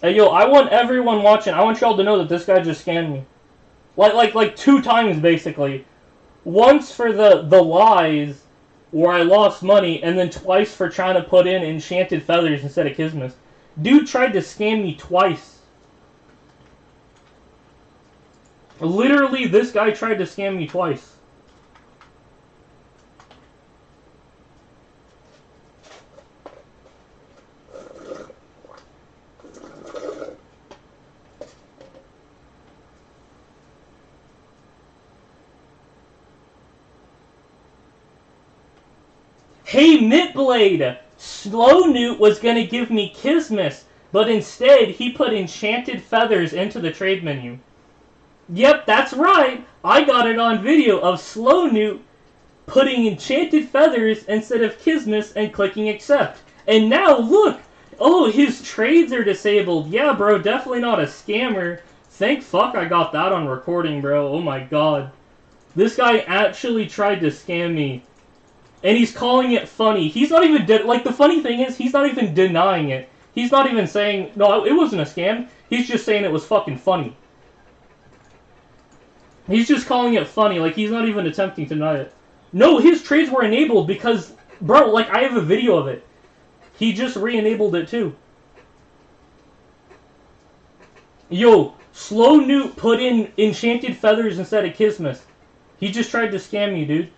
Hey, yo, I want everyone watching, I want y'all to know that this guy just scammed me. Like 2 times, basically. Once for the lies, where I lost money, and then twice for trying to put in enchanted feathers instead of Kismet. Dude tried to scam me twice. Literally, this guy tried to scam me twice. Hey, Mitblade! Slow Newt was gonna give me Kismet, but instead he put enchanted feathers into the trade menu. Yep, that's right! I got it on video of Slow Newt putting enchanted feathers instead of Kismet and clicking accept. And now, look! Oh, his trades are disabled. Yeah, bro, definitely not a scammer. Thank fuck I got that on recording, bro. Oh my god. This guy actually tried to scam me. And he's calling it funny. He's not even... like, the funny thing is, he's not even denying it. He's not even saying, no, it wasn't a scam. He's just saying it was fucking funny. He's just calling it funny. Like, he's not even attempting to deny it. No, his trades were enabled because... Bro, like, I have a video of it. He just re-enabled it, too. Yo, Slow Newt put in enchanted feathers instead of Kismet. He just tried to scam you, dude.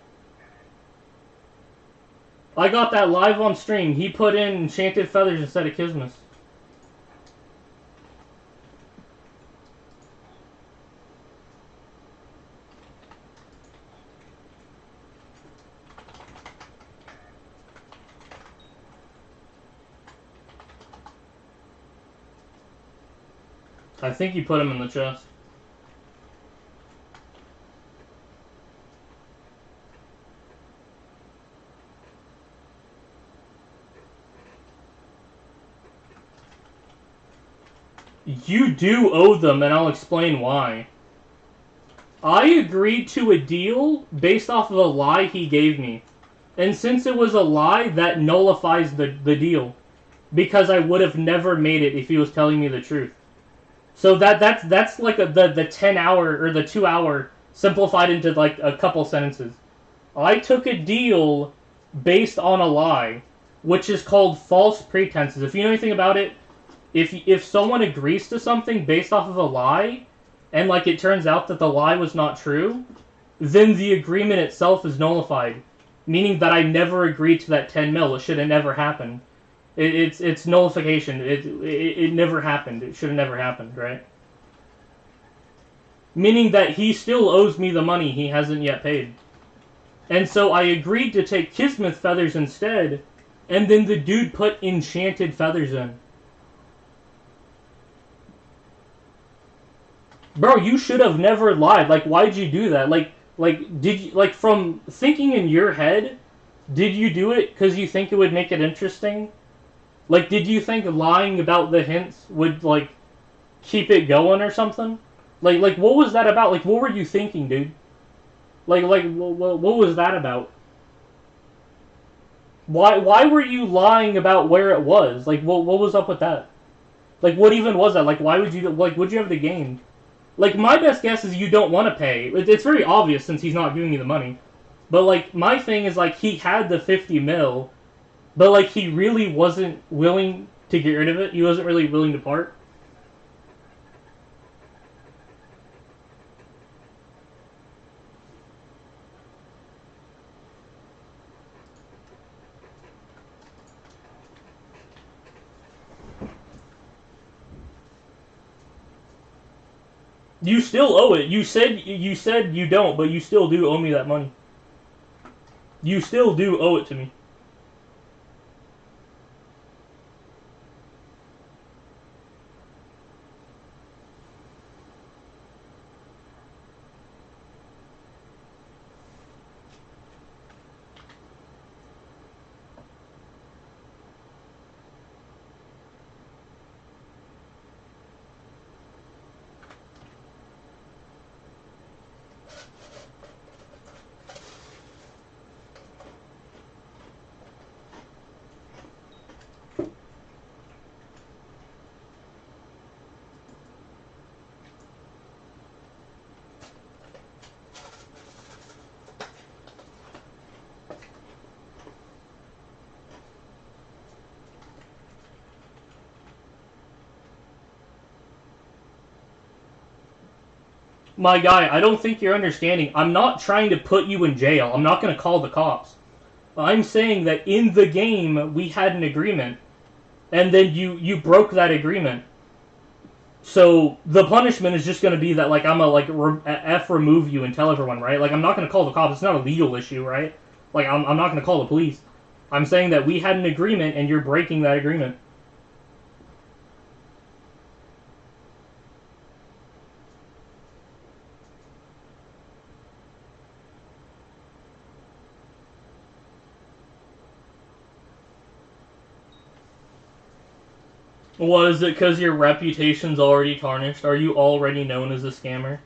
I got that live on stream. He put in enchanted feathers instead of Kismet. I think you put him in the chest. You do owe them, and I'll explain why. I agreed to a deal based off of a lie he gave me. And since it was a lie, that nullifies the deal. Because I would have never made it if he was telling me the truth. So that's like the 10-hour or the 2-hour simplified into like a couple sentences. I took a deal based on a lie, which is called false pretenses. If you know anything about it, if someone agrees to something based off of a lie, and like it turns out that the lie was not true, then the agreement itself is nullified, meaning that I never agreed to that 10 mil. It should have never happened. It's nullification. It never happened. It should have never happened, right? Meaning that he still owes me the money he hasn't yet paid. And so I agreed to take Kismet feathers instead, and then the dude put enchanted feathers in. Bro, you should have never lied. Like, why'd you do that? Like, did you, like, from thinking in your head, did you do it because you think it would make it interesting? Like, did you think lying about the hints would, like, keep it going or something? Like, what was that about? Like, what were you thinking, dude? Like, what was that about? Why were you lying about where it was? Like, what was up with that? Like, what even was that? Like, why would you, like, what'd you have to gain? Like, my best guess is you don't want to pay. It's very obvious since he's not giving you the money. But, like, my thing is, like, he had the 50 mil, but, like, he really wasn't willing to get rid of it. He wasn't really willing to part. You still owe it. You said you don't, but you still do owe me that money. You still do owe it to me. My guy, I don't think you're understanding. I'm not trying to put you in jail. I'm not going to call the cops. I'm saying that in the game, we had an agreement, and then you broke that agreement. So the punishment is just going to be that, like, I'm going to, remove you and tell everyone, right? Like, I'm not going to call the cops. It's not a legal issue, right? Like, I'm not going to call the police. I'm saying that we had an agreement, and you're breaking that agreement. Was it because your reputation's already tarnished? Are you already known as a scammer?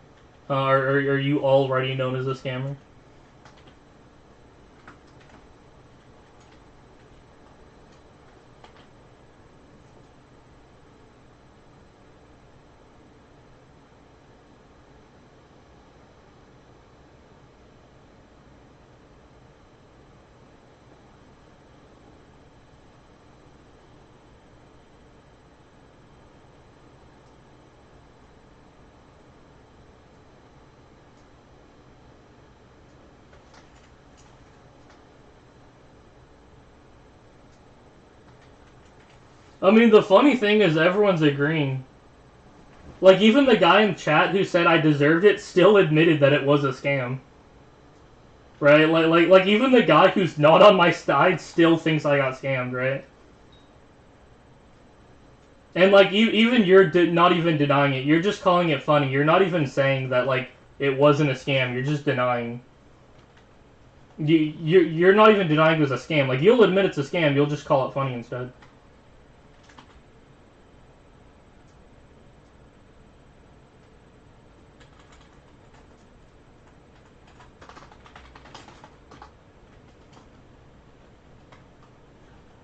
Are you already known as a scammer? I mean, the funny thing is everyone's agreeing. Like, even the guy in chat who said I deserved it still admitted that it was a scam. Right? Like even the guy who's not on my side still thinks I got scammed, right? And, like, even you're not even denying it. You're just calling it funny. You're not even saying that, like, it wasn't a scam. You're just denying. You're not even denying it was a scam. Like, you'll admit it's a scam. You'll just call it funny instead.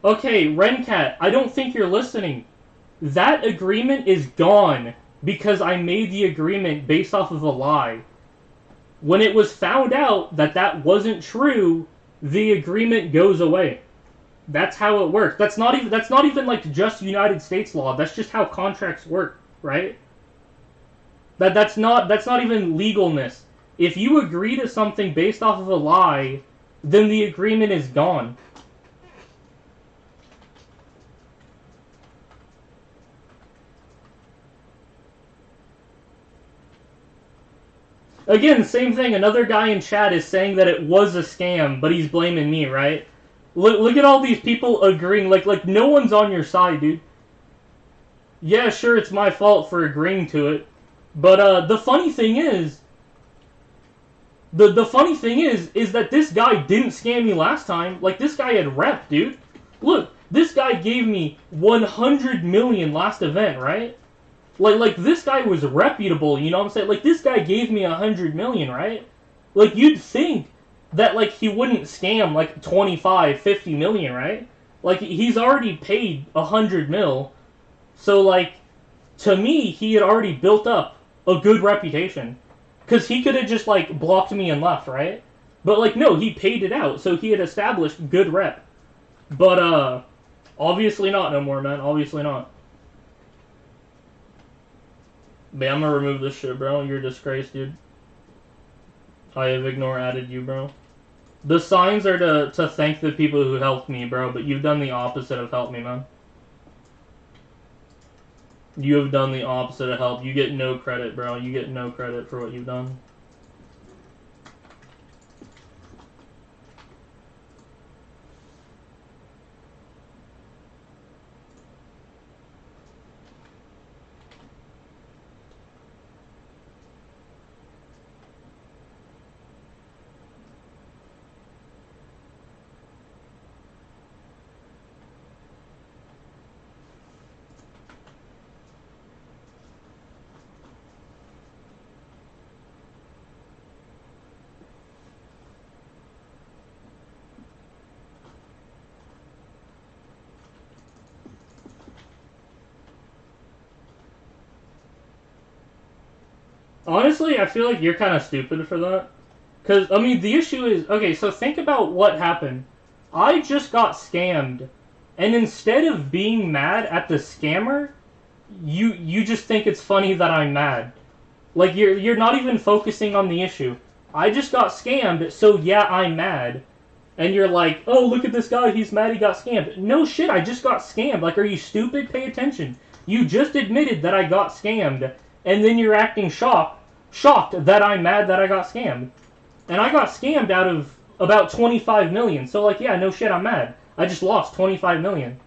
Okay, Rencat, I don't think you're listening. That agreement is gone because I made the agreement based off of a lie. When it was found out that that wasn't true, the agreement goes away. That's how it works. That's not even like just United States law. That's just how contracts work, right? That's not even legalness. If you agree to something based off of a lie, then the agreement is gone. Again, same thing. Another guy in chat is saying that it was a scam, but he's blaming me, right? Look at all these people agreeing. Like no one's on your side, dude. Yeah, sure, it's my fault for agreeing to it. But the funny thing is, the funny thing is that this guy didn't scam me last time. Like, this guy had rep, dude. Look, this guy gave me 100 million last event, right? Like this guy was reputable, you know what I'm saying? Like, this guy gave me 100 million, right? Like, you'd think that, like, he wouldn't scam, like, 25, 50 million, right? Like, he's already paid 100 mil. So, like, to me, he had already built up a good reputation. Because he could have just, like, blocked me and left, right? But, like, no, he paid it out. So he had established good rep. But, obviously not no more, man. Obviously not. But I'm gonna remove this shit, bro. You're a disgrace, dude. I have ignore added you, bro. The signs are to thank the people who helped me, bro, but you've done the opposite of help me, man. You have done the opposite of help. You get no credit, bro. You get no credit for what you've done. Honestly, I feel like you're kind of stupid for that. Because, I mean, the issue is... Okay, so think about what happened. I just got scammed. And instead of being mad at the scammer, you just think it's funny that I'm mad. Like, you're not even focusing on the issue. I just got scammed, so yeah, I'm mad. And you're like, oh, look at this guy, he's mad he got scammed. No shit, I just got scammed. Like, are you stupid? Pay attention. You just admitted that I got scammed. And then you're acting shocked that I'm mad that I got scammed. And I got scammed out of about 25 million. So, like, yeah, no shit, I'm mad. I just lost 25 million.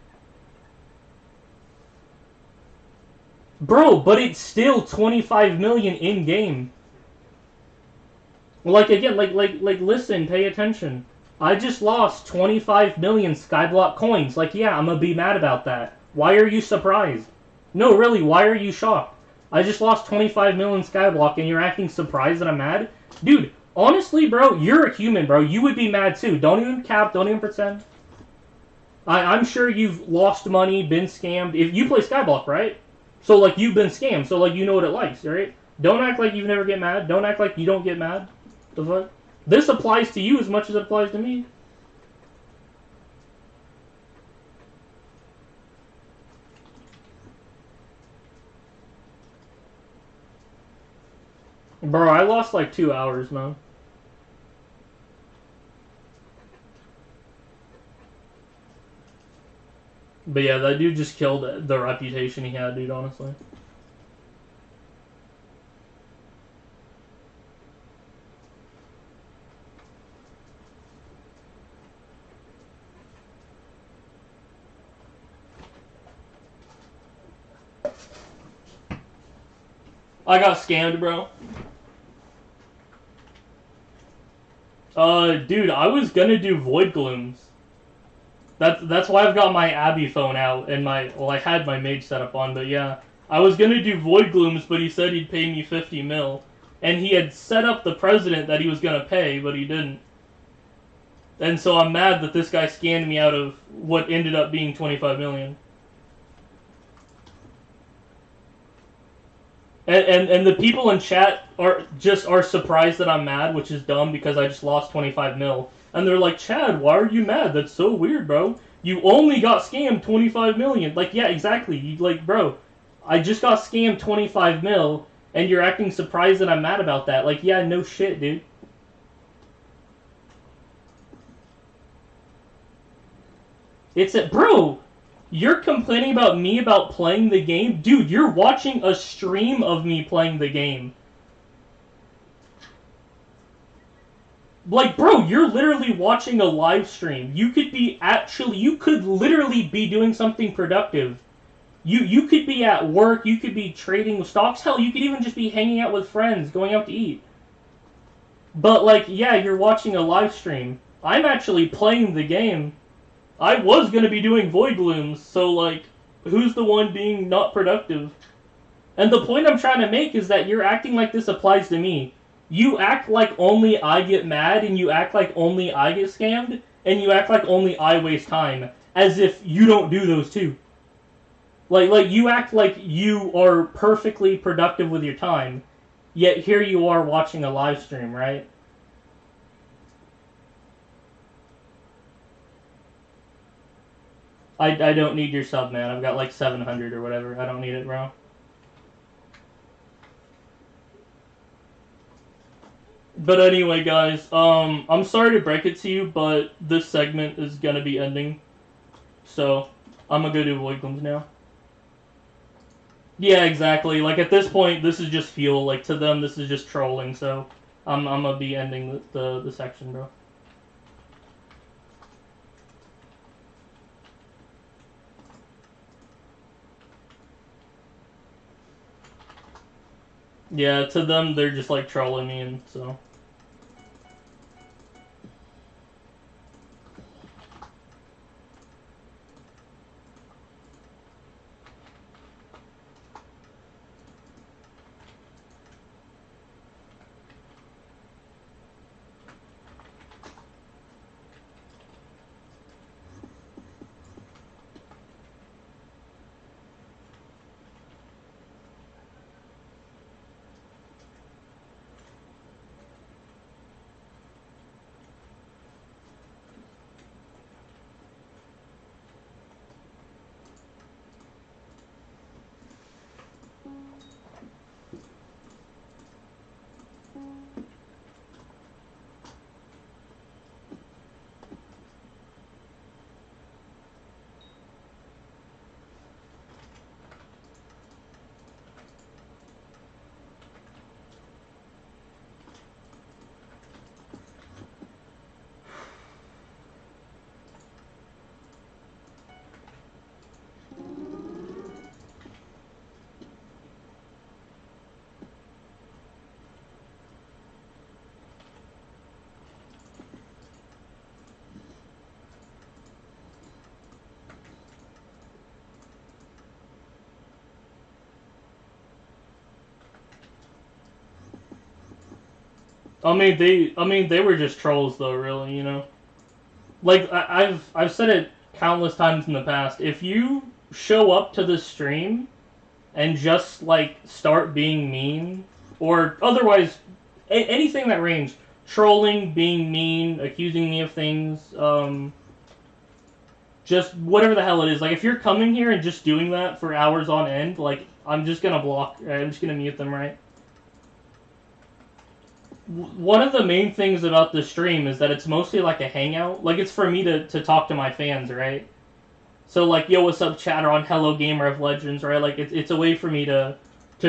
Bro, but it's still 25 million in-game. Like, again, like, listen, pay attention. I just lost 25 million Skyblock coins. Like, yeah, I'm gonna be mad about that. Why are you surprised? No, really, why are you shocked? I just lost 25 million Skyblock and you're acting surprised that I'm mad? Dude, honestly, bro, you're a human, bro. You would be mad too. Don't even cap, don't even pretend. I'm sure you've lost money, been scammed. If you play Skyblock, right? So, like, you've been scammed, so, like, you know what it likes, right? Don't act like you never get mad. Don't act like you don't get mad. The fuck? This applies to you as much as it applies to me. Bro, I lost like 2 hours, man. But yeah, that dude just killed the reputation he had, dude, honestly. I got scammed, bro. Dude, I was gonna do Void Glooms. That's why I've got my Abby phone out and my, well, I had my Mage setup on, but yeah. I was gonna do Void Glooms, but he said he'd pay me 50 mil. And he had set up the president that he was gonna pay, but he didn't. And so I'm mad that this guy scammed me out of what ended up being 25 million. And the people in chat are surprised that I'm mad, which is dumb because I just lost 25 mil. And they're like, Chad, why are you mad? That's so weird, bro. You only got scammed 25 million. Like, yeah, exactly. You, like, bro, I just got scammed 25 mil, and you're acting surprised that I'm mad about that. Like, yeah, no shit, dude. It's a, bro, you're complaining about me about playing the game? Dude, you're watching a stream of me playing the game. Like, bro, you're literally watching a live stream. You could be you could literally be doing something productive. You could be at work, you could be trading stocks, hell, you could even just be hanging out with friends, going out to eat. But, like, yeah, you're watching a live stream. I'm actually playing the game. I was gonna be doing Void Glooms, so, like, who's the one being not productive? And the point I'm trying to make is that you're acting like this applies to me. You act like only I get mad, and you act like only I get scammed, and you act like only I waste time, as if you don't do those too. Like you act like you are perfectly productive with your time, yet here you are watching a live stream, right? I don't need your sub, man. I've got like 700 or whatever. I don't need it, bro. But anyway, guys, I'm sorry to break it to you, but this segment is gonna be ending. So, I'm gonna go do Void Glooms now. Yeah, exactly. Like, at this point, this is just fuel. Like, to them, this is just trolling, so I'm gonna be ending the section, bro. Yeah, to them, they're just, like, trolling me, and so... I mean, they were just trolls, though, really, you know? Like, I've said it countless times in the past. If you show up to the stream and just, like, start being mean, or otherwise, anything that range, trolling, being mean, accusing me of things, just whatever the hell it is. Like, if you're coming here and just doing that for hours on end, like, I'm just gonna block, I'm just gonna mute them, right? One of the main things about the stream is that it's mostly like a hangout. Like, it's for me to talk to my fans, right? So, like, yo, what's up, Chaderon? Hello, Gamer of Legends, right? Like, it's a way for me to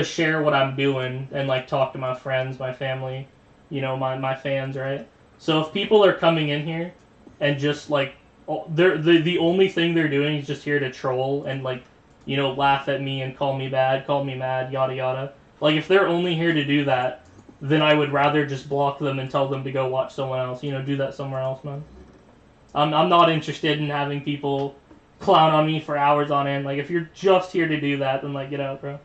share what I'm doing and, like, talk to my friends, my family, you know, my fans, right? So if people are coming in here and just, like, the only thing they're doing is just here to troll and, like, you know, laugh at me and call me bad, call me mad, yada yada. Like, if they're only here to do that, then I would rather just block them and tell them to go watch someone else. You know, do that somewhere else, man. I'm not interested in having people clown on me for hours on end. Like, if you're just here to do that, then, like, get out, bro.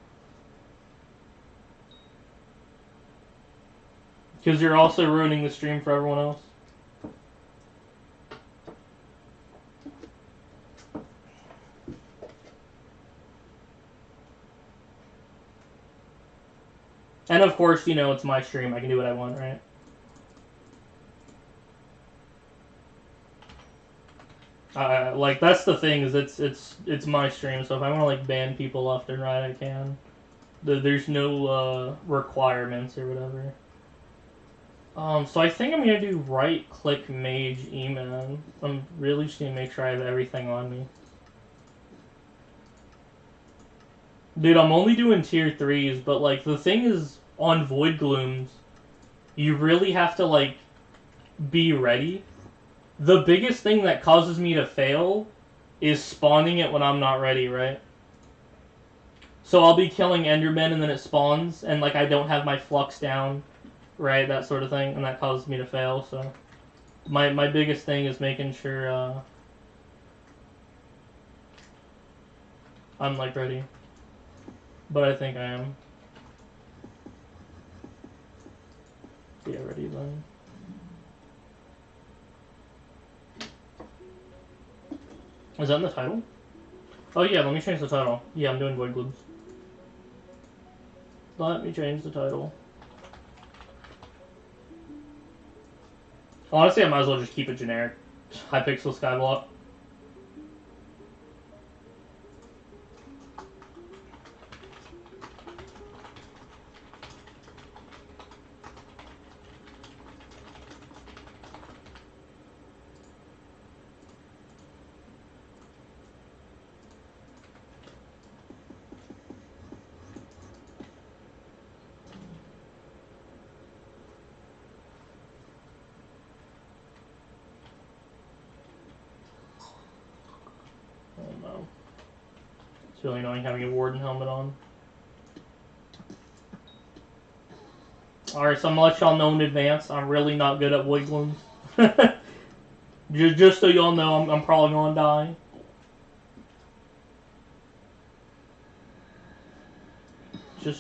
Because you're also ruining the stream for everyone else. And of course, you know, it's my stream. I can do what I want, right? Like, that's the thing, is it's my stream, so if I want to, like, ban people left and right, I can. There's no requirements or whatever. So I think I'm gonna do right-click Mage E-Man. I'm really just gonna make sure I have everything on me. Dude, I'm only doing tier 3s, but, like, the thing is, on Void Glooms, you really have to, like, be ready. The biggest thing that causes me to fail is spawning it when I'm not ready, right? So I'll be killing endermen and then it spawns, and, like, I don't have my flux down, right? That sort of thing, and that causes me to fail, so... My biggest thing is making sure, I'm, like, ready. But I think I am. Yeah, ready then. Is that in the title? Oh yeah, let me change the title. Yeah, I'm doing Void Glooms. Let me change the title. Honestly, I might as well just keep it generic. Hypixel Skyblock. It's really annoying having a Warden helmet on. Alright, so I'm gonna let y'all know in advance, I'm really not good at Void Glooms. just so y'all know, I'm probably gonna die.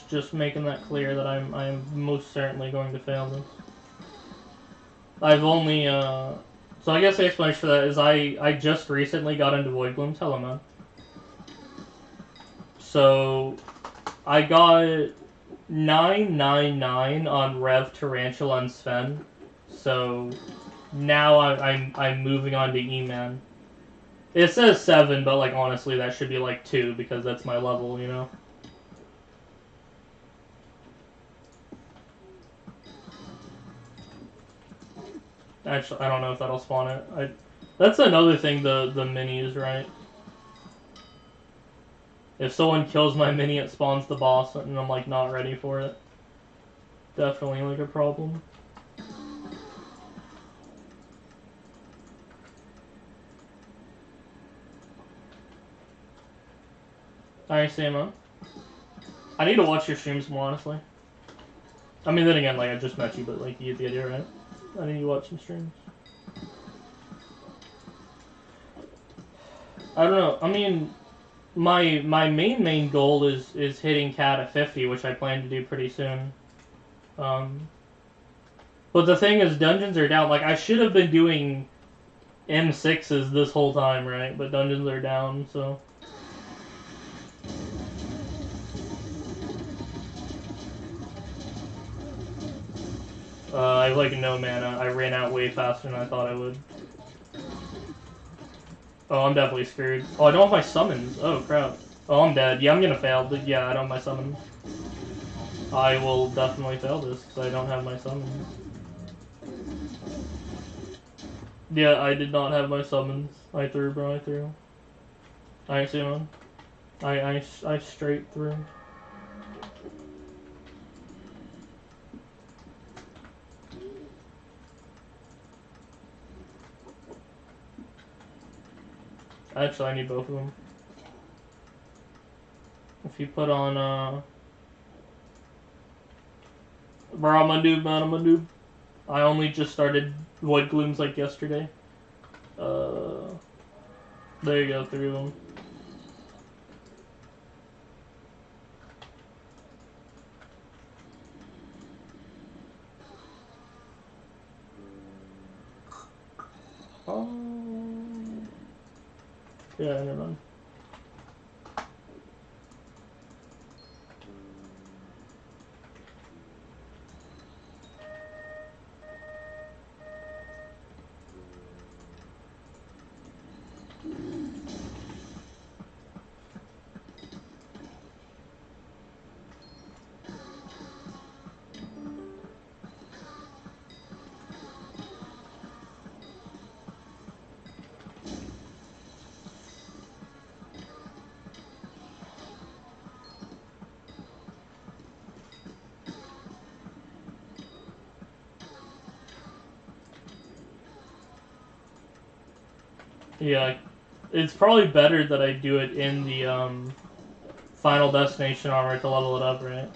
Just making that clear that I'm most certainly going to fail this. I've only, so I guess the explanation for that is I just recently got into Void Glooms. Hello, man. So, I got 999 on Rev, Tarantula, and Sven. So, now I'm moving on to E-Man. It says 7, but, like, honestly, that should be, like, 2, because that's my level, you know? Actually, I don't know if that'll spawn it. That's another thing, the minis, right? If someone kills my mini, it spawns the boss, and I'm, like, not ready for it. Definitely, like, a problem. Alright, Sam, I need to watch your streams more, honestly. I mean, then again, like, I just met you, but, like, you get the idea, right? I need to watch some streams. I don't know, I mean... My main goal is hitting Cat at 50, which I plan to do pretty soon. But the thing is, dungeons are down. Like, I should have been doing M6s this whole time, right? But dungeons are down, so... I have, like, no mana. I ran out way faster than I thought I would. Oh, I'm definitely screwed. Oh, I don't have my summons. Oh, crap. Oh, I'm dead. Yeah, I'm gonna fail. Yeah, I don't have my summons. I will definitely fail this, because I don't have my summons. Yeah, I did not have my summons. I threw, bro, I threw. I ain't see one. I straight through. Actually, I need both of them. If you put on, Bro, I'm a noob, man, I'm a noob. I only just started Void Glooms, like, yesterday. There you go, 3 of them. Oh. Yeah, never mind. Yeah, it's probably better that I do it in the Final Destination armor to level it up, right?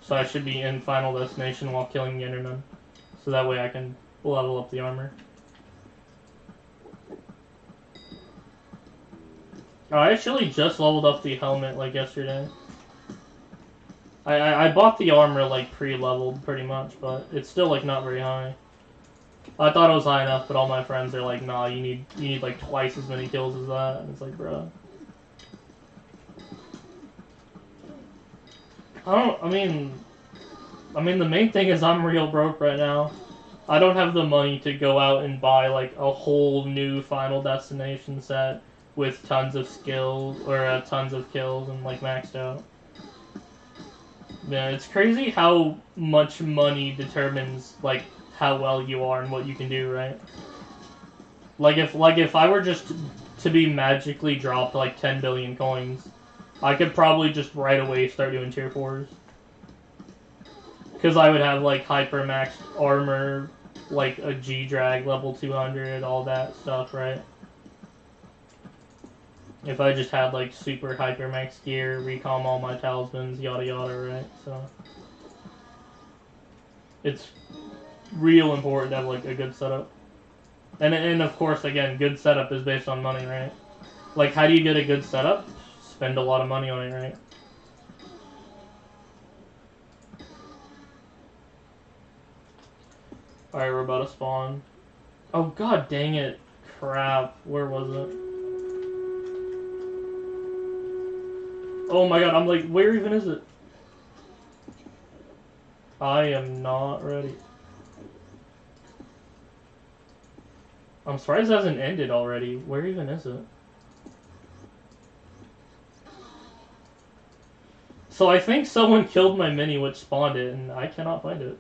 So I should be in Final Destination while killing the enderman. So that way I can level up the armor. Oh, I actually just leveled up the helmet, like, yesterday. I bought the armor, like, pre-leveled, pretty much, but it's still, like, not very high. I thought it was high enough, but all my friends are like, nah, you need like twice as many kills as that. And it's like, bro. I mean, the main thing is I'm real broke right now. I don't have the money to go out and buy like a whole new Final Destination set with tons of skills or tons of kills and like maxed out. Yeah, it's crazy how much money determines like how well you are and what you can do, right? Like if I were just to be magically dropped like 10 billion coins, I could probably just right away start doing tier 4s. Because I would have like hyper maxed armor, like a G-drag level 200, all that stuff, right? If I just had like super hyper max gear, recom all my talismans, yada yada, right? So it's real important to have like a good setup. And of course, again, good setup is based on money, right? Like, how do you get a good setup? Spend a lot of money on it, right? Alright, we're about to spawn. Oh, god dang it. Crap. Where was it? Oh my god, I'm like, where even is it? I am not ready. I'm surprised it hasn't ended already. Where even is it? So I think someone killed my mini which spawned it, and I cannot find it.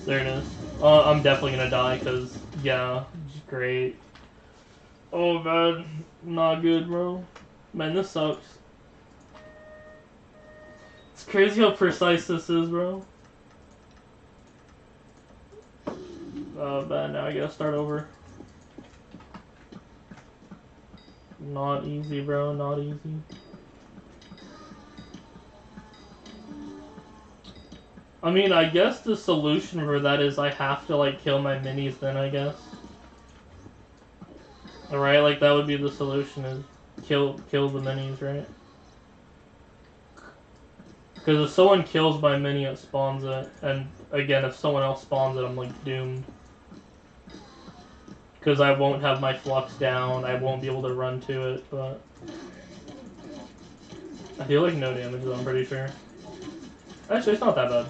There it is. I'm definitely gonna die, because, yeah, great. Oh man, not good, bro. Man, this sucks. It's crazy how precise this is, bro. Oh man, now I gotta start over. Not easy, bro, not easy. I mean, I guess the solution for that is I have to, like, kill my minis then, I guess. Alright, like, that would be the solution, is kill the minis, right? Because if someone kills my mini, it spawns it. And again, if someone else spawns it, I'm like doomed. Because I won't have my flux down, I won't be able to run to it, but... I feel like no damage though, I'm pretty sure. Actually, it's not that bad.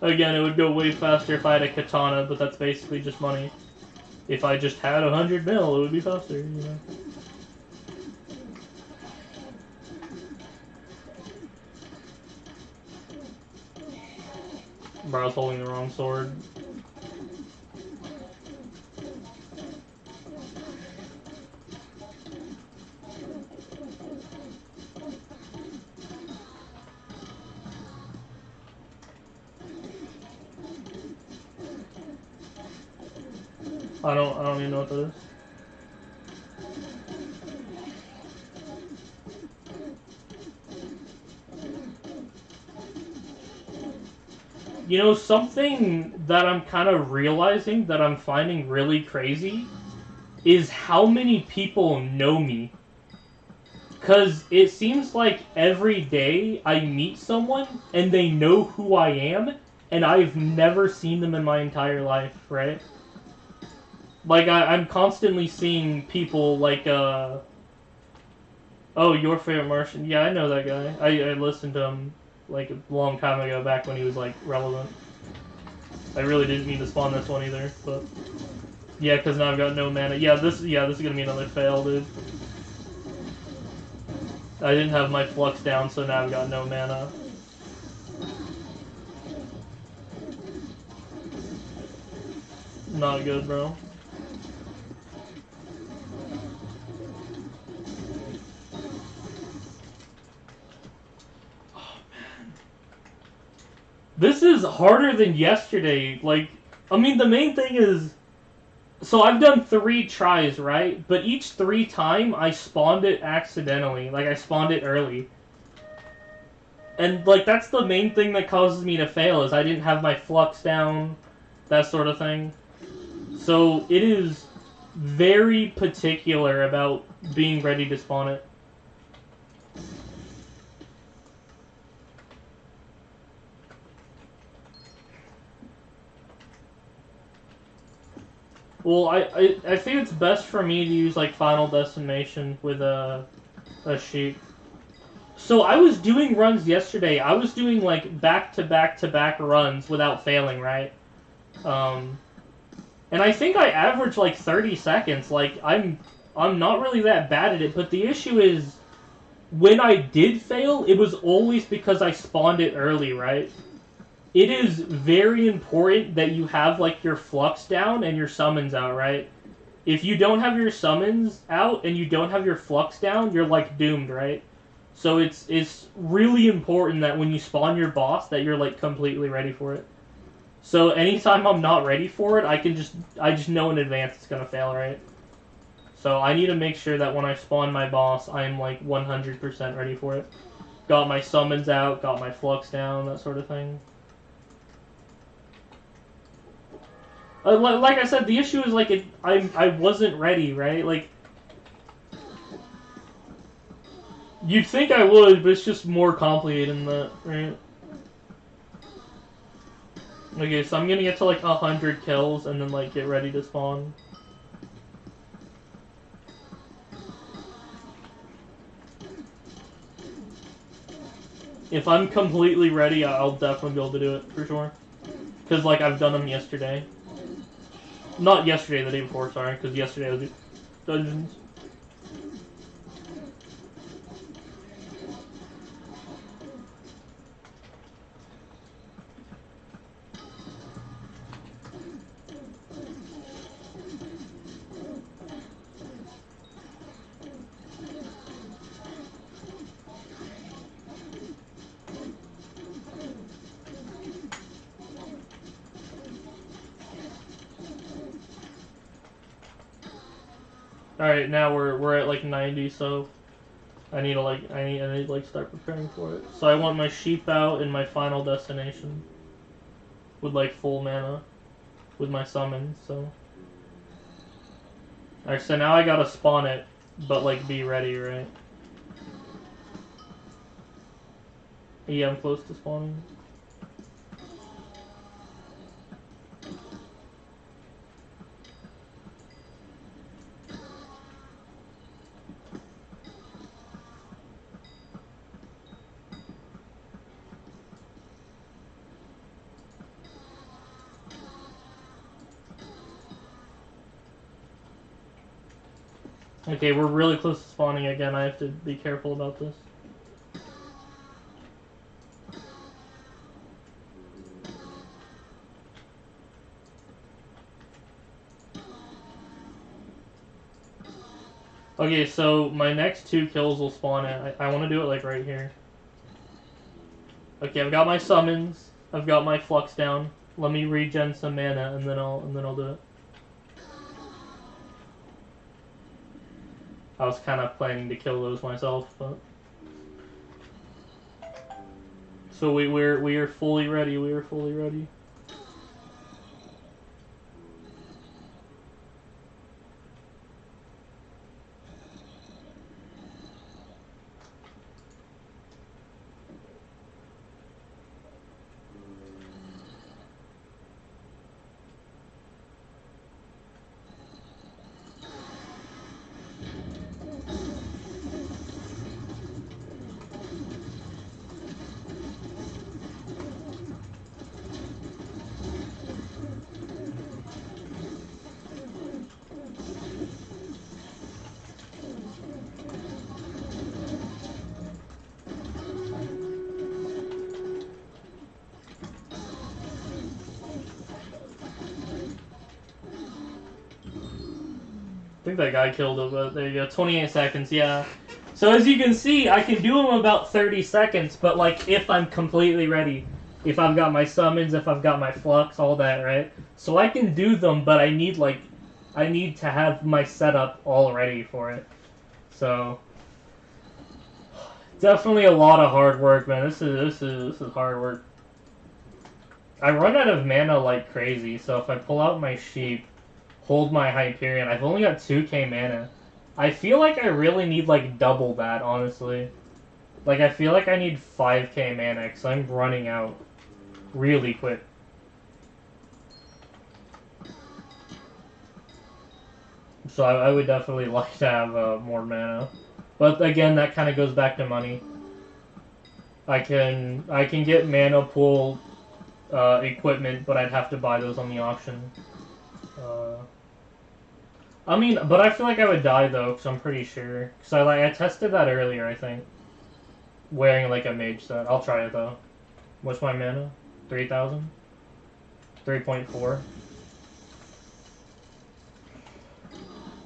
Again, it would go way faster if I had a katana, but that's basically just money. If I just had 100 mil, it would be faster, you know. Bro, I was holding the wrong sword. I don't even know what that is. You know, something that I'm kind of realizing that I'm finding really crazy is how many people know me. Because it seems like every day I meet someone and they know who I am, and I've never seen them in my entire life, right? Like, I'm constantly seeing people like, oh, your favorite Martian. Yeah, I know that guy. I listened to him, like, a long time ago, back when he was, like, relevant. I really didn't mean to spawn this one either, but... Yeah, because now I've got no mana. Yeah, this is gonna be another fail, dude. I didn't have my flux down, so now I've got no mana. Not good, bro. This is harder than yesterday. Like, I mean, the main thing is... So I've done 3 tries, right? But each 3 time, I spawned it accidentally. Like, I spawned it early. And, like, that's the main thing that causes me to fail, is I didn't have my flux down, that sort of thing. So, it is very particular about being ready to spawn it. Well, I think it's best for me to use, like, Final Destination with a sheep. So I was doing runs yesterday. I was doing, like, back-to-back-to-back runs without failing, right? And I think I averaged, like, 30 seconds. Like, I'm not really that bad at it, but the issue is, when I did fail, it was always because I spawned it early, right? It is very important that you have, like, your flux down and your summons out, right? If you don't have your summons out and you don't have your flux down, you're, like, doomed, right? So it's really important that when you spawn your boss that you're, like, completely ready for it. So anytime I'm not ready for it, I just know in advance it's gonna fail, right? So I need to make sure that when I spawn my boss, I'm, like, 100% ready for it. Got my summons out, got my flux down, that sort of thing. Like I said, the issue is, like, I wasn't ready, right? Like, you'd think I would, but it's just more complicated than that, right? Okay, so I'm gonna get to, like, 100 kills and then, like, get ready to spawn. If I'm completely ready, I'll definitely be able to do it, for sure. Because, like, I've done them yesterday. Not yesterday, the day before, sorry, because yesterday I was dungeons. Alright, now we're at like 90, so I need to like start preparing for it. So I want my sheep out in my Final Destination with like full mana with my summons, so Alright, so now I gotta spawn it, but like be ready, right? Yeah, I'm close to spawning. Okay, we're really close to spawning again. I have to be careful about this. Okay, so my next 2 kills will spawn it. I want to do it like right here. Okay, I've got my summons. I've got my flux down. Let me regen some mana, and then I'll do it. I was kind of planning to kill those myself, but so we are fully ready. We are fully ready. I think that guy killed him, but there you go. 28 seconds, yeah. So as you can see, I can do him about 30 seconds, but like if I'm completely ready. If I've got my summons, if I've got my flux, all that, right? So I can do them, but I need to have my setup all ready for it. So definitely a lot of hard work, man. This is hard work. I run out of mana like crazy, so if I pull out my sheep, hold my Hyperion, I've only got 2k mana. I feel like I really need like double that, honestly. Like I feel like I need 5k mana because I'm running out really quick. So I would definitely like to have more mana. But again, that kind of goes back to money. I can get mana pool equipment, but I'd have to buy those on the auction. I mean, but I feel like I would die though, because I'm pretty sure. Because I tested that earlier, I think. Wearing like a mage set. I'll try it though. What's my mana? 3,000? 3.4?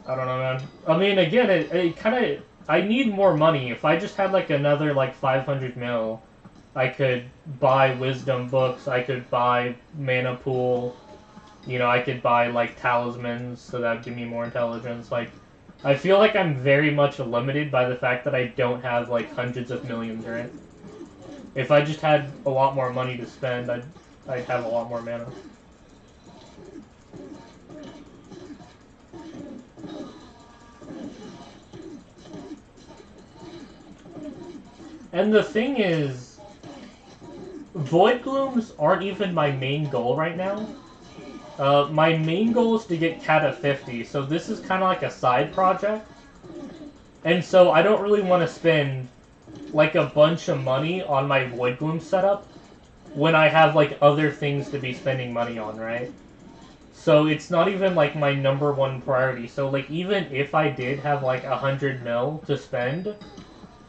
I don't know, man. I mean, again, it kind of... I need more money. If I just had like another like 500 mil, I could buy wisdom books, I could buy mana pool, you know, I could buy like talismans, so that would give me more intelligence. Like, I feel like I'm very much limited by the fact that I don't have like hundreds of millions, right? If I just had a lot more money to spend, I'd have a lot more mana. And the thing is, Void Glooms aren't even my main goal right now. My main goal is to get Cata 50, so this is kind of like a side project. And so I don't really want to spend like a bunch of money on my Void Gloom setup when I have like other things to be spending money on, right? So it's not even like my #1 priority. So like even if I did have like 100 mil to spend,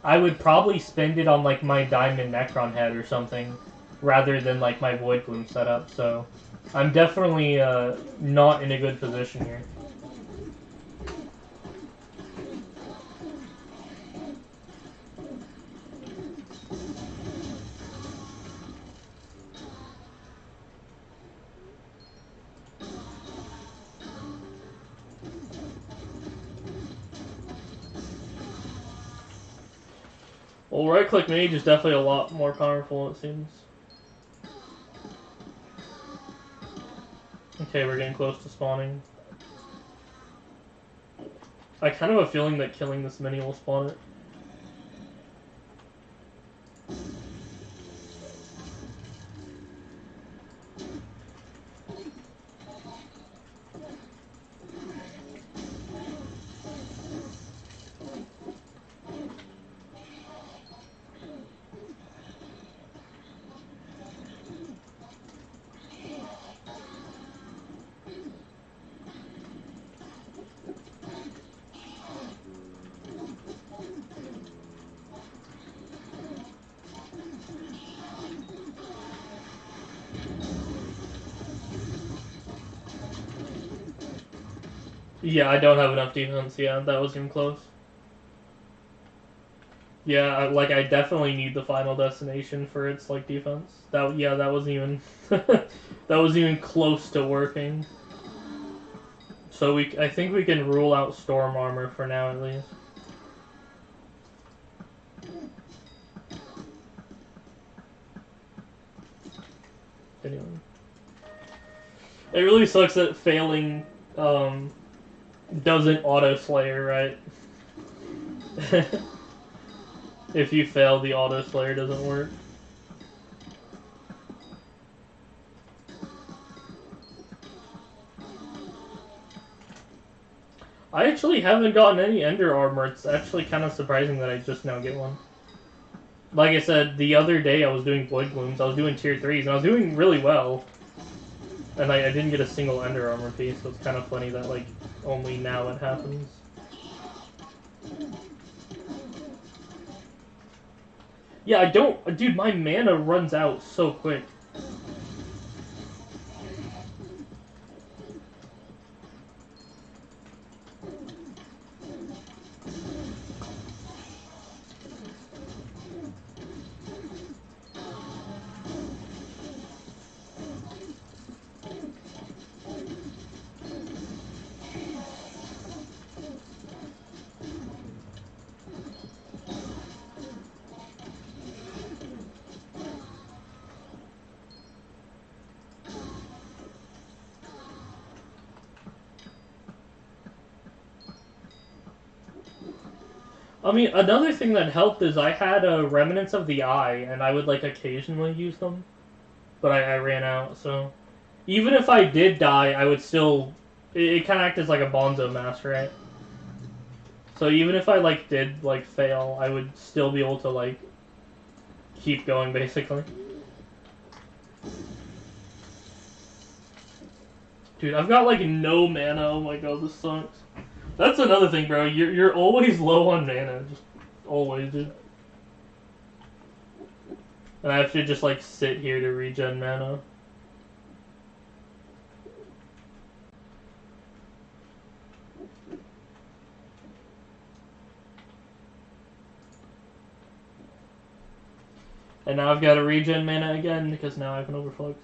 I would probably spend it on like my Diamond Necron head or something, rather than like my Void Gloom setup. So I'm definitely not in a good position here. Well, right-click Mage is definitely a lot more powerful, it seems. Okay, we're getting close to spawning. I kind of have a feeling that killing this mini will spawn it. Yeah, I don't have enough defense. Yeah, that was even close. Yeah, I definitely need the final destination for its like defense. That wasn't even that wasn't even close to working. So I think we can rule out storm armor for now at least. Anyway, it really sucks that failing doesn't auto slayer, right? If you fail, the auto slayer doesn't work. I actually haven't gotten any ender armor. It's actually kind of surprising that I just now get one. Like I said, the other day I was doing void glooms. I was doing tier 3s, and I was doing really well. And I didn't get a single ender armor piece, so it's kind of funny that like only now it happens. Yeah, I don't... Dude, my mana runs out so quick. I mean, another thing that helped is I had remnants of the eye, and I would like occasionally use them, but I ran out. So even if I did die, I would still. It kind of acted as like a bonzo mask, right? So even if I like did like fail, I would still be able to like keep going basically. Dude, I've got like no mana. Oh my god, this sucks. That's another thing, bro. You're always low on mana. Just always, dude. And I have to just like sit here to regen mana. And now I've got to regen mana again because now I have an overflux.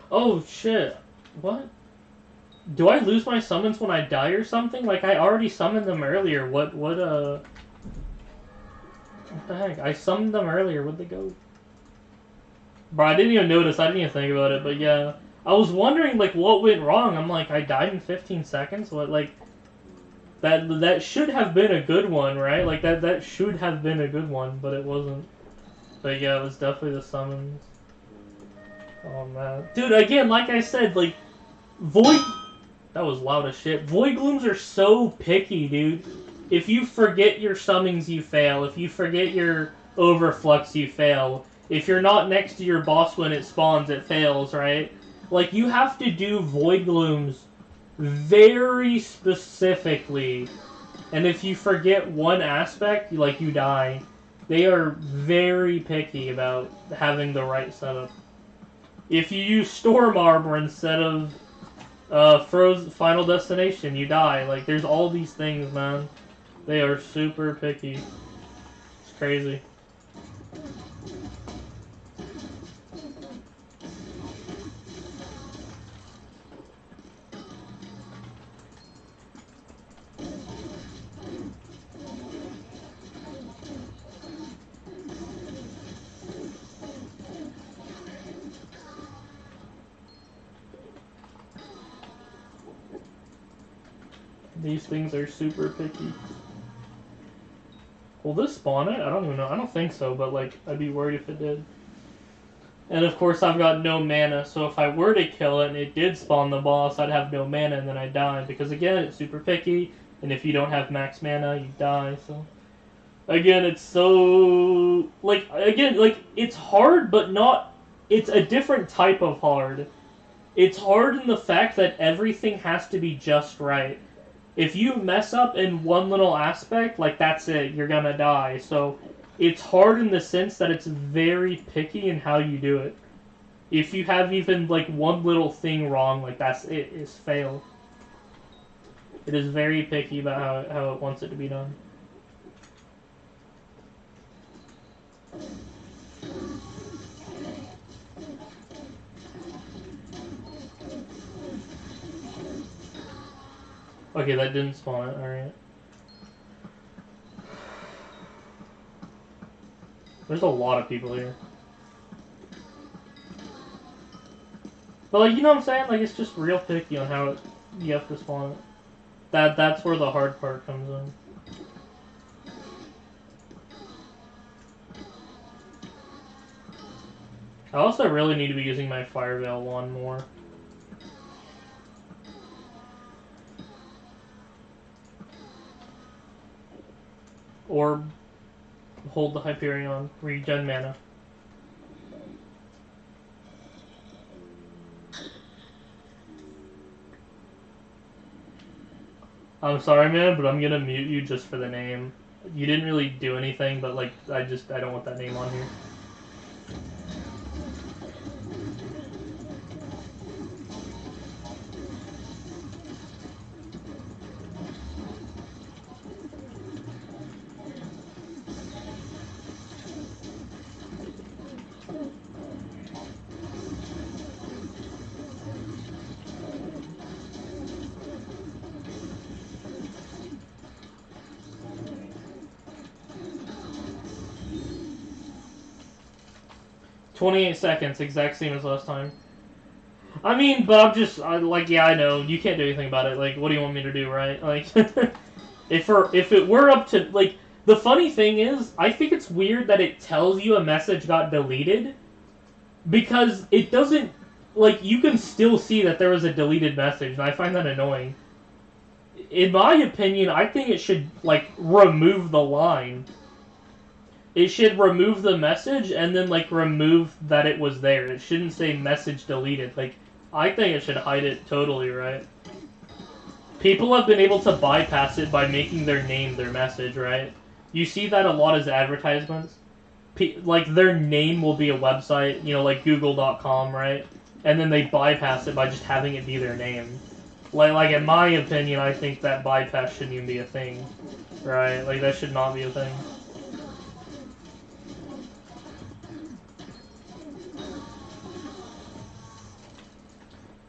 Oh shit. What? Do I lose my summons when I die or something? Like I already summoned them earlier. What the heck? I summoned them earlier. Where'd they go? Bro, I didn't even notice. I didn't even think about it, but yeah. I was wondering like what went wrong. I'm like, I died in 15 seconds? What like that should have been a good one, right? Like that should have been a good one, but it wasn't. But yeah, it was definitely the summons. Oh man. Dude, again, like I said, like, Void... That was loud as shit. Void Glooms are so picky, dude. If you forget your summons, you fail. If you forget your Overflux, you fail. If you're not next to your boss when it spawns, it fails, right? Like, you have to do Void Glooms very specifically. And if you forget one aspect, like, you die. They are very picky about having the right setup. If you use Storm Arbor instead of Final Destination, you die. Like, there's all these things, man. They are super picky. It's crazy. These things are super picky. Will this spawn it? I don't even know. I don't think so, but like, I'd be worried if it did. And of course, I've got no mana, so if I were to kill it and it did spawn the boss, I'd have no mana and then I'd die. Because again, it's super picky, and if you don't have max mana, you die, so... Again, it's so... Like, again, like, it's hard, but not... It's a different type of hard. It's hard in the fact that everything has to be just right. If you mess up in one little aspect, like, that's it. You're gonna die. So, it's hard in the sense that it's very picky in how you do it. If you have even, like, one little thing wrong, like, that's it. It's fail. It is very picky about how it wants it to be done. Okay, that didn't spawn it, alright. There's a lot of people here. But, like, you know what I'm saying? Like, it's just real picky on how you have to spawn it. That's where the hard part comes in. I also really need to be using my Fire Veil wand more. Or hold the Hyperion, regen mana. I'm sorry, man, but I'm gonna mute you just for the name. You didn't really do anything, but like, I don't want that name on here. $28 seconds, exact same as last time. I mean, but I'm just, like, yeah, I know, you can't do anything about it. Like, what do you want me to do, right? Like, if it were up to, like, the funny thing is, I think it's weird that it tells you a message got deleted, because it doesn't, like, you can still see that there was a deleted message, and I find that annoying. In my opinion, I think it should, like, remove the line. It should remove the message and then, like, remove that it was there. It shouldn't say message deleted. Like, I think it should hide it totally, right? People have been able to bypass it by making their name their message, right? You see that a lot as advertisements. Like, their name will be a website, you know, like google.com, right? And then they bypass it by just having it be their name. Like, in my opinion, I think that bypass shouldn't even be a thing, right? Like, that should not be a thing.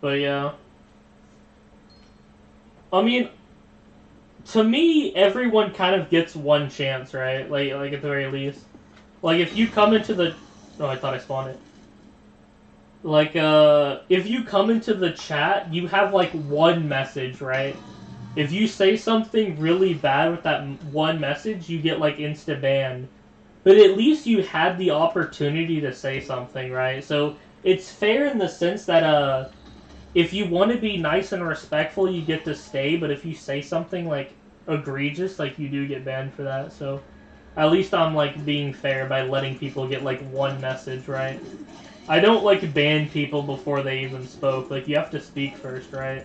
But yeah. I mean, to me, everyone kind of gets one chance, right? Like at the very least. Like, if you come into the... Oh, I thought I spawned it. Like, if you come into the chat, you have, like, one message, right? If you say something really bad with that one message, you get, like, insta-banned. But at least you had the opportunity to say something, right? So, it's fair in the sense that, if you want to be nice and respectful, you get to stay, but if you say something, like, egregious, like, you do get banned for that, so... At least I'm, like, being fair by letting people get, like, one message, right? I don't, like, ban people before they even spoke. Like, you have to speak first, right?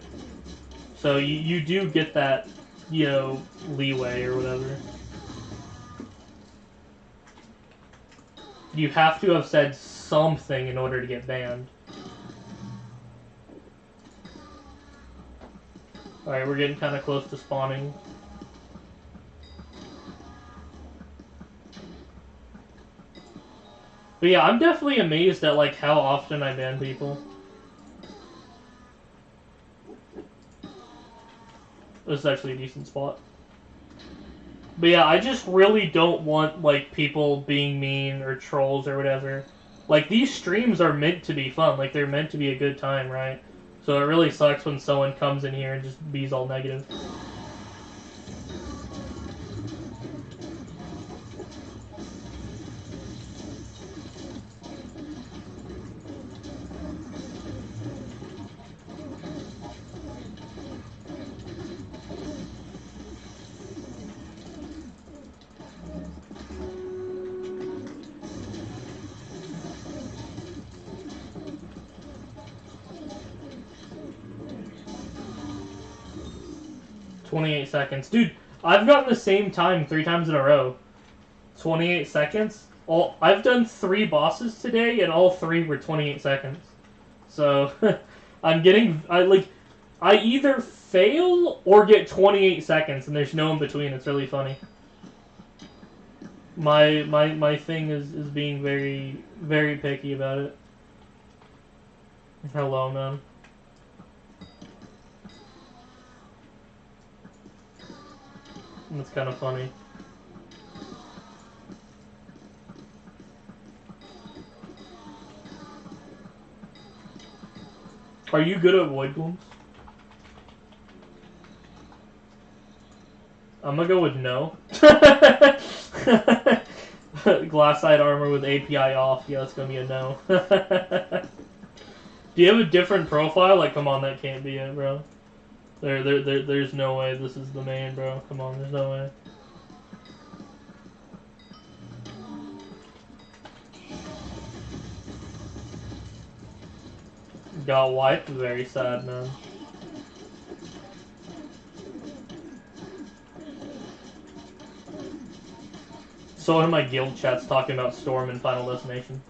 So you do get that, you know, leeway or whatever. You have to have said something in order to get banned. Alright, we're getting kind of close to spawning. But yeah, I'm definitely amazed at like how often I ban people. This is actually a decent spot. But yeah, I just really don't want like people being mean or trolls or whatever. Like these streams are meant to be fun, like they're meant to be a good time, right? So it really sucks when someone comes in here and just be's all negative. 28 seconds. Dude, I've gotten the same time 3 times in a row. 28 seconds? I've done 3 bosses today, and all 3 were 28 seconds. So, I either fail or get 28 seconds, and there's no in between. It's really funny. My thing is being very, very picky about it. Hello, man. That's kind of funny. Are you good at void glooms? I'm gonna go with no. Glass-side armor with API off. Yeah, that's gonna be a no. Do you have a different profile? Like, come on, that can't be it, bro. There's no way this is the main, bro. Come on, there's no way. Got wiped? Very sad, man. So one of my guild chats talking about Storm and Final Destination.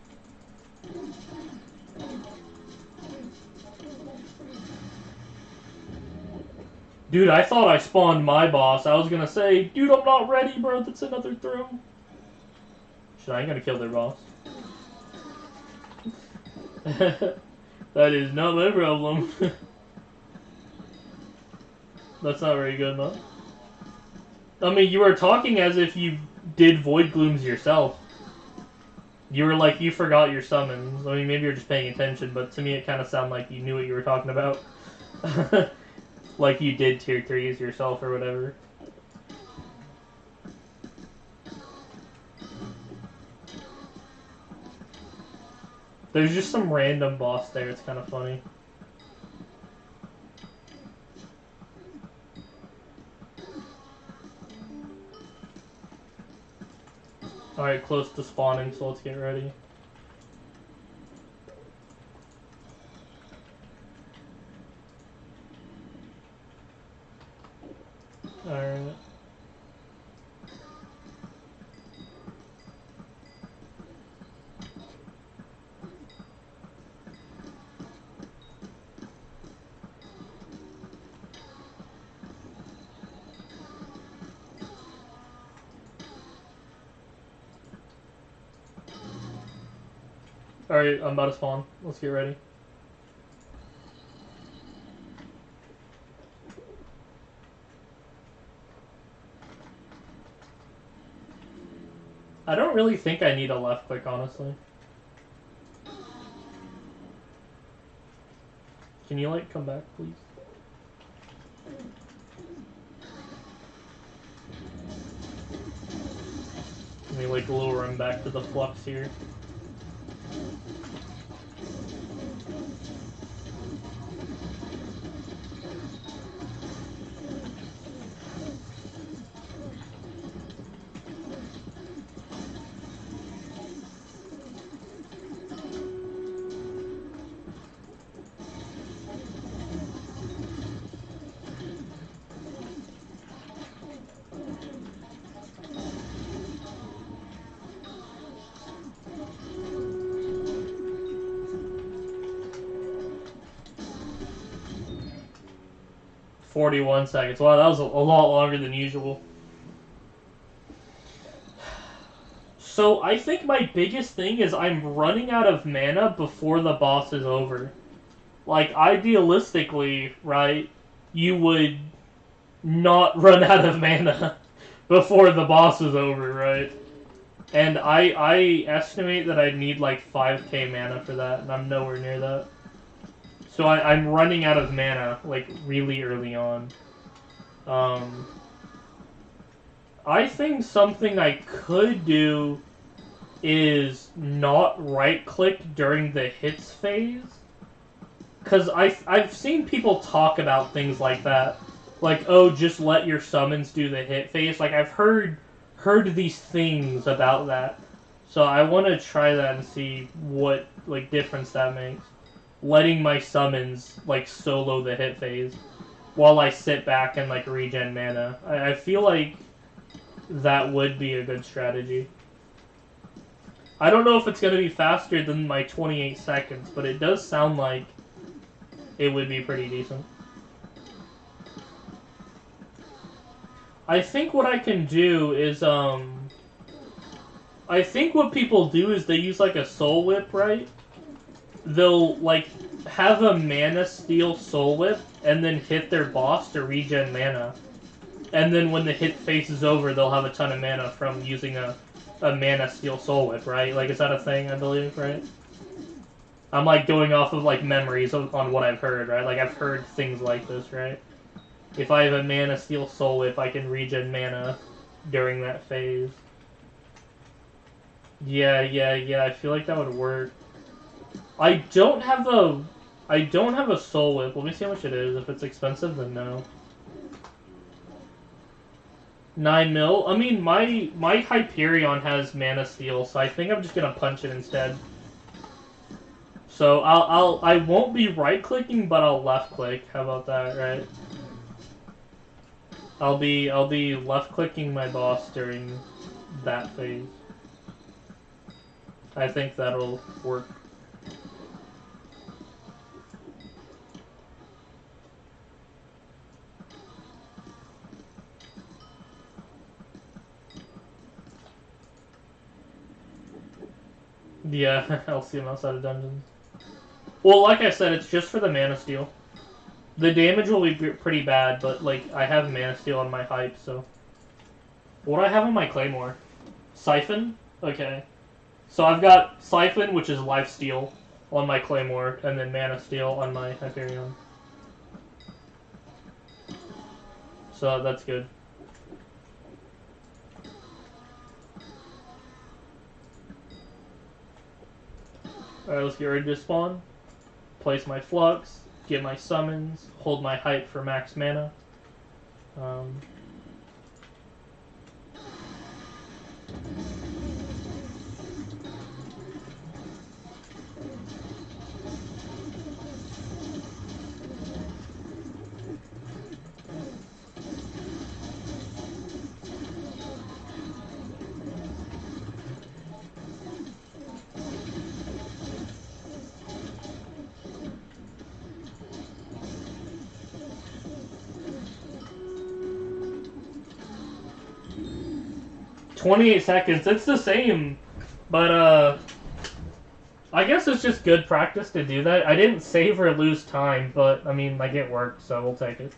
Dude, I thought I spawned my boss. I was gonna say, dude, I'm not ready, bro. That's another throw. Shit, I ain't gonna kill their boss. That is not my problem. That's not very good, man. I mean, you were talking as if you did void glooms yourself. You were like, you forgot your summons. I mean, maybe you're just paying attention, but to me it kind of sounded like you knew what you were talking about. Like you did tier 3s yourself or whatever. There's just some random boss there, it's kind of funny. Alright, close to spawning, so let's get ready. Alright. Alright, I'm about to spawn. Let's get ready. I don't really think I need a left click, honestly. Can you, like, come back, please? Let me, like, lure him back to the flux here. 41 seconds. Wow, that was a lot longer than usual. So I think my biggest thing is I'm running out of mana before the boss is over. Like, idealistically, right, you would not run out of mana before the boss is over, right? And I estimate that I'd need like 5k mana for that, and I'm nowhere near that. So I'm running out of mana, like, really early on. I think something I could do is not right-click during the hits phase. Because I've seen people talk about things like that. Like, oh, just let your summons do the hit phase. Like, I've heard these things about that. So I want to try that and see what, like, difference that makes. Letting my summons, like, solo the hit phase while I sit back and, like, regen mana. I feel like that would be a good strategy. I don't know if it's going to be faster than my 28 seconds, but it does sound like it would be pretty decent. I think what I can do is, I think what people do is they use, like, a soul whip, right? They'll, like, have a mana steal soul whip and then hit their boss to regen mana. And then when the hit phase is over, they'll have a ton of mana from using a mana steal soul whip, right? Like, is that a thing, I believe, right? I'm, like, going off of, like, memories on what I've heard, right? Like, I've heard things like this, right? If I have a mana steal soul whip, I can regen mana during that phase. Yeah, I feel like that would work. I don't have a soul whip. Let me see how much it is. If it's expensive, then no. 9 mil? I mean, my Hyperion has mana steal, so I think I'm just gonna punch it instead. So I won't be right clicking, but I'll left click. How about that, right? I'll be left clicking my boss during that phase. I think that'll work. Yeah, LCM outside of dungeons. Well, like I said, it's just for the mana steal. The damage will be pretty bad, but, like, I have mana steal on my hype, so... What do I have on my claymore? Siphon? Okay. So I've got Siphon, which is lifesteal, on my claymore, and then mana steal on my Hyperion. So that's good. Alright, let's get ready to spawn. Place my flux, get my summons, hold my hype for max mana. 28 seconds, it's the same, but I guess it's just good practice to do that. I didn't save or lose time, but I mean, like, it worked, so we'll take it.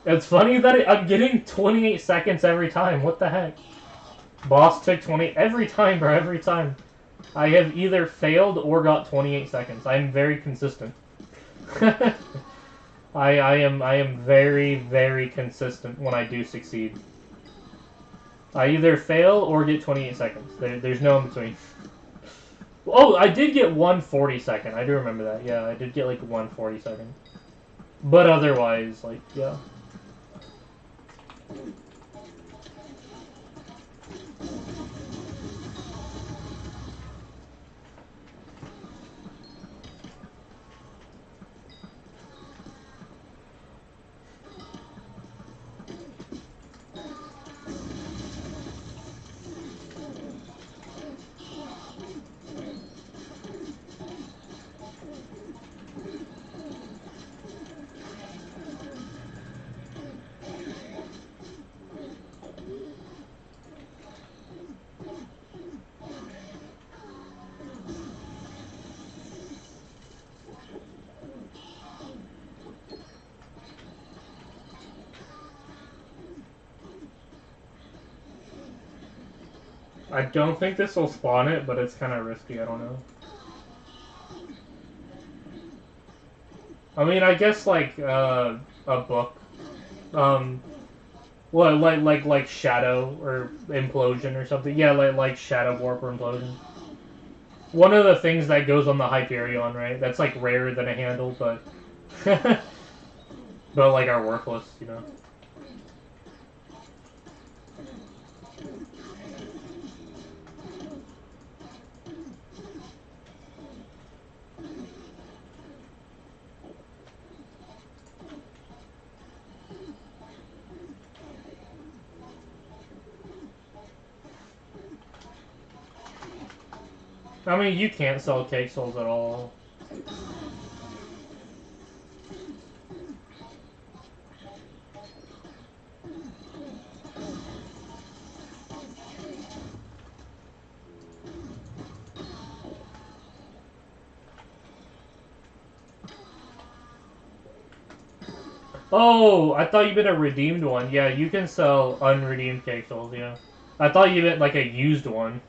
It's funny that I'm getting 28 seconds every time, what the heck? Boss took 20, every time, bro, every time. I have either failed or got 28 seconds. I'm very consistent. I am very, very consistent when I do succeed. I either fail or get 28 seconds. There's no in between. Oh, I did get 140 second. I do remember that. Yeah, I did get like 140 second. But otherwise, like, yeah. I don't think this will spawn it, but it's kind of risky. I don't know. I mean, I guess like a book, well, like Shadow or Implosion or something. Yeah, like Shadow Warp or Implosion. One of the things that goes on the Hyperion, right? That's like rarer than a handle, but but like are worthless, you know. I mean, you can't sell cake souls at all. Oh, I thought you meant a redeemed one. Yeah, you can sell unredeemed cake souls, yeah. I thought you meant like a used one.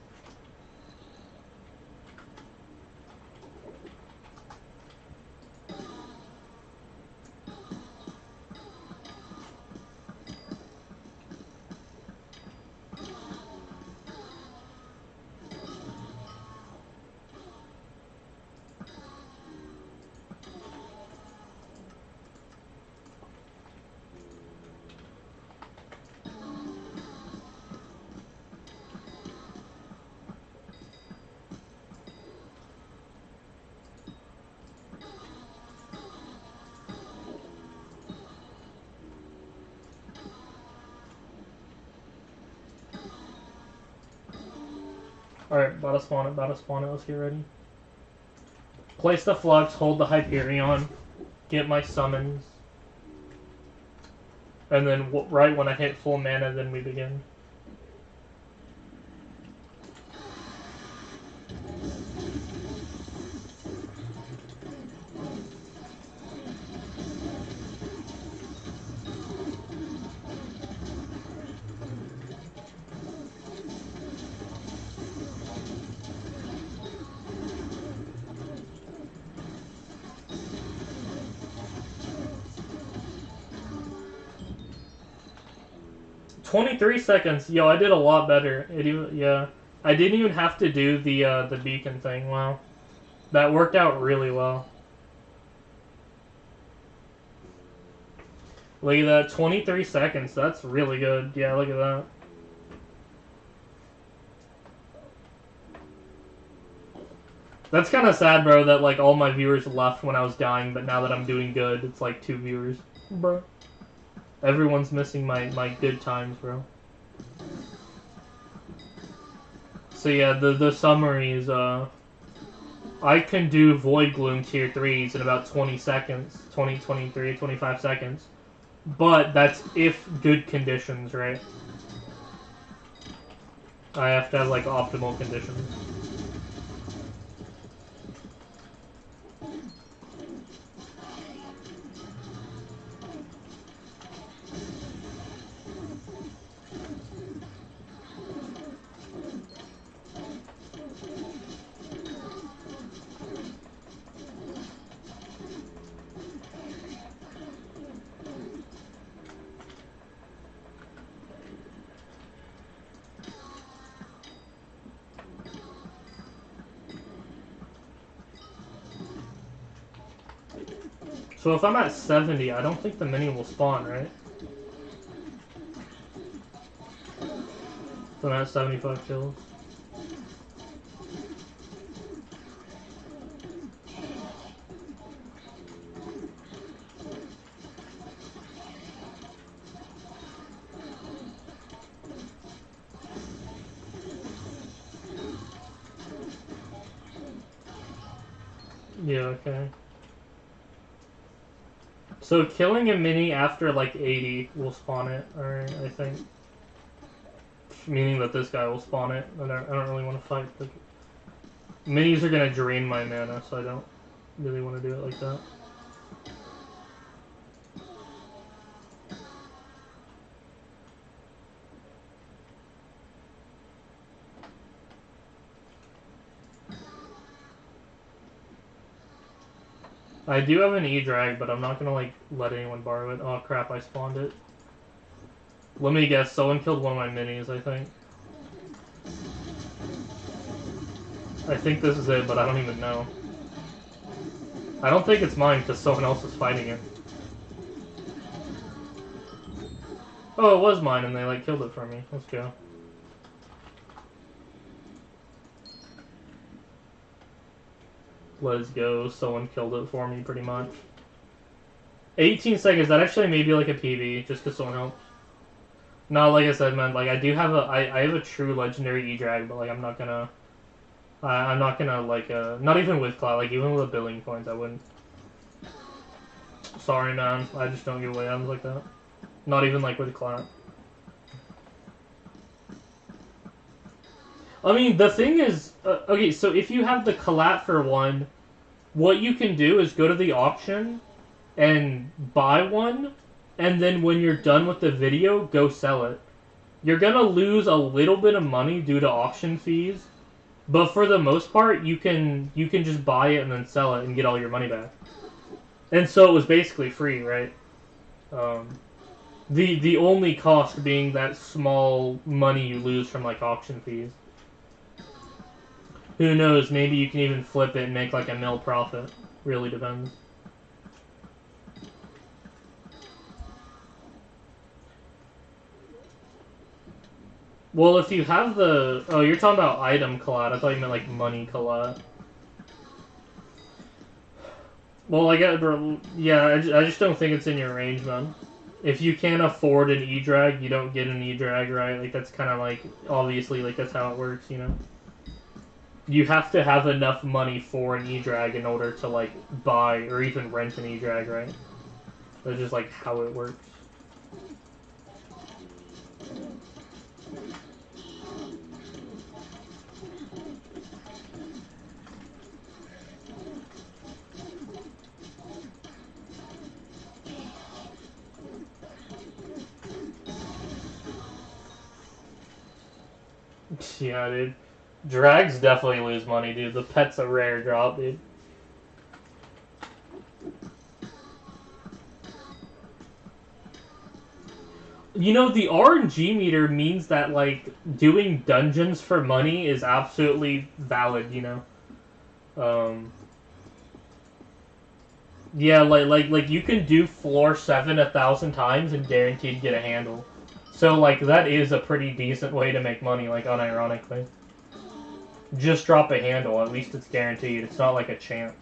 Alright, about to spawn it, let's get ready. Place the flux, hold the Hyperion, get my summons. And then right when I hit full mana, then we begin. $23. Yo, I did a lot better. Yeah, I didn't even have to do the beacon thing. Wow, that worked out really well. Look at that, 23 seconds. That's really good. Yeah, look at that. That's kind of sad, bro. That like all my viewers left when I was dying, but now that I'm doing good, it's like 2 viewers, bro. Everyone's missing my good times, bro. So yeah, the summary is I can do Void Gloom tier 3s in about 20 seconds, 20, 23, 25 seconds. But that's if good conditions, right? I have to have like optimal conditions. So if I'm at 70, I don't think the mini will spawn, right? So I'm at 75 kills. Yeah, okay. So killing a mini after like 80 will spawn it, alright, I think. Meaning that this guy will spawn it. I don't really want to fight. Like, minis are gonna drain my mana, so I don't really want to do it like that. I do have an E-drag, but I'm not gonna, like, let anyone borrow it. Oh, crap, I spawned it. Let me guess, someone killed one of my minis, I think. I think this is it, but I don't even know. I don't think it's mine, because someone else is fighting it. Oh, it was mine, and they, like, killed it for me. Let's go. Let's go. Someone killed it for me, pretty much. 18 seconds. That actually may be like a PB, just because someone helped. No, like I said, man. Like I do have a, I have a true legendary E-drag, but like I'm not gonna like not even with clout. Like even with a billion coins, I wouldn't. Sorry, man. I just don't give away items like that. Not even like with clout. I mean, the thing is, okay, so if you have the collat for one, what you can do is go to the auction and buy one, and then when you're done with the video, go sell it. You're gonna lose a little bit of money due to auction fees, but for the most part, you can just buy it and then sell it and get all your money back. And so it was basically free, right? The only cost being that small money you lose from like auction fees. Who knows, maybe you can even flip it and make like a mil profit. Really depends. Well, if you have the... Oh, you're talking about item collat. I thought you meant like money collat. Well, I just don't think it's in your range, man. If you can't afford an E-drag, you don't get an E-drag, right? Like, that's kind of like... Obviously, like, that's how it works, you know? You have to have enough money for an E-drag in order to, like, buy or even rent an E-drag, right? That's just, like, how it works. Yeah, dude. Drags definitely lose money, dude. The pet's a rare drop, dude. You know, the RNG meter means that, like, doing dungeons for money is absolutely valid, you know? Yeah, like you can do floor 7 1,000 times and guaranteed get a handle. So, like, that is a pretty decent way to make money, like, unironically. Just drop a handle, at least it's guaranteed. It's not like a chance.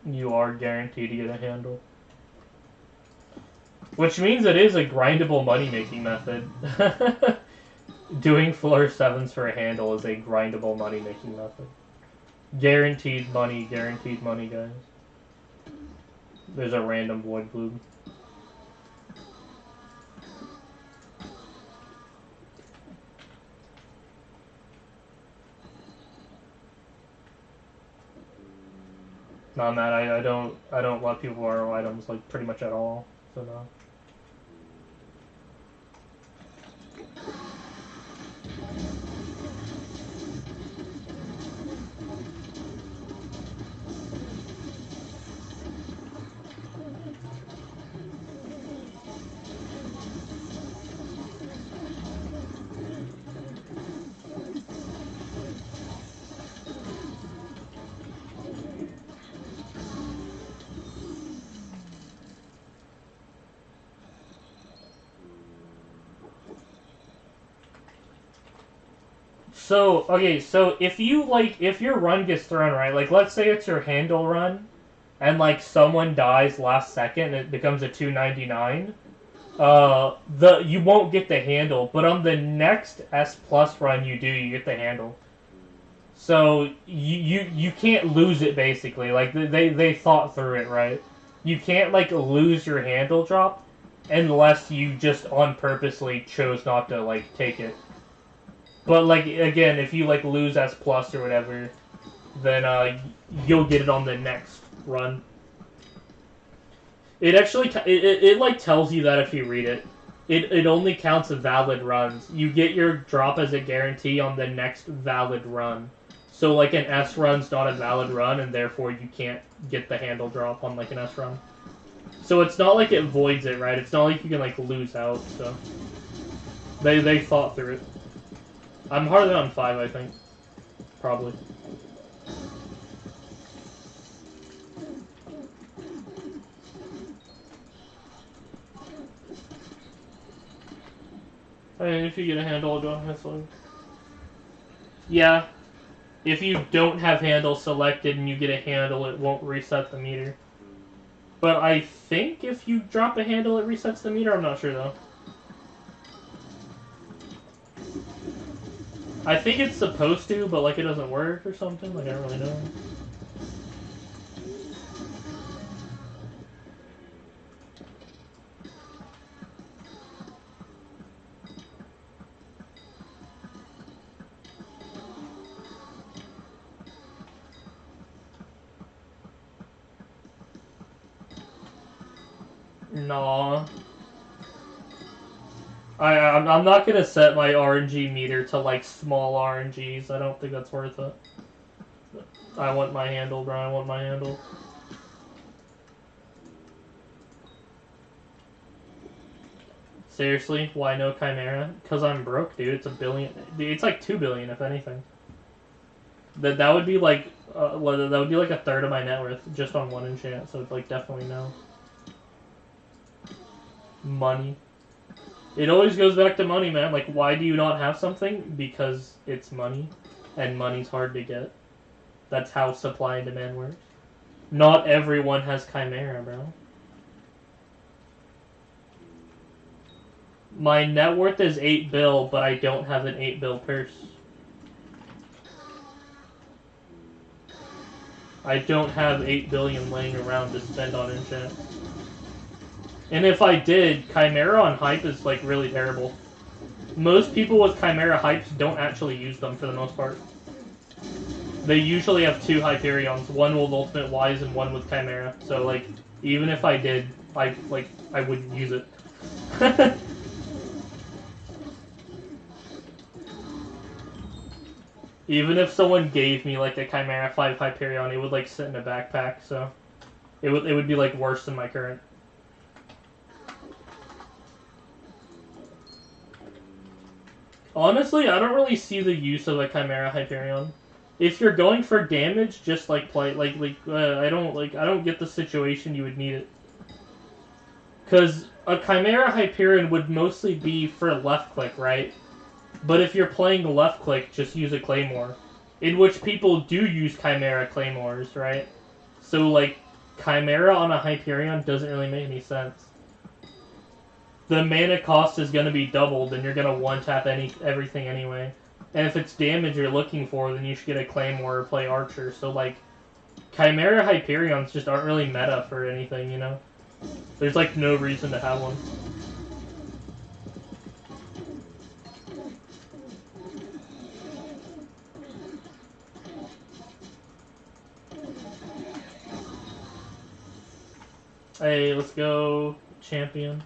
You are guaranteed to get a handle. Which means it is a grindable money-making method. Doing floor 7s for a handle is a grindable money-making method. Guaranteed money, guys. There's a random void bloom. Nah, man, I don't let people borrow items like pretty much at all. So no. So, okay, so if your run gets thrown, right, like, let's say it's your handle run, and, like, someone dies last second, and it becomes a 299, you won't get the handle, but on the next S+ run you do, you get the handle. So, you can't lose it, basically, like, they thought through it, right? You can't, like, lose your handle drop, unless you just on purposely chose not to, like, take it. But, like, again, if you, like, lose S+ or whatever, then, you'll get it on the next run. It actually, it like, tells you that if you read it. It only counts valid runs. You get your drop as a guarantee on the next valid run. So like an S run's not a valid run, and therefore you can't get the handle drop on like an S run. So it's not like it voids it, right? It's not like you can like lose out. So they thought through it. I'm harder on 5, I think, probably. And if you get a handle, go ahead. Yeah. If you don't have handle selected and you get a handle, it won't reset the meter. But I think if you drop a handle, it resets the meter. I'm not sure, though. I think it's supposed to, but like it doesn't work or something. Like I don't really know. Nah. I'm not gonna set my RNG meter to like small RNGs. I don't think that's worth it. I want my handle, bro. I want my handle. Seriously, why no Chimera? Cause I'm broke, dude. It's $1 billion. Dude, it's like $2 billion, if anything. That would be like that would be like a third of my net worth just on one enchant. So it's like definitely no. Money. It always goes back to money, man. Like, why do you not have something? Because it's money, and money's hard to get. That's how supply and demand works. Not everyone has Chimera, bro. My net worth is 8 bill, but I don't have an 8 bill purse. I don't have 8 billion laying around to spend on enchant. And if I did, Chimera on Hype is like really terrible. Most people with Chimera Hypes don't actually use them for the most part. They usually have 2 Hyperions, one with Ultimate Wise and one with Chimera. So like, even if I did, I wouldn't use it. Even if someone gave me like a Chimera 5 Hyperion, it would like sit in a backpack, so it would be like worse than my current. Honestly, I don't really see the use of a Chimera Hyperion. If you're going for damage, just like play I don't get the situation you would need it. Cause a Chimera Hyperion would mostly be for left click, right? But if you're playing left click, just use a Claymore. In which people do use Chimera Claymores, right? So like Chimera on a Hyperion doesn't really make any sense. The mana cost is going to be doubled, and you're going to one-tap everything anyway. And if it's damage you're looking for, then you should get a Claymore or play Archer. So, like, Chimera Hyperions just aren't really meta for anything, you know? There's, like, no reason to have one. Hey, let's go champion.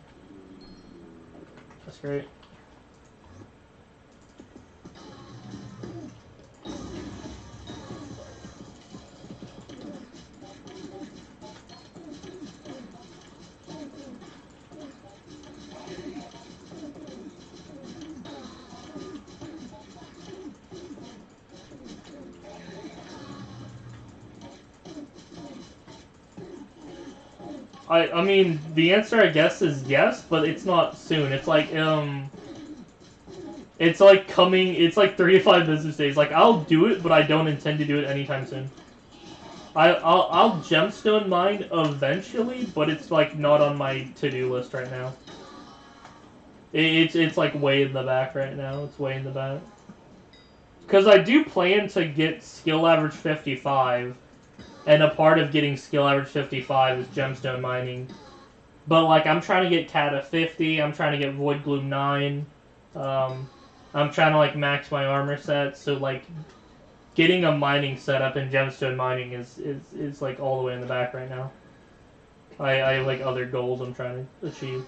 That's great. I mean, the answer, I guess, is yes, but it's not soon. It's like, it's like coming, it's like 3 to 5 business days. Like, I'll do it, but I don't intend to do it anytime soon. I'll gemstone mine eventually, but it's like not on my to-do list right now. It's like way in the back right now. It's way in the back. Because I do plan to get skill average 55, and a part of getting skill average 55 is gemstone mining. But like, I'm trying to get Cata 50, I'm trying to get Void Gloom 9, I'm trying to like max my armor set, so like, getting a mining setup in gemstone mining is like all the way in the back right now. I have like other goals I'm trying to achieve.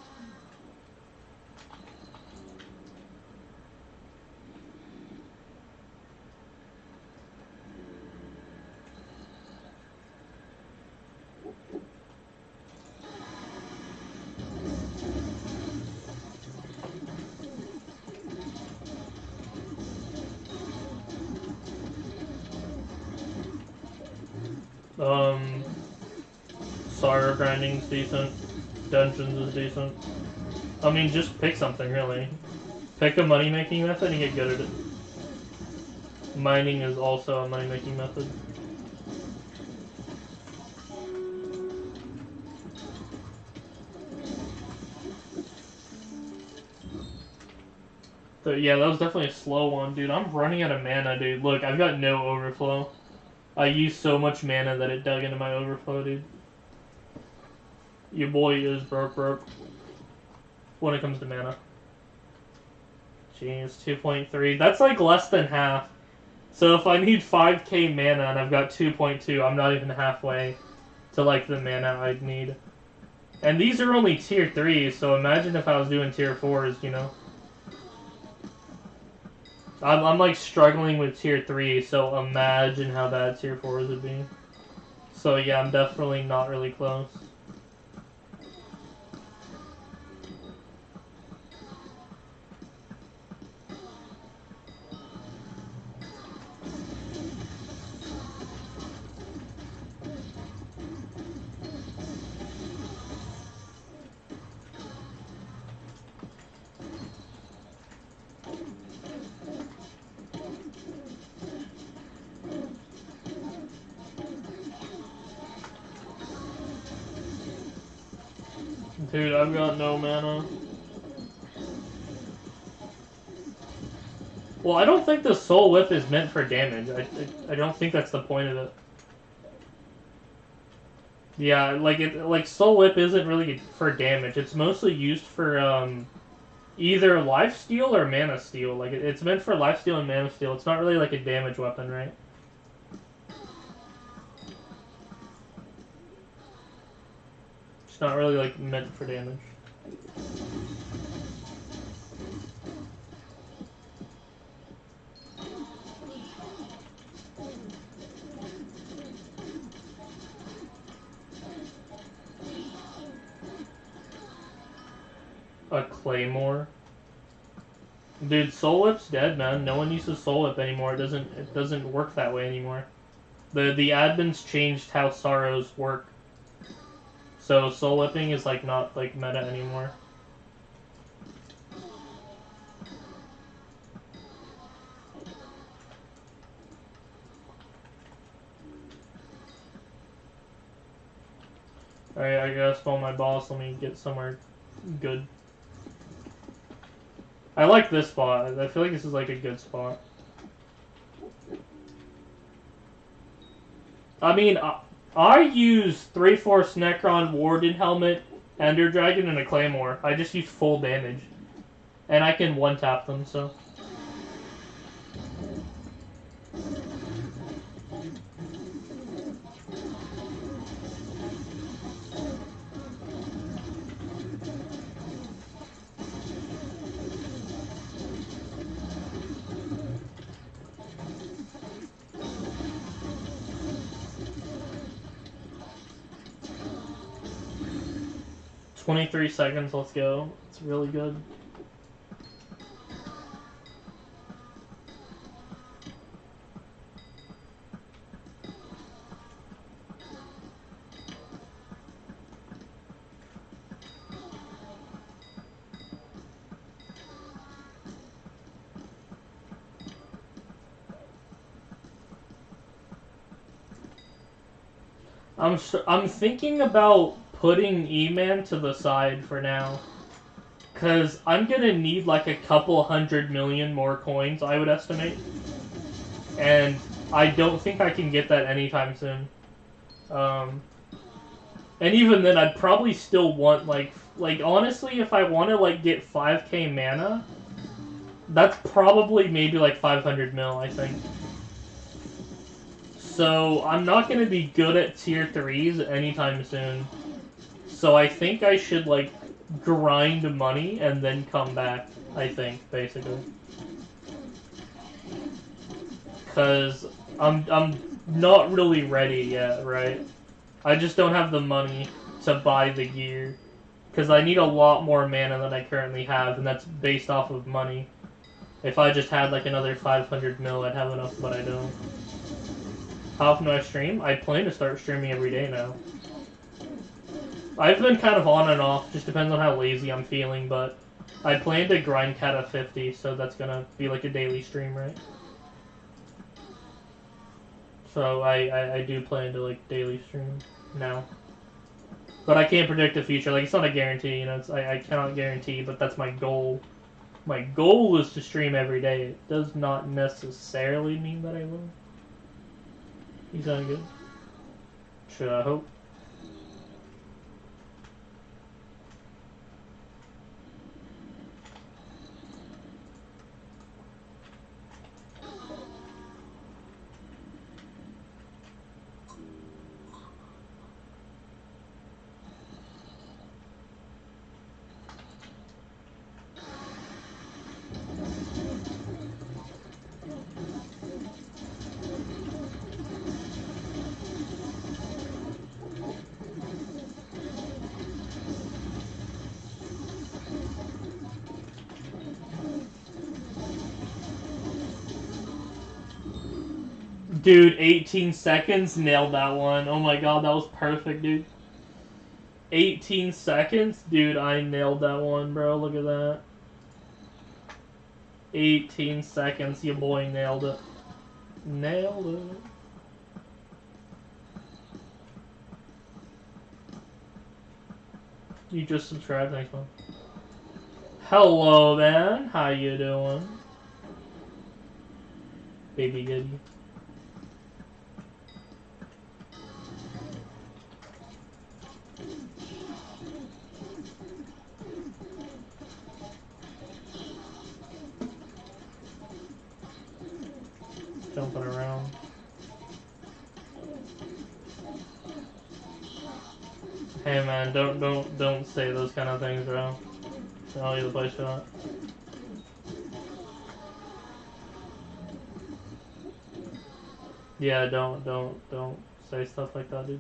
Sorrow grinding's decent. Dungeons is decent. I mean, just pick something, really. Pick a money-making method and get good at it. Mining is also a money-making method. So, yeah, that was definitely a slow one, dude. I'm running out of mana, dude. Look, I've got no overflow. I used so much mana that it dug into my overflow, dude. Your boy is broke. When it comes to mana. Jeez, 2.3. That's like less than half. So if I need 5k mana and I've got 2.2, I'm not even halfway to like the mana I'd need. And these are only tier 3s, so imagine if I was doing tier 4s, you know. I'm like struggling with tier 3, so imagine how bad tier 4s would be. So yeah, I'm definitely not really close. Dude, I've got no mana. Well, I don't think the Soul Whip is meant for damage. I don't think that's the point of it. Yeah, like Soul Whip isn't really for damage. It's mostly used for either lifesteal or mana steal. Like it's meant for lifesteal and mana steal. It's not really like a damage weapon, right? It's not really like meant for damage. A claymore. Dude, Soul Whip's dead, man. No one uses Soul Whip anymore. It doesn't work that way anymore. The admins changed how sorrows work. So Soul Whipping is like not like meta anymore. Alright, I gotta spawn my boss. Let me get somewhere good. I like this spot. I feel like this is like a good spot. I mean, I use 3/4 Necron, Warden Helmet, Ender Dragon, and a Claymore. I just use full damage. And I can one-tap them, so... 23 seconds, let's go. It's really good. I'm thinking about putting E-Man to the side for now. Because I'm going to need like a couple 100 million more coins, I would estimate. And I don't think I can get that anytime soon. And even then, I'd probably still want like honestly, if I want to like get 5k mana, that's probably maybe like 500 mil, I think. So I'm not going to be good at tier 3s anytime soon. So I think I should like grind money and then come back, I think, basically. Cause I'm not really ready yet, right? I just don't have the money to buy the gear. Because I need a lot more mana than I currently have, and that's based off of money. If I just had like another 500 mil, I'd have enough, but I don't. How often do I stream? I plan to start streaming every day now. I've been kind of on and off, just depends on how lazy I'm feeling, but I plan to grind Cata 50, so that's gonna be like a daily stream, right? So I do plan to like daily stream now. But I can't predict the future, like it's not a guarantee, you know, I cannot guarantee, but that's my goal. My goal is to stream every day. It does not necessarily mean that I will. He's done good. Should I hope? Dude, 18 seconds, nailed that one. Oh my god, that was perfect, dude. 18 seconds? Dude, I nailed that one, bro. Look at that. 18 seconds, your boy nailed it. Nailed it. You just subscribed, thanks, man. Hello, man. How you doing? Baby goody. Jumping around. Hey man, don't say those kind of things, bro. I'll leave the place for that. Yeah, don't say stuff like that, dude.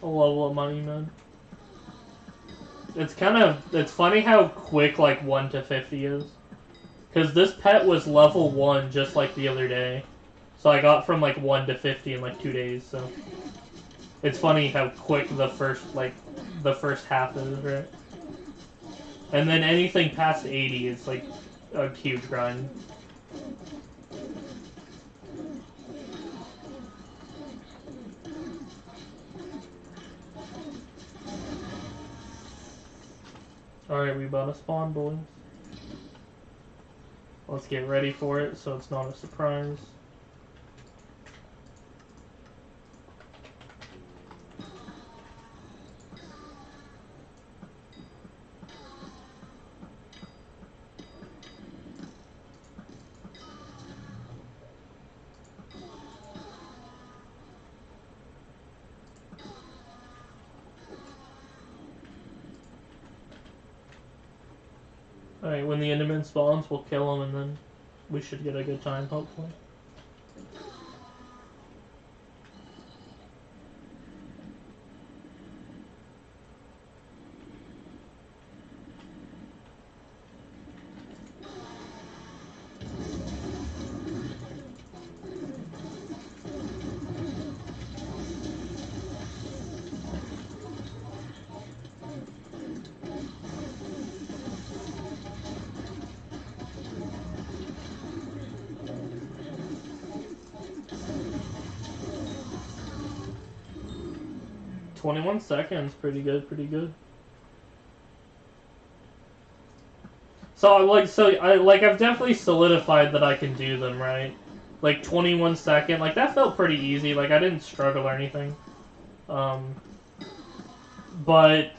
A level of money, man. It's funny how quick like 1 to 50 is. Cause this pet was level 1 just like the other day. So I got from like 1 to 50 in like 2 days, so. It's funny how quick the first half is, right? And then anything past 80 is like a huge grind. Alright, we bought a spawn, boys. Let's get ready for it so it's not a surprise. Alright, when the enderman spawns, we'll kill him and then we should get a good time, hopefully. "21 seconds, pretty good, pretty good." So I've definitely solidified that I can do them, right? Like 21 second, like that felt pretty easy. Like I didn't struggle or anything. But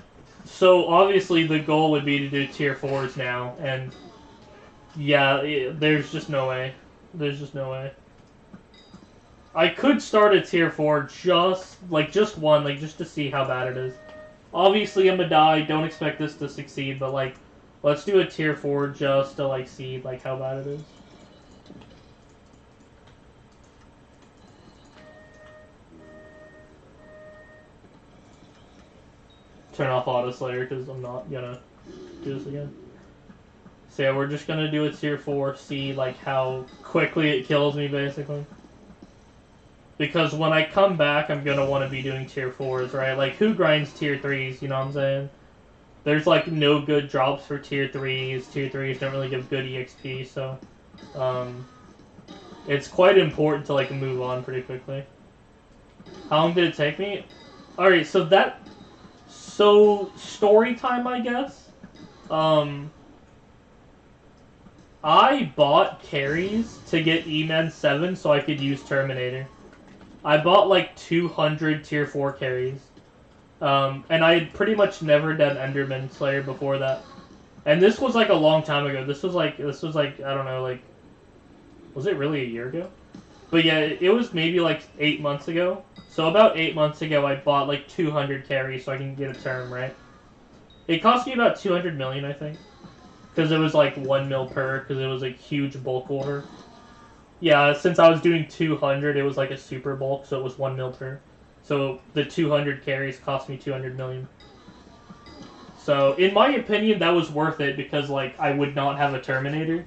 so obviously the goal would be to do tier 4s now, and Yeah, there's just no way. There's just no way. I could start a tier 4 just one, like just to see how bad it is. Obviously I'm gonna die, don't expect this to succeed, but like let's do a tier 4 just to like see like how bad it is. Turn off Auto Slayer because I'm not gonna do this again. So yeah, we're just gonna do a tier 4, see like how quickly it kills me basically. Because when I come back, I'm gonna want to be doing tier 4s, right? Like, who grinds tier 3s, you know what I'm saying? There's, like, no good drops for tier 3s. Tier 3s don't really give good EXP, so... it's quite important to, like, move on pretty quickly. How long did it take me? Alright, so that... So, story time, I guess? I bought carries to get E-Man 7 so I could use Terminator. I bought like 200 tier 4 carries. And I had pretty much never done Enderman Slayer before that. And this was like a long time ago. This was like, I don't know, like, was it really a year ago? But yeah, it was maybe like 8 months ago. So about 8 months ago, I bought like 200 carries so I can get a term, right? It cost me about 200 million, I think. Because it was like 1 mil per, because it was a huge bulk order. Yeah, since I was doing 200, it was like a super bulk, so it was 1 mil per. So the 200 carries cost me 200 million. So, in my opinion, that was worth it because, like, I would not have a Terminator.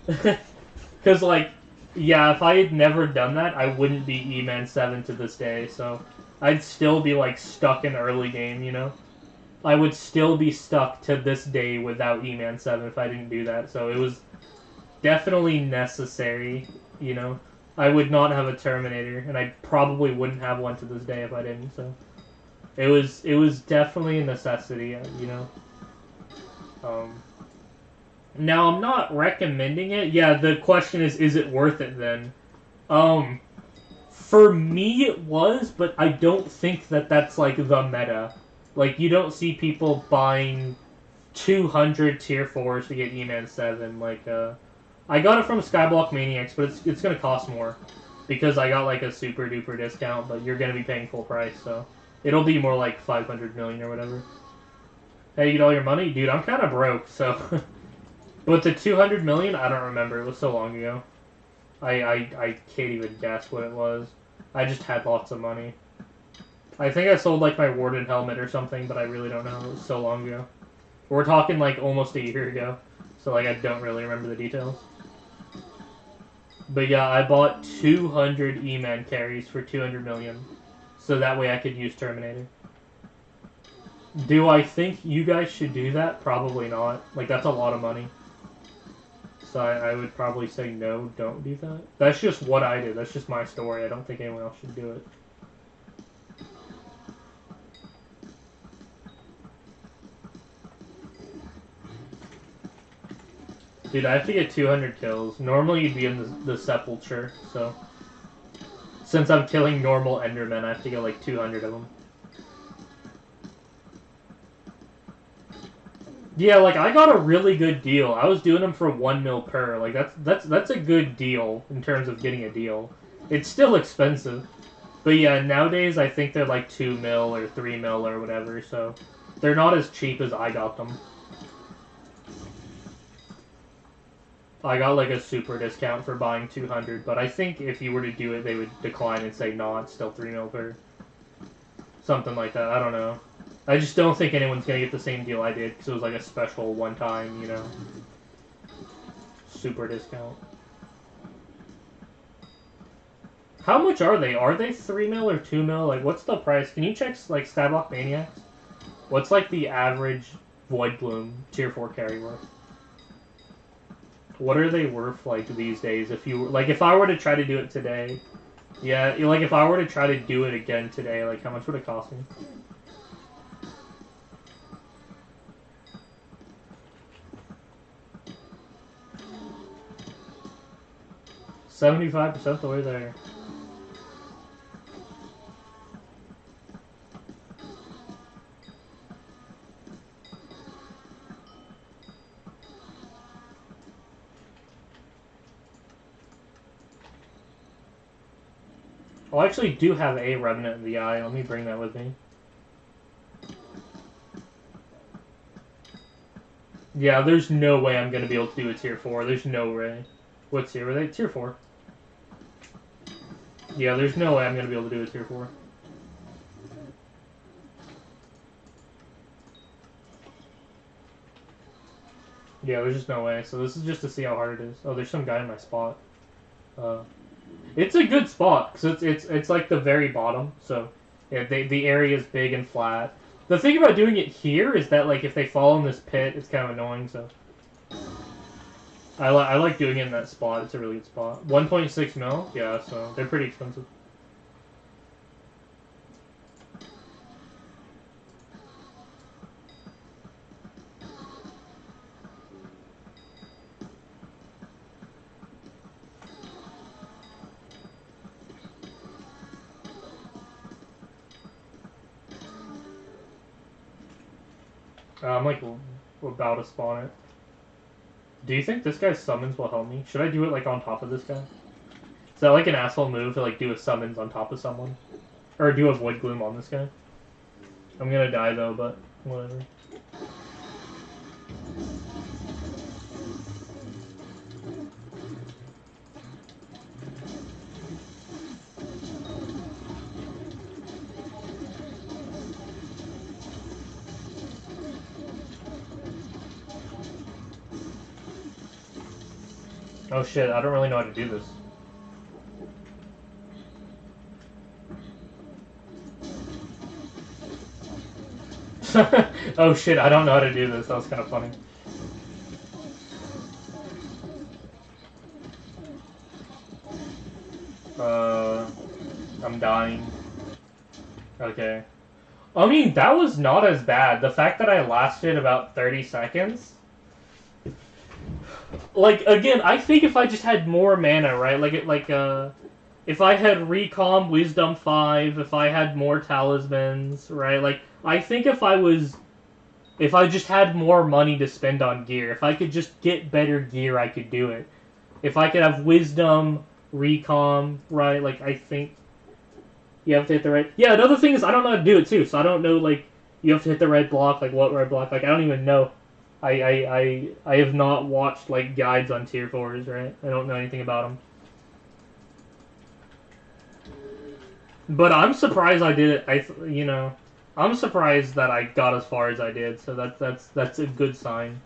Because, like, yeah, if I had never done that, I wouldn't be E-Man 7 to this day, so I'd still be, like, stuck in early game, you know? I would still be stuck to this day without E-Man 7 if I didn't do that, so it was definitely necessary, you know? I would not have a Terminator, and I probably wouldn't have one to this day if I didn't, so... It was definitely a necessity, you know? Now, I'm not recommending it. Yeah, the question is it worth it then? For me it was, but I don't think that that's, like, the meta. Like, you don't see people buying 200 tier 4s to get E-Man 7, like, I got it from Skyblock Maniacs, but it's gonna cost more. Because I got, like, a super duper discount, but you're gonna be paying full price, so... It'll be more like 500 million or whatever. Hey, you get all your money? Dude, I'm kind of broke, so... But the 200 million, I don't remember. It was so long ago. I can't even guess what it was. I just had lots of money. I think I sold, like, my Warden helmet or something, but I really don't know. It was so long ago. We're talking, like, almost a year ago. So, like, I don't really remember the details. But yeah, I bought 200 E-Man carries for 200 million. So that way I could use Terminator. Do I think you guys should do that? Probably not. Like, that's a lot of money. So I would probably say no, don't do that. That's just what I did. That's just my story. I don't think anyone else should do it. Dude, I have to get 200 kills. Normally you'd be in the Sepulture, so... Since I'm killing normal endermen, I have to get like 200 of them. Yeah, like, I got a really good deal. I was doing them for 1 mil per. Like, that's a good deal in terms of getting a deal. It's still expensive. But yeah, nowadays I think they're like 2 mil or 3 mil or whatever, so... They're not as cheap as I got them. I got like a super discount for buying 200, but I think if you were to do it, they would decline and say, no, it's still 3 mil per. Something like that, I don't know. I just don't think anyone's gonna get the same deal I did, because it was like a special one-time, you know, super discount. How much are they? Are they 3 mil or 2 mil? Like, what's the price? Can you check, like, Skyblock Maniacs? What's, like, the average Void Bloom tier 4 carry worth? What are they worth, like, these days? If you, like, if I were to try to do it today, yeah, like, if I were to try to do it again today, like, how much would it cost me? $75% the way there. Oh, I actually do have a Revenant in the Eye. Let me bring that with me. Yeah, there's no way I'm going to be able to do a tier 4. There's no way. What tier were they? Tier 4. Yeah, there's no way I'm going to be able to do a tier 4. Yeah, there's just no way. So this is just to see how hard it is. Oh, there's some guy in my spot. It's a good spot, because it's like the very bottom. So yeah, the area is big and flat. The thing about doing it here is that, like, if they fall in this pit, it's kind of annoying, so... I like doing it in that spot. It's a really good spot. 1.6 mil? Yeah, so they're pretty expensive. I'm like about to spawn it. Do you think this guy's summons will help me? Should I do it like on top of this guy? Is that like an asshole move to like do a summons on top of someone? Or do a void gloom on this guy? I'm gonna die though, but whatever. Oh shit, I don't really know how to do this. Oh shit, I don't know how to do this. That was kind of funny. I'm dying. Okay. I mean, that was not as bad. The fact that I lasted about 30 seconds... Like, again, I think if I just had more mana, right? If I had Recom, Wisdom 5, if I had more Talismans, right? Like, I think if I just had more money to spend on gear, if I could just get better gear, I could do it. If I could have Wisdom, Recom, right? Like, I think you have to hit the right... Yeah, another thing is I don't know how to do it, too. So I don't know, like, you have to hit the red block, like, what red block? Like, I don't even know. I have not watched, like, guides on tier 4s, right? I don't know anything about them. But I'm surprised I did it. I'm surprised that I got as far as I did, so that's a good sign.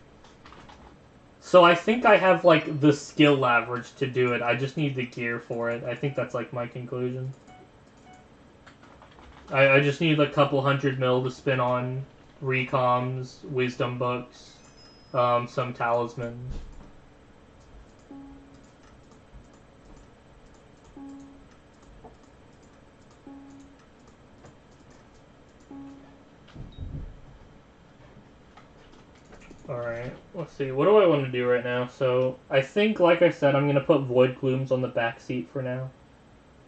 So I think I have, like, the skill average to do it. I just need the gear for it. I think that's, like, my conclusion. I just need a couple 100 mil to spin on Recoms, Wisdom books, some Talismans. Alright, let's see. What do I want to do right now? So, I think, like I said, I'm going to put Void Glooms on the back seat for now.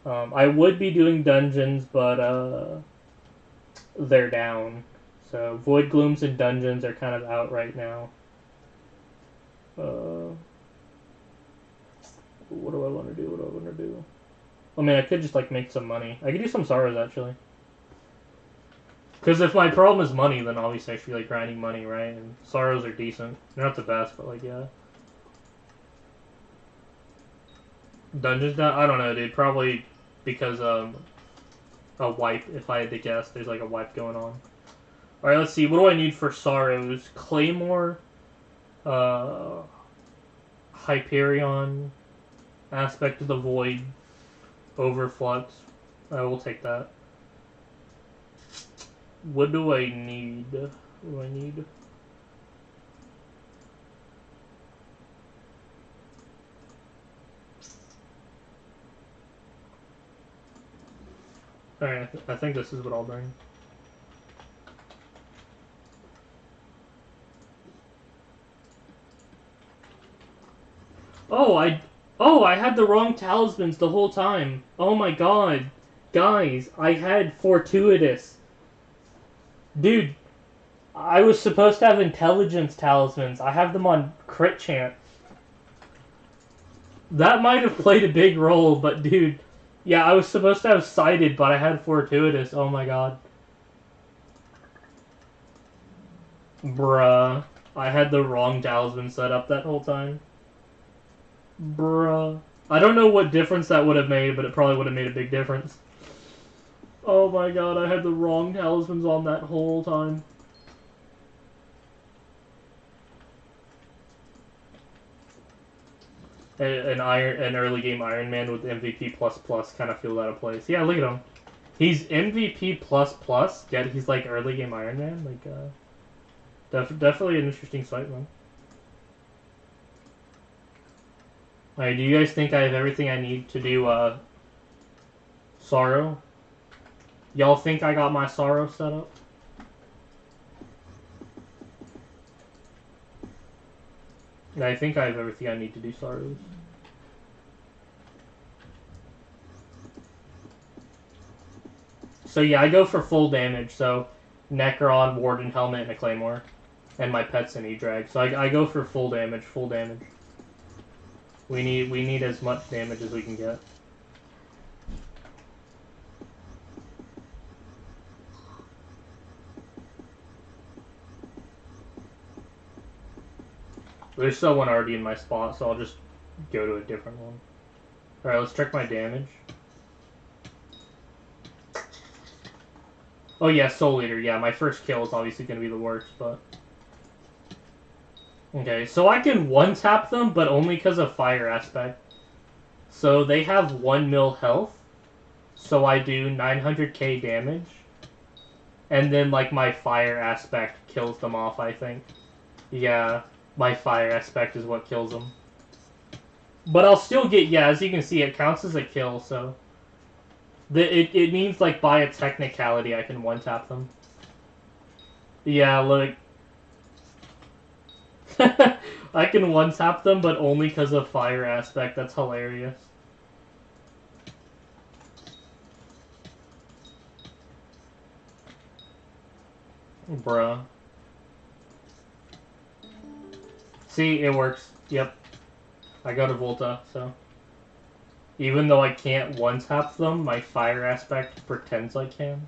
I would be doing dungeons, but they're down. So, Void Glooms and dungeons are kind of out right now. What do I want to do? I mean, I could just, like, make some money. I could do some Sorrows, actually. Because if my problem is money, then obviously I should be, like, grinding money, right? And Sorrows are decent. They're not the best, but, like, yeah. Dungeons down? I don't know, dude. Probably because, a wipe, if I had to guess. There's, like, a wipe going on. Alright, let's see. What do I need for Sorrows? Claymore, Hyperion, Aspect of the Void, Overflux. I will take that. What do I need? Alright, I think this is what I'll bring. Oh, I had the wrong talismans the whole time. Oh my god. Guys, I had Fortuitous. Dude, I was supposed to have intelligence talismans. I have them on crit chance. That might have played a big role, but dude, Yeah, I was supposed to have sighted, but I had fortuitous. Oh my god. Bruh. I had the wrong talisman set up that whole time. Bruh. I don't know what difference that would have made, but it probably would have made a big difference. Oh my god, I had the wrong talismans on that whole time. An early game Iron Man with MVP plus kind of feels out of place. Yeah, look at him. He's MVP plus, yet he's like early game Iron Man. Like, definitely an interesting sight, man. Alright, do you guys think I have everything I need to do Sorrow? Y'all think I got my Sorrow set up? I think I have everything I need to do Sorrows. So yeah, I go for full damage, so Necron, Warden Helmet, and a Claymore. And my pet's an E-Drag. So I go for full damage, We need as much damage as we can get. There's still one already in my spot, so I'll just go to a different one. Alright, let's check my damage. Oh yeah, Soul Eater. Yeah, my first kill is obviously going to be the worst, but... Okay, so I can one-tap them, but only because of Fire Aspect. So they have 1 mil health, so I do 900k damage. And then, like, my Fire Aspect kills them off, I think. Yeah, my Fire Aspect is what kills them. But I'll still get, yeah, as you can see, it counts as a kill, so... It means, like, by a technicality, I can one-tap them. Yeah, look. I can one-tap them, but only because of Fire Aspect. That's hilarious. Bruh. See, it works. Yep. I go to Volta, so... Even though I can't one-tap them, my Fire Aspect pretends I can.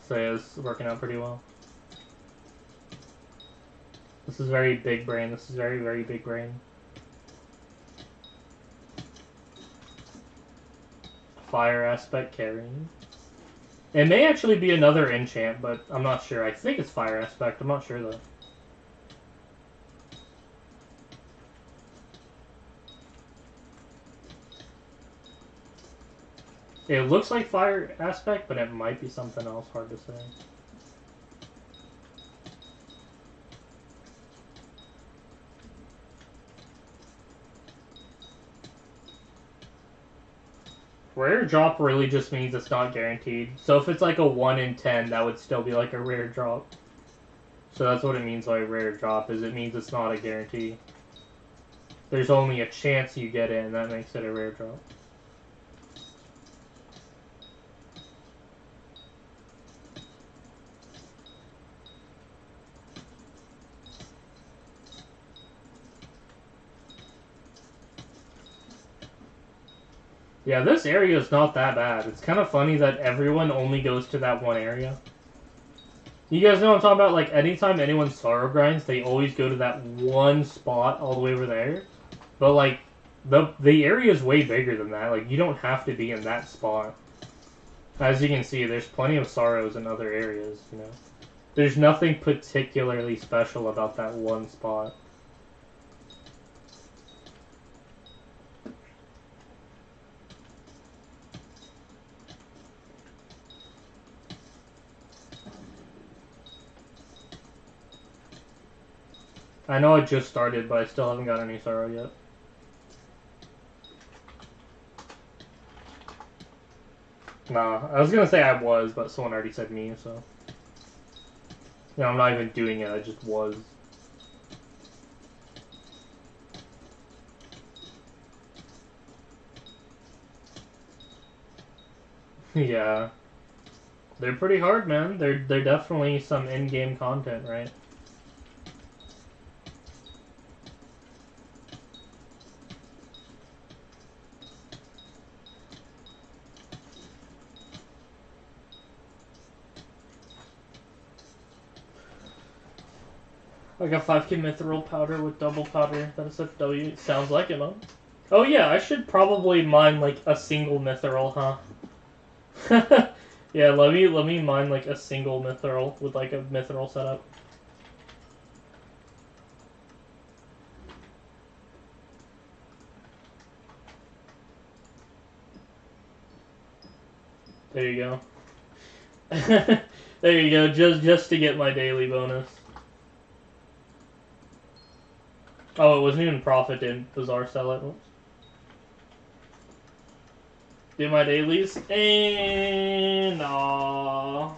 So yeah, it's working out pretty well. This is very big brain. This is very, very big brain. Fire Aspect carrying. It may actually be another enchant, but I'm not sure. I think it's Fire Aspect. I'm not sure, though. It looks like Fire Aspect, but it might be something else. Hard to say. Rare drop really just means it's not guaranteed. So if it's like a 1 in 10, that would still be like a rare drop. So that's what it means by rare drop, is it means it's not a guarantee. There's only a chance you get it, and that makes it a rare drop. Yeah, this area is not that bad. It's kind of funny that everyone only goes to that one area. You guys know what I'm talking about? Like, anytime anyone sorrow grinds, they always go to that one spot all the way over there. But, like, the area is way bigger than that. Like, you don't have to be in that spot. As you can see, there's plenty of sorrows in other areas, you know. There's nothing particularly special about that one spot. I know I just started, but I still haven't got any sorrow yet. Nah, I was gonna say I was, but someone already said me, so... You know, I'm not even doing it, I just was. Yeah. They're pretty hard, man. They're definitely some in-game content, right? Like a 5k mithril powder with double powder. That is FW. Sounds like it, huh? Oh yeah, I should probably mine like a single mithril, huh? Yeah, let me mine like a single mithril with like a mithril setup. There you go. There you go, just to get my daily bonus. Oh, it wasn't even profit, did Bazaar sell it? Oops. Do my dailies, and aww.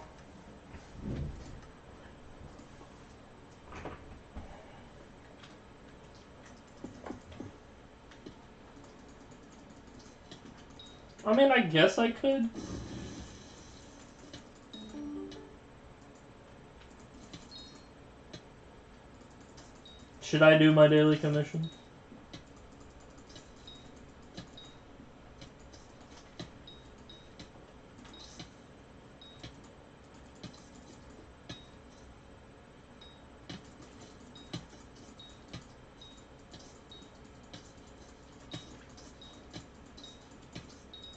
I mean, I guess I could. Should I do my daily commission?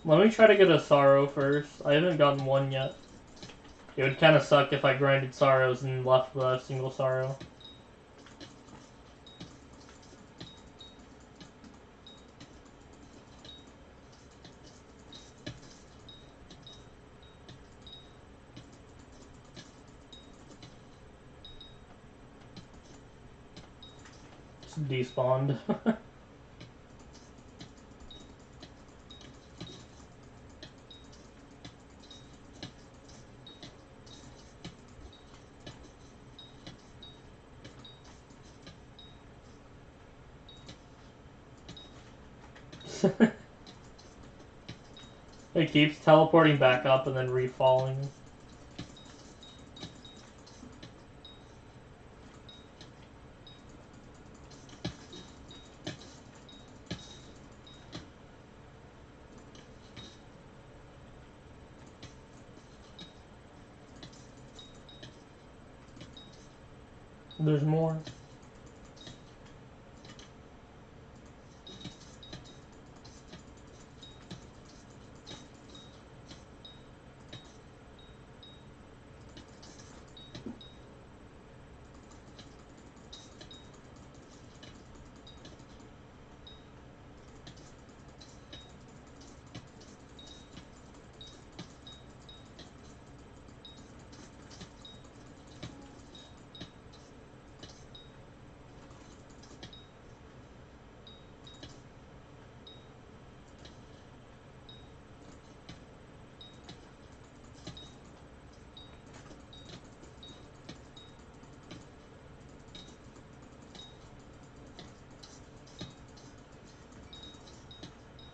Let me try to get a Sorrow first. I haven't gotten one yet. It would kind of suck if I grinded Sorrows and left without a single Sorrow. Just despawned. It keeps teleporting back up and then refalling. There's more.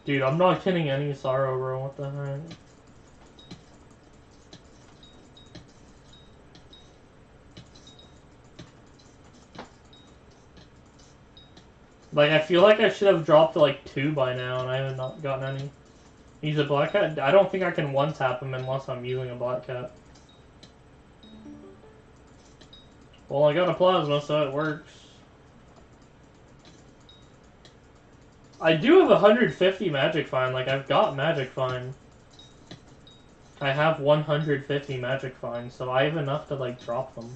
Dude, I'm not getting any Sorrow, bro. What the heck? Like, I feel like I should have dropped like 2 by now, and I have not gotten any. He's a Black Cat? I don't think I can one-tap him unless I'm using a Black Cat. Well, I got a Plasma, so it works. I do have 150 Magic Find. Like, I've got Magic Find. I have 150 Magic Find, so I have enough to, like, drop them.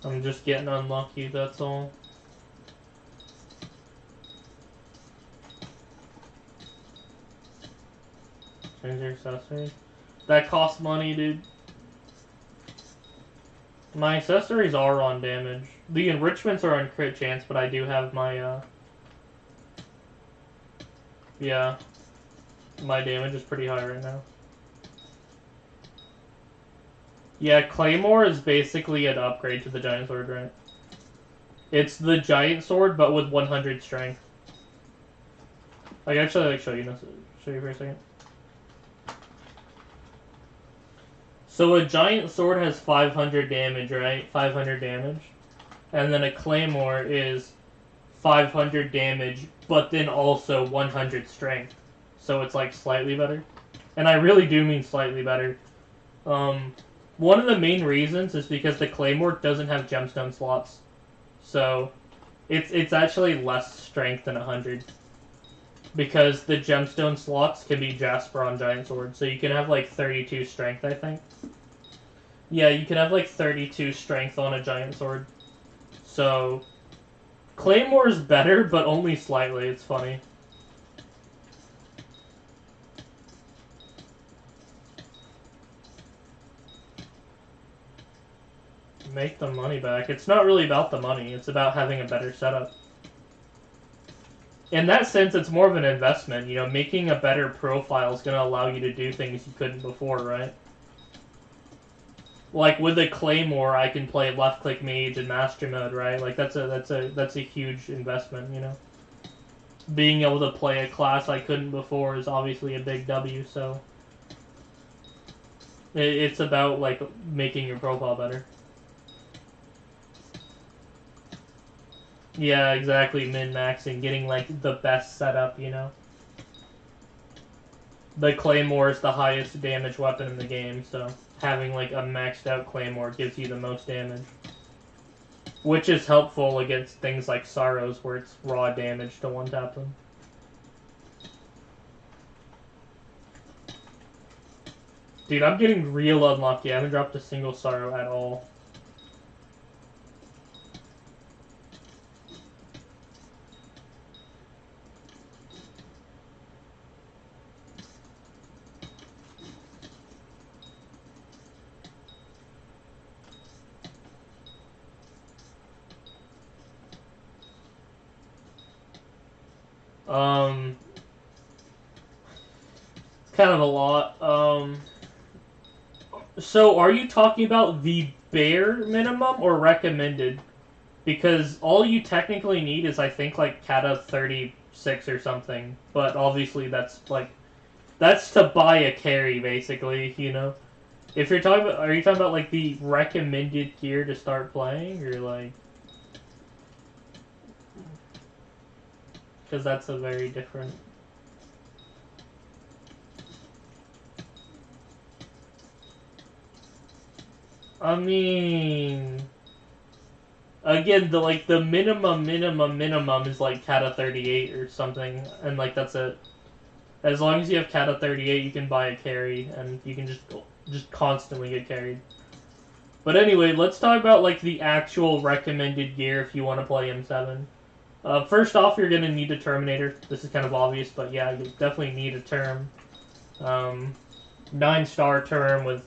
I'm just getting unlucky, that's all. Change your accessories. That costs money, dude. My accessories are on damage. The enrichments are on crit chance, but I do have my, yeah. My damage is pretty high right now. Yeah, Claymore is basically an upgrade to the Giant Sword, right? It's the Giant Sword, but with 100 strength. I can actually, like, show you for a second. So a Giant Sword has 500 damage, right? 500 damage. And then a Claymore is 500 damage, but then also 100 strength. So it's like slightly better. And I really do mean slightly better. One of the main reasons is because the Claymore doesn't have gemstone slots. So it's actually less strength than 100. Because the gemstone slots can be Jasper on Giant Sword. So you can have like 32 strength, I think. Yeah, you can have like 32 strength on a Giant Sword. So Claymore's better, but only slightly. It's funny. Make the money back. It's not really about the money. It's about having a better setup. In that sense, it's more of an investment. You know, making a better profile is going to allow you to do things you couldn't before, right? Like with a Claymore, I can play left-click Mage in Master Mode, right? Like that's a huge investment, you know. Being able to play a class I couldn't before is obviously a big W. So it's about like making your profile better. Yeah, exactly. Min-maxing, getting like the best setup, you know. The Claymore is the highest damage weapon in the game, so having like a maxed out Claymore gives you the most damage. Which is helpful against things like Sorrows, where it's raw damage to one-tap them. Dude, I'm getting real unlucky. I haven't dropped a single Sorrow at all. Kind of a lot. So are you talking about the bare minimum or recommended? Because all you technically need is, I think, like, Cata 36 or something. But obviously that's, like, that's to buy a carry, basically, you know? If you're talking about, are you talking about, like, the recommended gear to start playing? Or, like... Because that's a very different... I mean... Again, the minimum is, like, Cata 38 or something. And, like, that's it. As long as you have Cata 38, you can buy a carry, and you can just constantly get carried. But anyway, let's talk about, like, the actual recommended gear if you want to play M7. First off, you're going to need a Terminator. This is kind of obvious, but yeah, you definitely need a Term. 9-star Term with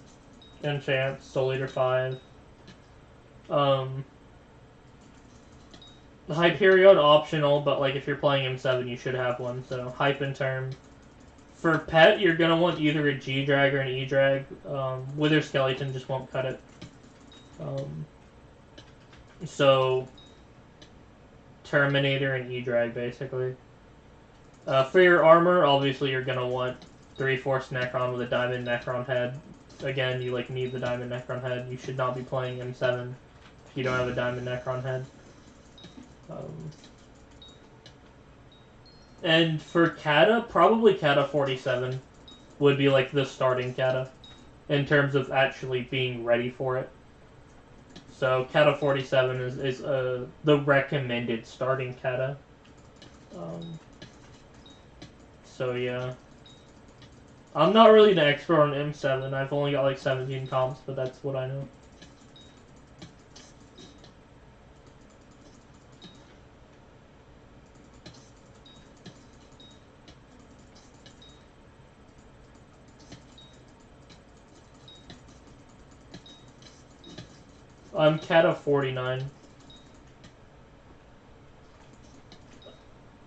enchant, Soul Eater 5. Hyperion optional, but like if you're playing M7, you should have one. So Hype and Term. For pet, you're gonna want either a G-Drag or an E-Drag. Wither Skeleton just won't cut it. So Terminator and E-Drag basically. For your armor, obviously you're gonna want 3-4 Necron with a Diamond Necron head. Again, you like need the Diamond Necron head. You should not be playing M7 if you don't have a Diamond Necron head. And for Cata, probably Cata 47 would be like the starting Cata in terms of actually being ready for it. So Cata 47 is the recommended starting Cata. So yeah. I'm not really an expert on M7. I've only got like 17 comps, but that's what I know. I'm Cata 49.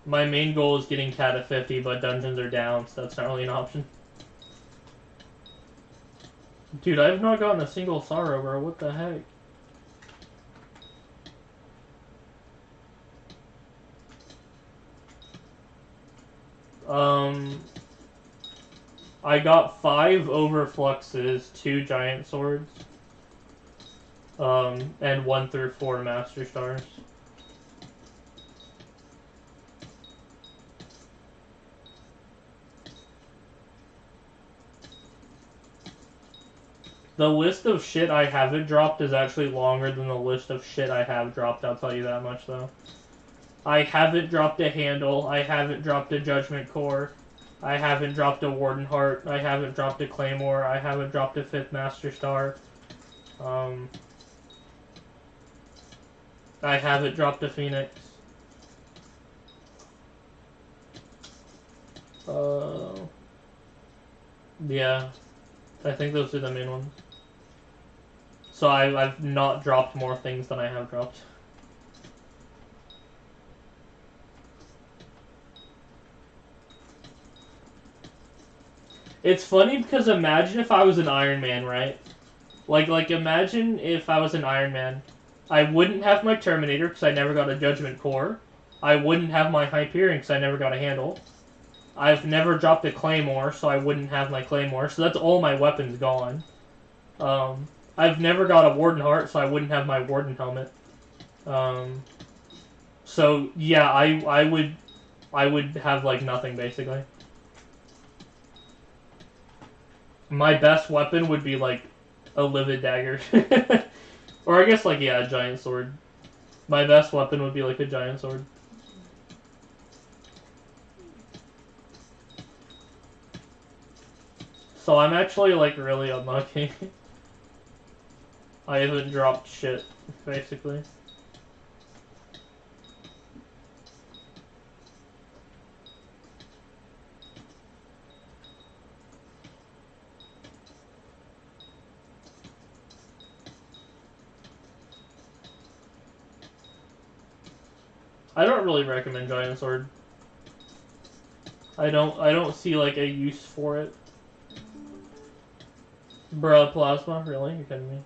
My main goal is getting Cata 50, but dungeons are down, so that's not really an option. Dude, I have not gotten a single Sorrow, bro. What the heck? I got 5 Overfluxes, 2 Giant Swords. And 1 through 4 Master Stars. The list of shit I haven't dropped is actually longer than the list of shit I have dropped, I'll tell you that much, though. I haven't dropped a handle, I haven't dropped a Judgment Core, I haven't dropped a Warden Heart, I haven't dropped a Claymore, I haven't dropped a 5th Master Star, I haven't dropped a Phoenix. Yeah, I think those are the main ones. So I've not dropped more things than I have dropped. It's funny because imagine if I was an Iron Man, right? Like imagine if I was an Iron Man. I wouldn't have my Terminator because I never got a Judgment Core. I wouldn't have my Hyperion because I never got a handle. I've never dropped a Claymore, so I wouldn't have my Claymore. So that's all my weapons gone. I've never got a Warden Heart, so I wouldn't have my Warden Helmet. So yeah, I would have like nothing basically. My best weapon would be like a Livid Dagger, or I guess like yeah, a Giant Sword. My best weapon would be like a Giant Sword. So I'm actually like really unlucky. I haven't dropped shit, basically. I don't really recommend Giant Sword. I don't see like a use for it. Bruh, Plasma? Really? You're kidding me?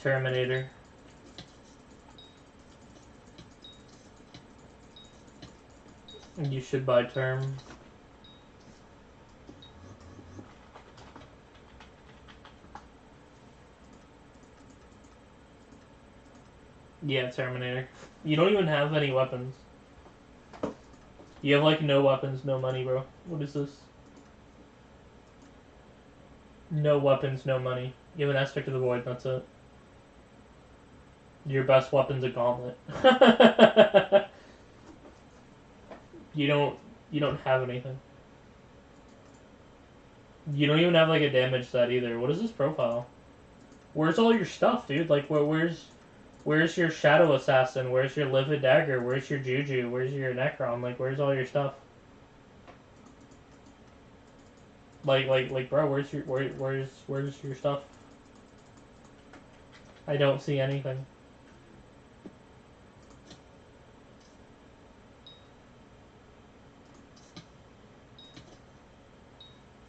Terminator. You should buy Term. Yeah, Terminator. You don't even have any weapons. You have like no weapons, no money, bro. What is this? No weapons, no money. You have an Aspect of the Void, that's it. Your best weapon's a gauntlet. You don't have anything. You don't even have like a damage set either. What is this profile? Where's all your stuff, dude? Like where's your Shadow Assassin? Where's your Livid Dagger? Where's your Juju? Where's your Necron? Like where's all your stuff? Like bro, where's your stuff? I don't see anything.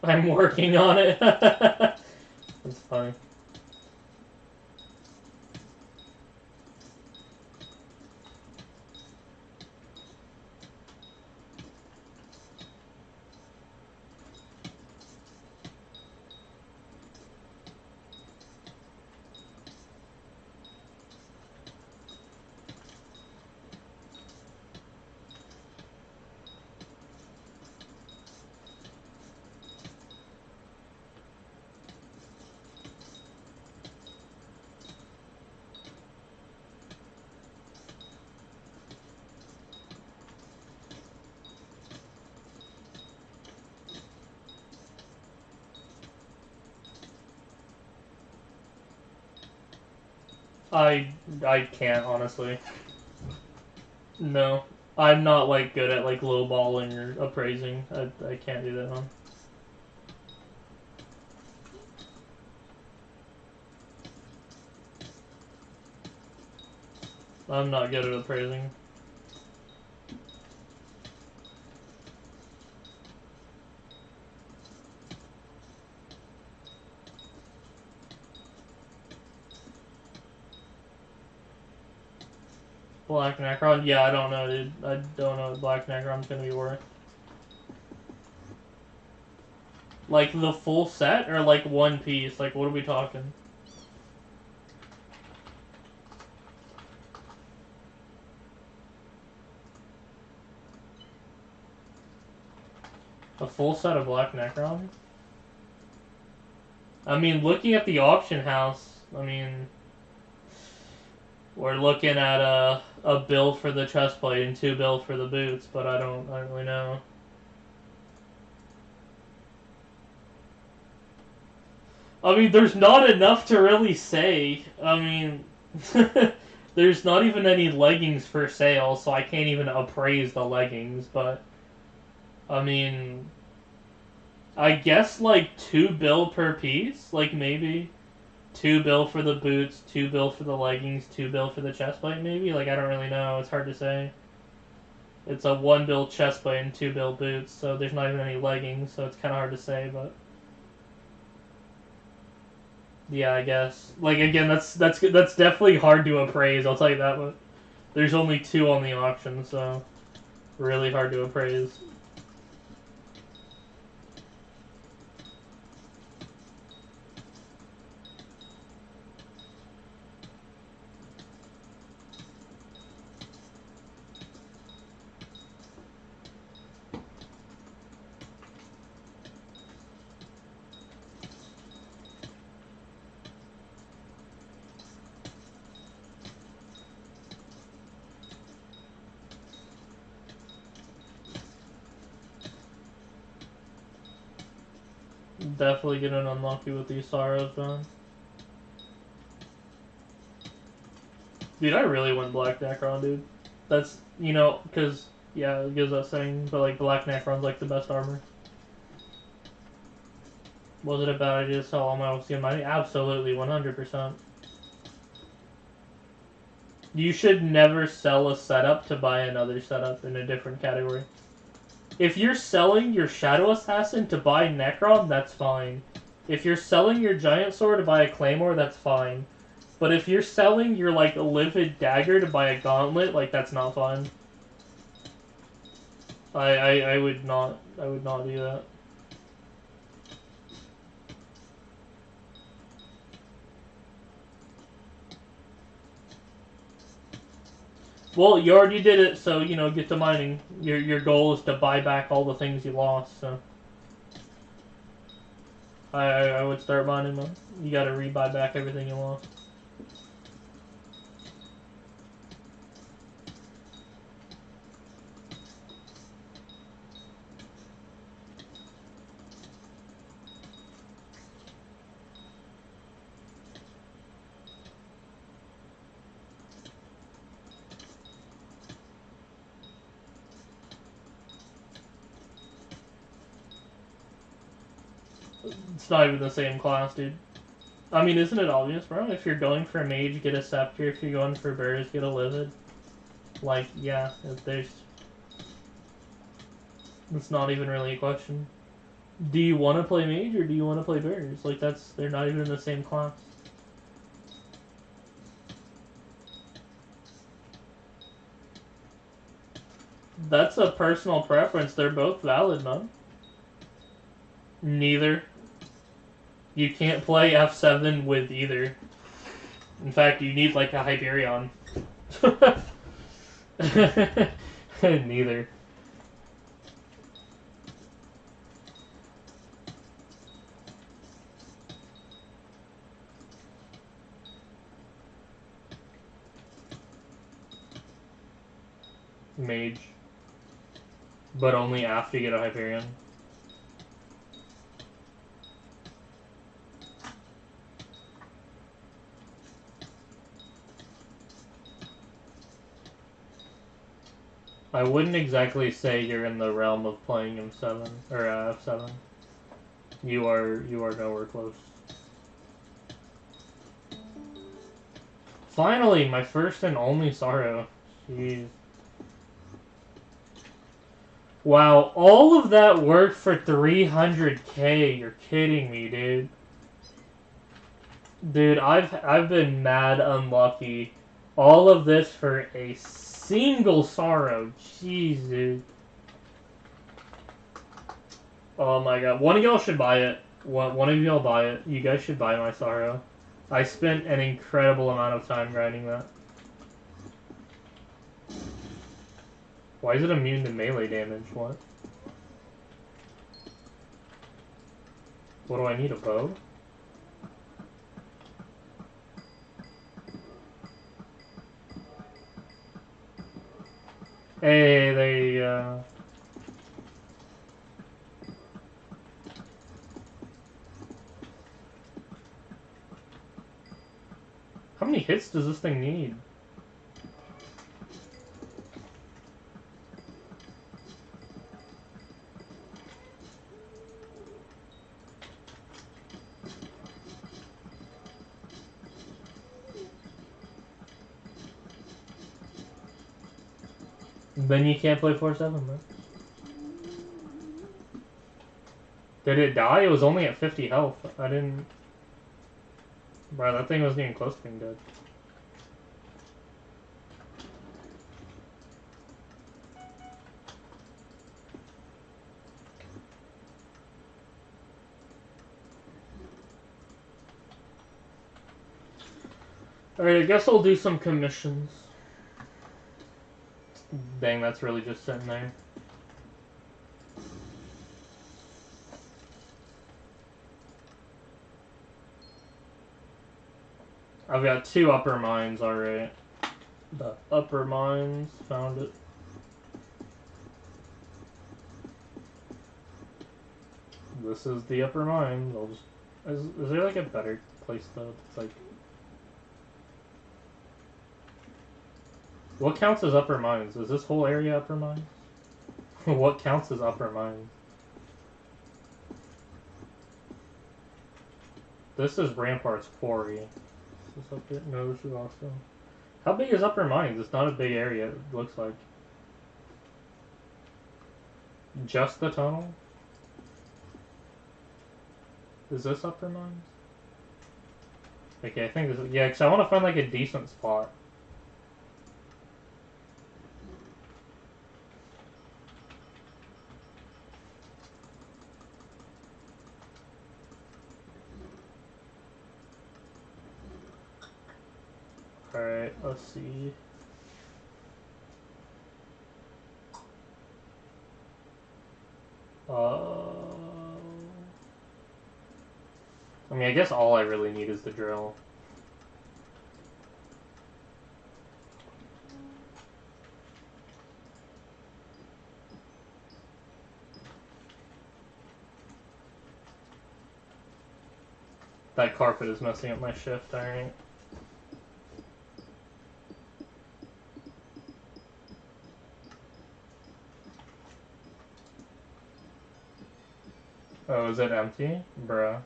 I'm working on it. That's funny. I can't, honestly. No. I'm not, like, good at, like, lowballing or appraising. I can't do that, huh? I'm not good at appraising. Black Necron? Yeah, I don't know, dude. I don't know what Black Necron's gonna be worth. Like, the full set, or like one piece? Like, what are we talking? A full set of Black Necron? I mean, looking at the auction house, I mean... We're looking at a bill for the chestplate and 2 bills for the boots, but I don't really know. I mean, there's not enough to really say. I mean, there's not even any leggings for sale, so I can't even appraise the leggings, but... I mean... I guess, like, 2 bill per piece? Like, maybe... 2 bill for the boots, 2 bill for the leggings, 2 bill for the chestplate, maybe? Like, I don't really know. It's hard to say. It's a 1 bill chestplate and 2 bill boots, so there's not even any leggings, so it's kind of hard to say, but... Yeah, I guess. Like, again, that's definitely hard to appraise, I'll tell you that, but... There's only 2 on the auction, so... Really hard to appraise. Definitely getting unlucky with these sorrows, man. Dude, I really want Black Necron, dude. That's, you know, because, yeah, it gives that saying, but, like, Black Necron's, like, the best armor. Was it a bad idea to sell all my Oxygen money? Absolutely, 100%. You should never sell a setup to buy another setup in a different category. If you're selling your Shadow Assassin to buy Necron, that's fine. If you're selling your Giant Sword to buy a Claymore, that's fine. But if you're selling your, like, Livid Dagger to buy a Gauntlet, like, that's not fine. I would not do that. Well, you already did it, so, you know, get to mining. Your goal is to buy back all the things you lost, so... I would start mining, man. You gotta rebuy back everything you lost. It's not even the same class, dude. I mean, isn't it obvious, bro? If you're going for a Mage, get a Scepter. If you're going for Bears, get a Livid. Like, yeah, there's... It's not even really a question. Do you want to play Mage, or do you want to play Bears? Like, that's... They're not even in the same class. That's a personal preference. They're both valid, man. Neither. You can't play F7 with either. In fact, you need, like, a Hyperion. Neither. Mage. But only after you get a Hyperion. I wouldn't exactly say you're in the realm of playing M7 or F7. You are nowhere close. Finally, my first and only sorrow. Jeez. Wow, all of that work for 300k. You're kidding me, dude. Dude, I've been mad unlucky All of this for a single sorrow. Jesus. Oh my god. One of y'all should buy it. One of y'all buy it. You guys should buy my sorrow. I spent an incredible amount of time grinding that. Why is it immune to melee damage? What? What do I need, a bow? Hey, they, How many hits does this thing need? Then you can't play 4-7, bro. Did it die? It was only at 50 health. I didn't... Bro, that thing wasn't even close to being dead. Alright, I guess I'll do some commissions. Dang, that's really just sitting there. I've got 2 upper mines already. The upper mines, found it. This is the upper mines. I'll just... Is there like a better place though? It's like... What counts as upper mines? Is this whole area upper mines? What counts as upper mines? This is Rampart's Quarry. Is this up there? No, this is also... How big is upper mines? It's not a big area, it looks like. Just the tunnel? Is this upper mines? Okay, I think this is... Yeah, because I want to find like a decent spot. Alright, let's see. I mean, I guess all I really need is the drill. That carpet is messing up my shift, alright. Oh, is it empty? Bruh.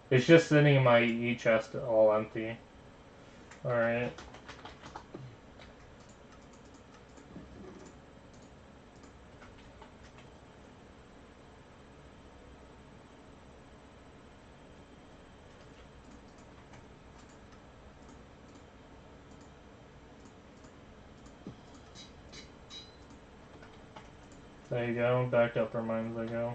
It's just sitting in my chest all empty. Alright. There you go, back to upper mines I go.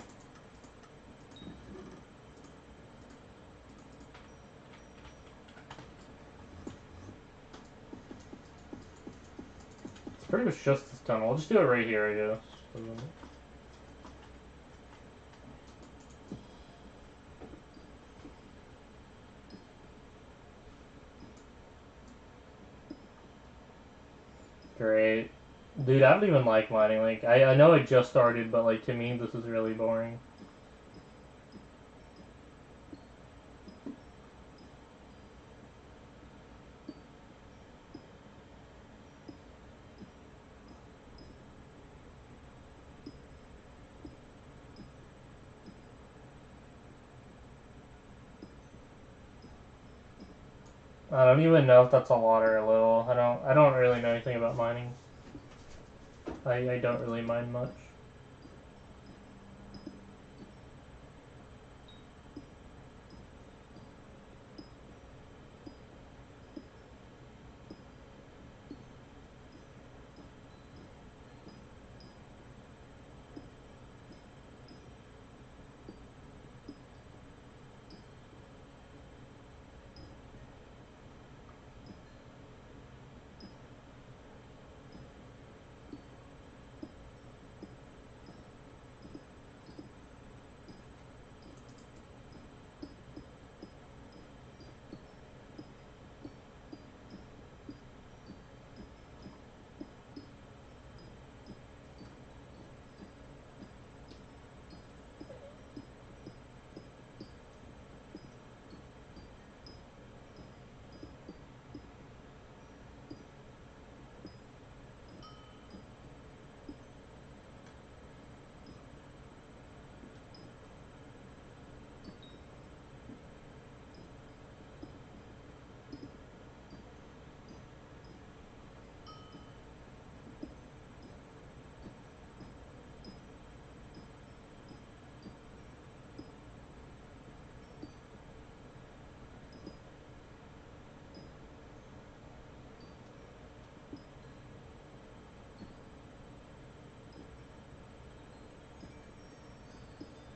It's pretty much just this tunnel. I'll just do it right here, I guess. Great. Dude, I don't even like mining. Like, I know it just started, but like to me this is really boring. I don't even know if that's a lot or a little. I don't really know anything about mining. I don't really mine much.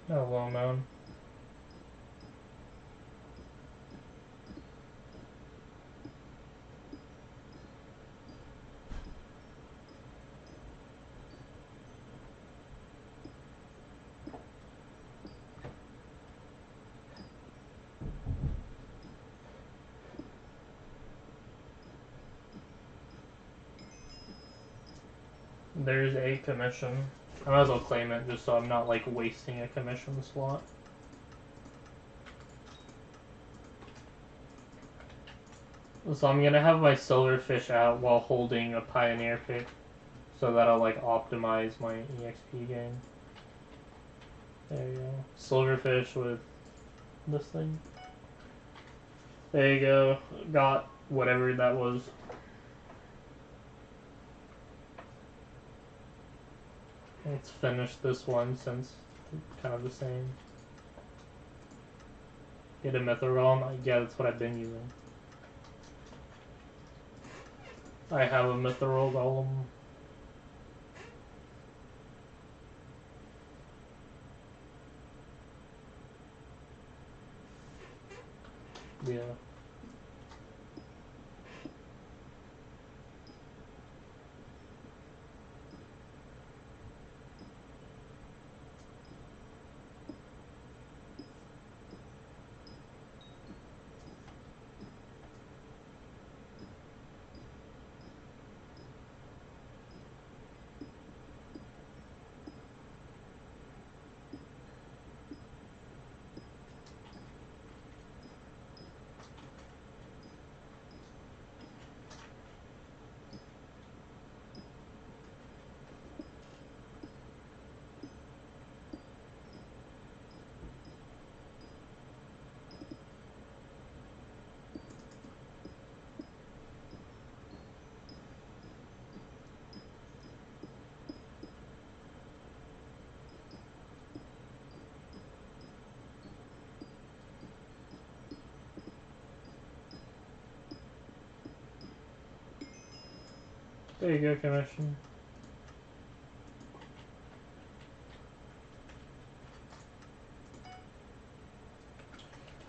Oh, well known. There's a commission. I might as well claim it just so I'm not like wasting a commission slot. So I'm gonna have my silverfish out while holding a pioneer pick, so that'll like optimize my EXP gain. There you go. Silverfish with this thing. There you go. Got whatever that was. Let's finish this one since it's kind of the same. Get a mithril. Yeah, that's what I've been using. I have a mithril golem. Yeah. There you go, commission.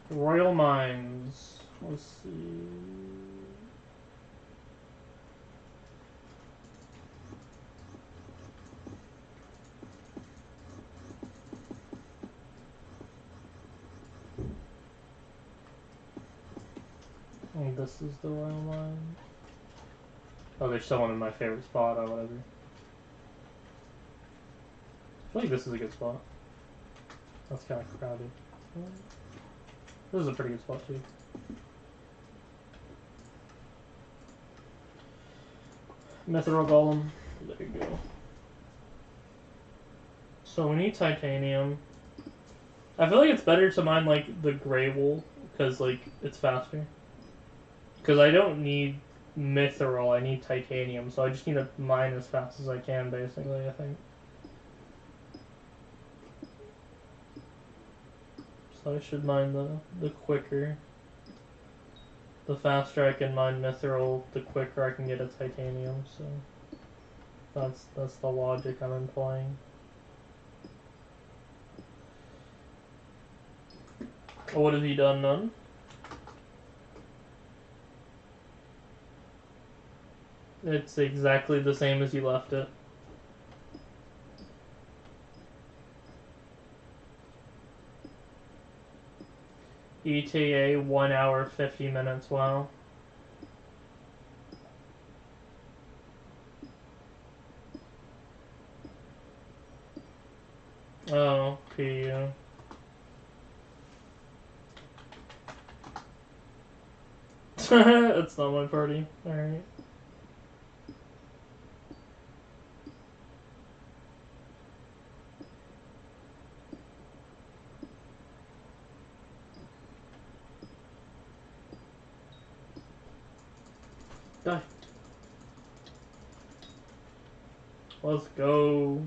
Royal Mines. Let's see. Oh, this is the Royal Mine. Oh, there's someone in my favorite spot or whatever. I feel like this is a good spot. That's kind of crowded. This is a pretty good spot too. Mithril Golem. There you go. So we need titanium. I feel like it's better to mine like the gray wool because like it's faster. Because I don't need mithril, I need titanium, so I just need to mine as fast as I can, basically, I think. So I should mine the quicker. The faster I can mine mithril, the quicker I can get a titanium, so that's the logic I'm employing. Oh, what have you done, none? It's exactly the same as you left it. ETA 1 hour 50 minutes, wow. Oh, PU. It's not my party. Alright. Die. Let's go.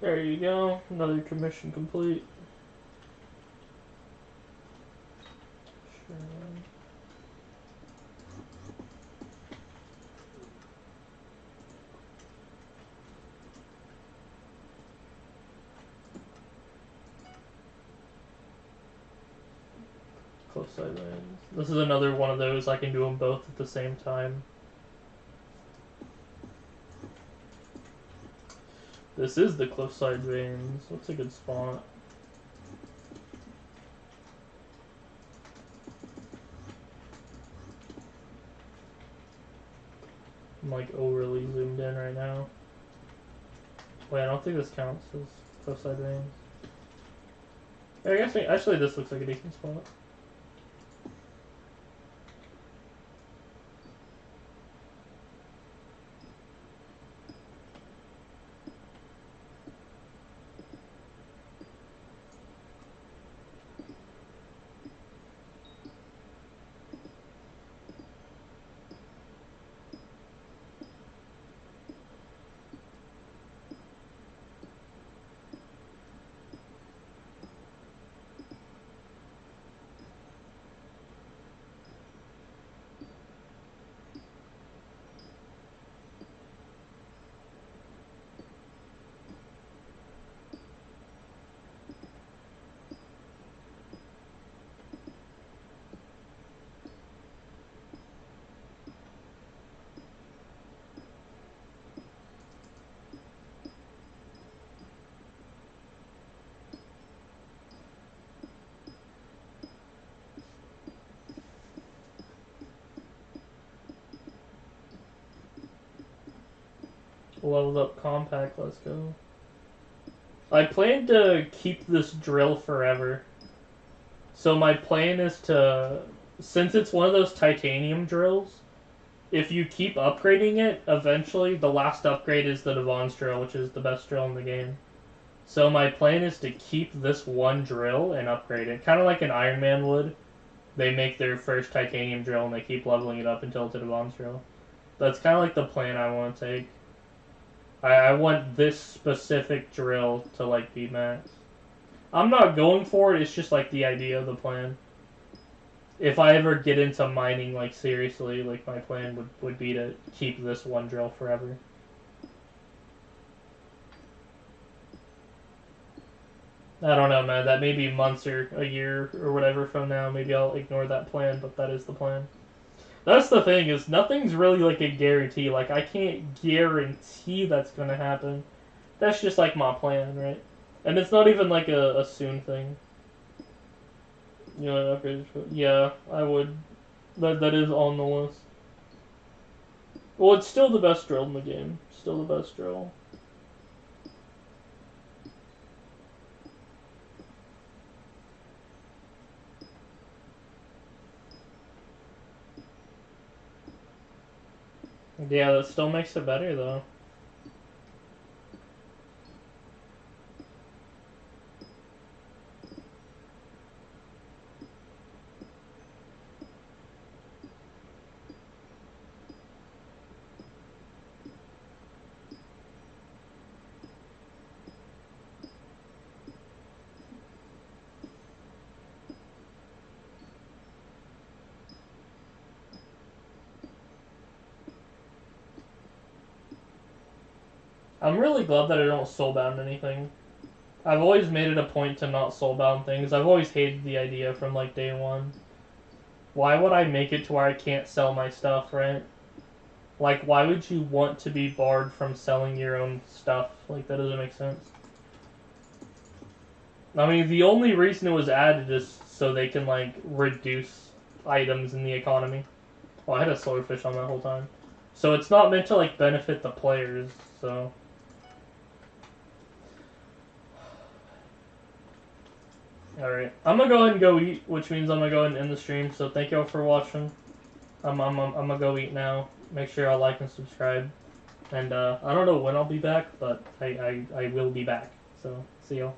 There you go. Another commission complete. Sure. Close side lanes. This is another one of those I can do them both at the same time. This is the close side veins. What's a good spot? I'm like overly zoomed in right now. Wait, I don't think this counts as close side veins. I guess actually this looks like a decent spot. Leveled up compact, let's go. I plan to keep this drill forever. So my plan is to, since it's one of those titanium drills, if you keep upgrading it, eventually the last upgrade is the Devon's drill, which is the best drill in the game. So my plan is to keep this one drill and upgrade it. Kind of like an Iron Man would. They make their first titanium drill and they keep leveling it up until it's a Devon's drill. That's kind of like the plan I want to take. I want this specific drill to like be max. I'm not going for it, it's just like the idea of the plan. If I ever get into mining like seriously, like my plan would be to keep this one drill forever. I don't know, man, that may be months or a year or whatever from now. Maybe I'll ignore that plan, but that is the plan. That's the thing, is nothing's really like a guarantee. Like, I can't guarantee that's gonna happen. That's just like my plan, right? And it's not even like a soon thing. You know, upgrade. Yeah, I would. That is on the list. Well, it's still the best drill in the game. Still the best drill. Yeah, that still makes it better, though. I'm really glad that I don't soulbound anything. I've always made it a point to not soulbound things. I've always hated the idea from like day one. Why would I make it to where I can't sell my stuff, right? Like, why would you want to be barred from selling your own stuff? Like, that doesn't make sense. I mean, the only reason it was added is so they can, like, reduce items in the economy. Oh, I had a swordfish on that whole time. So it's not meant to, like, benefit the players, so... Alright, I'm gonna go ahead and go eat, which means I'm gonna go ahead and end the stream, so thank y'all for watching. I'm gonna go eat now. Make sure y'all like and subscribe. And, I don't know when I'll be back, but I will be back. So, see y'all.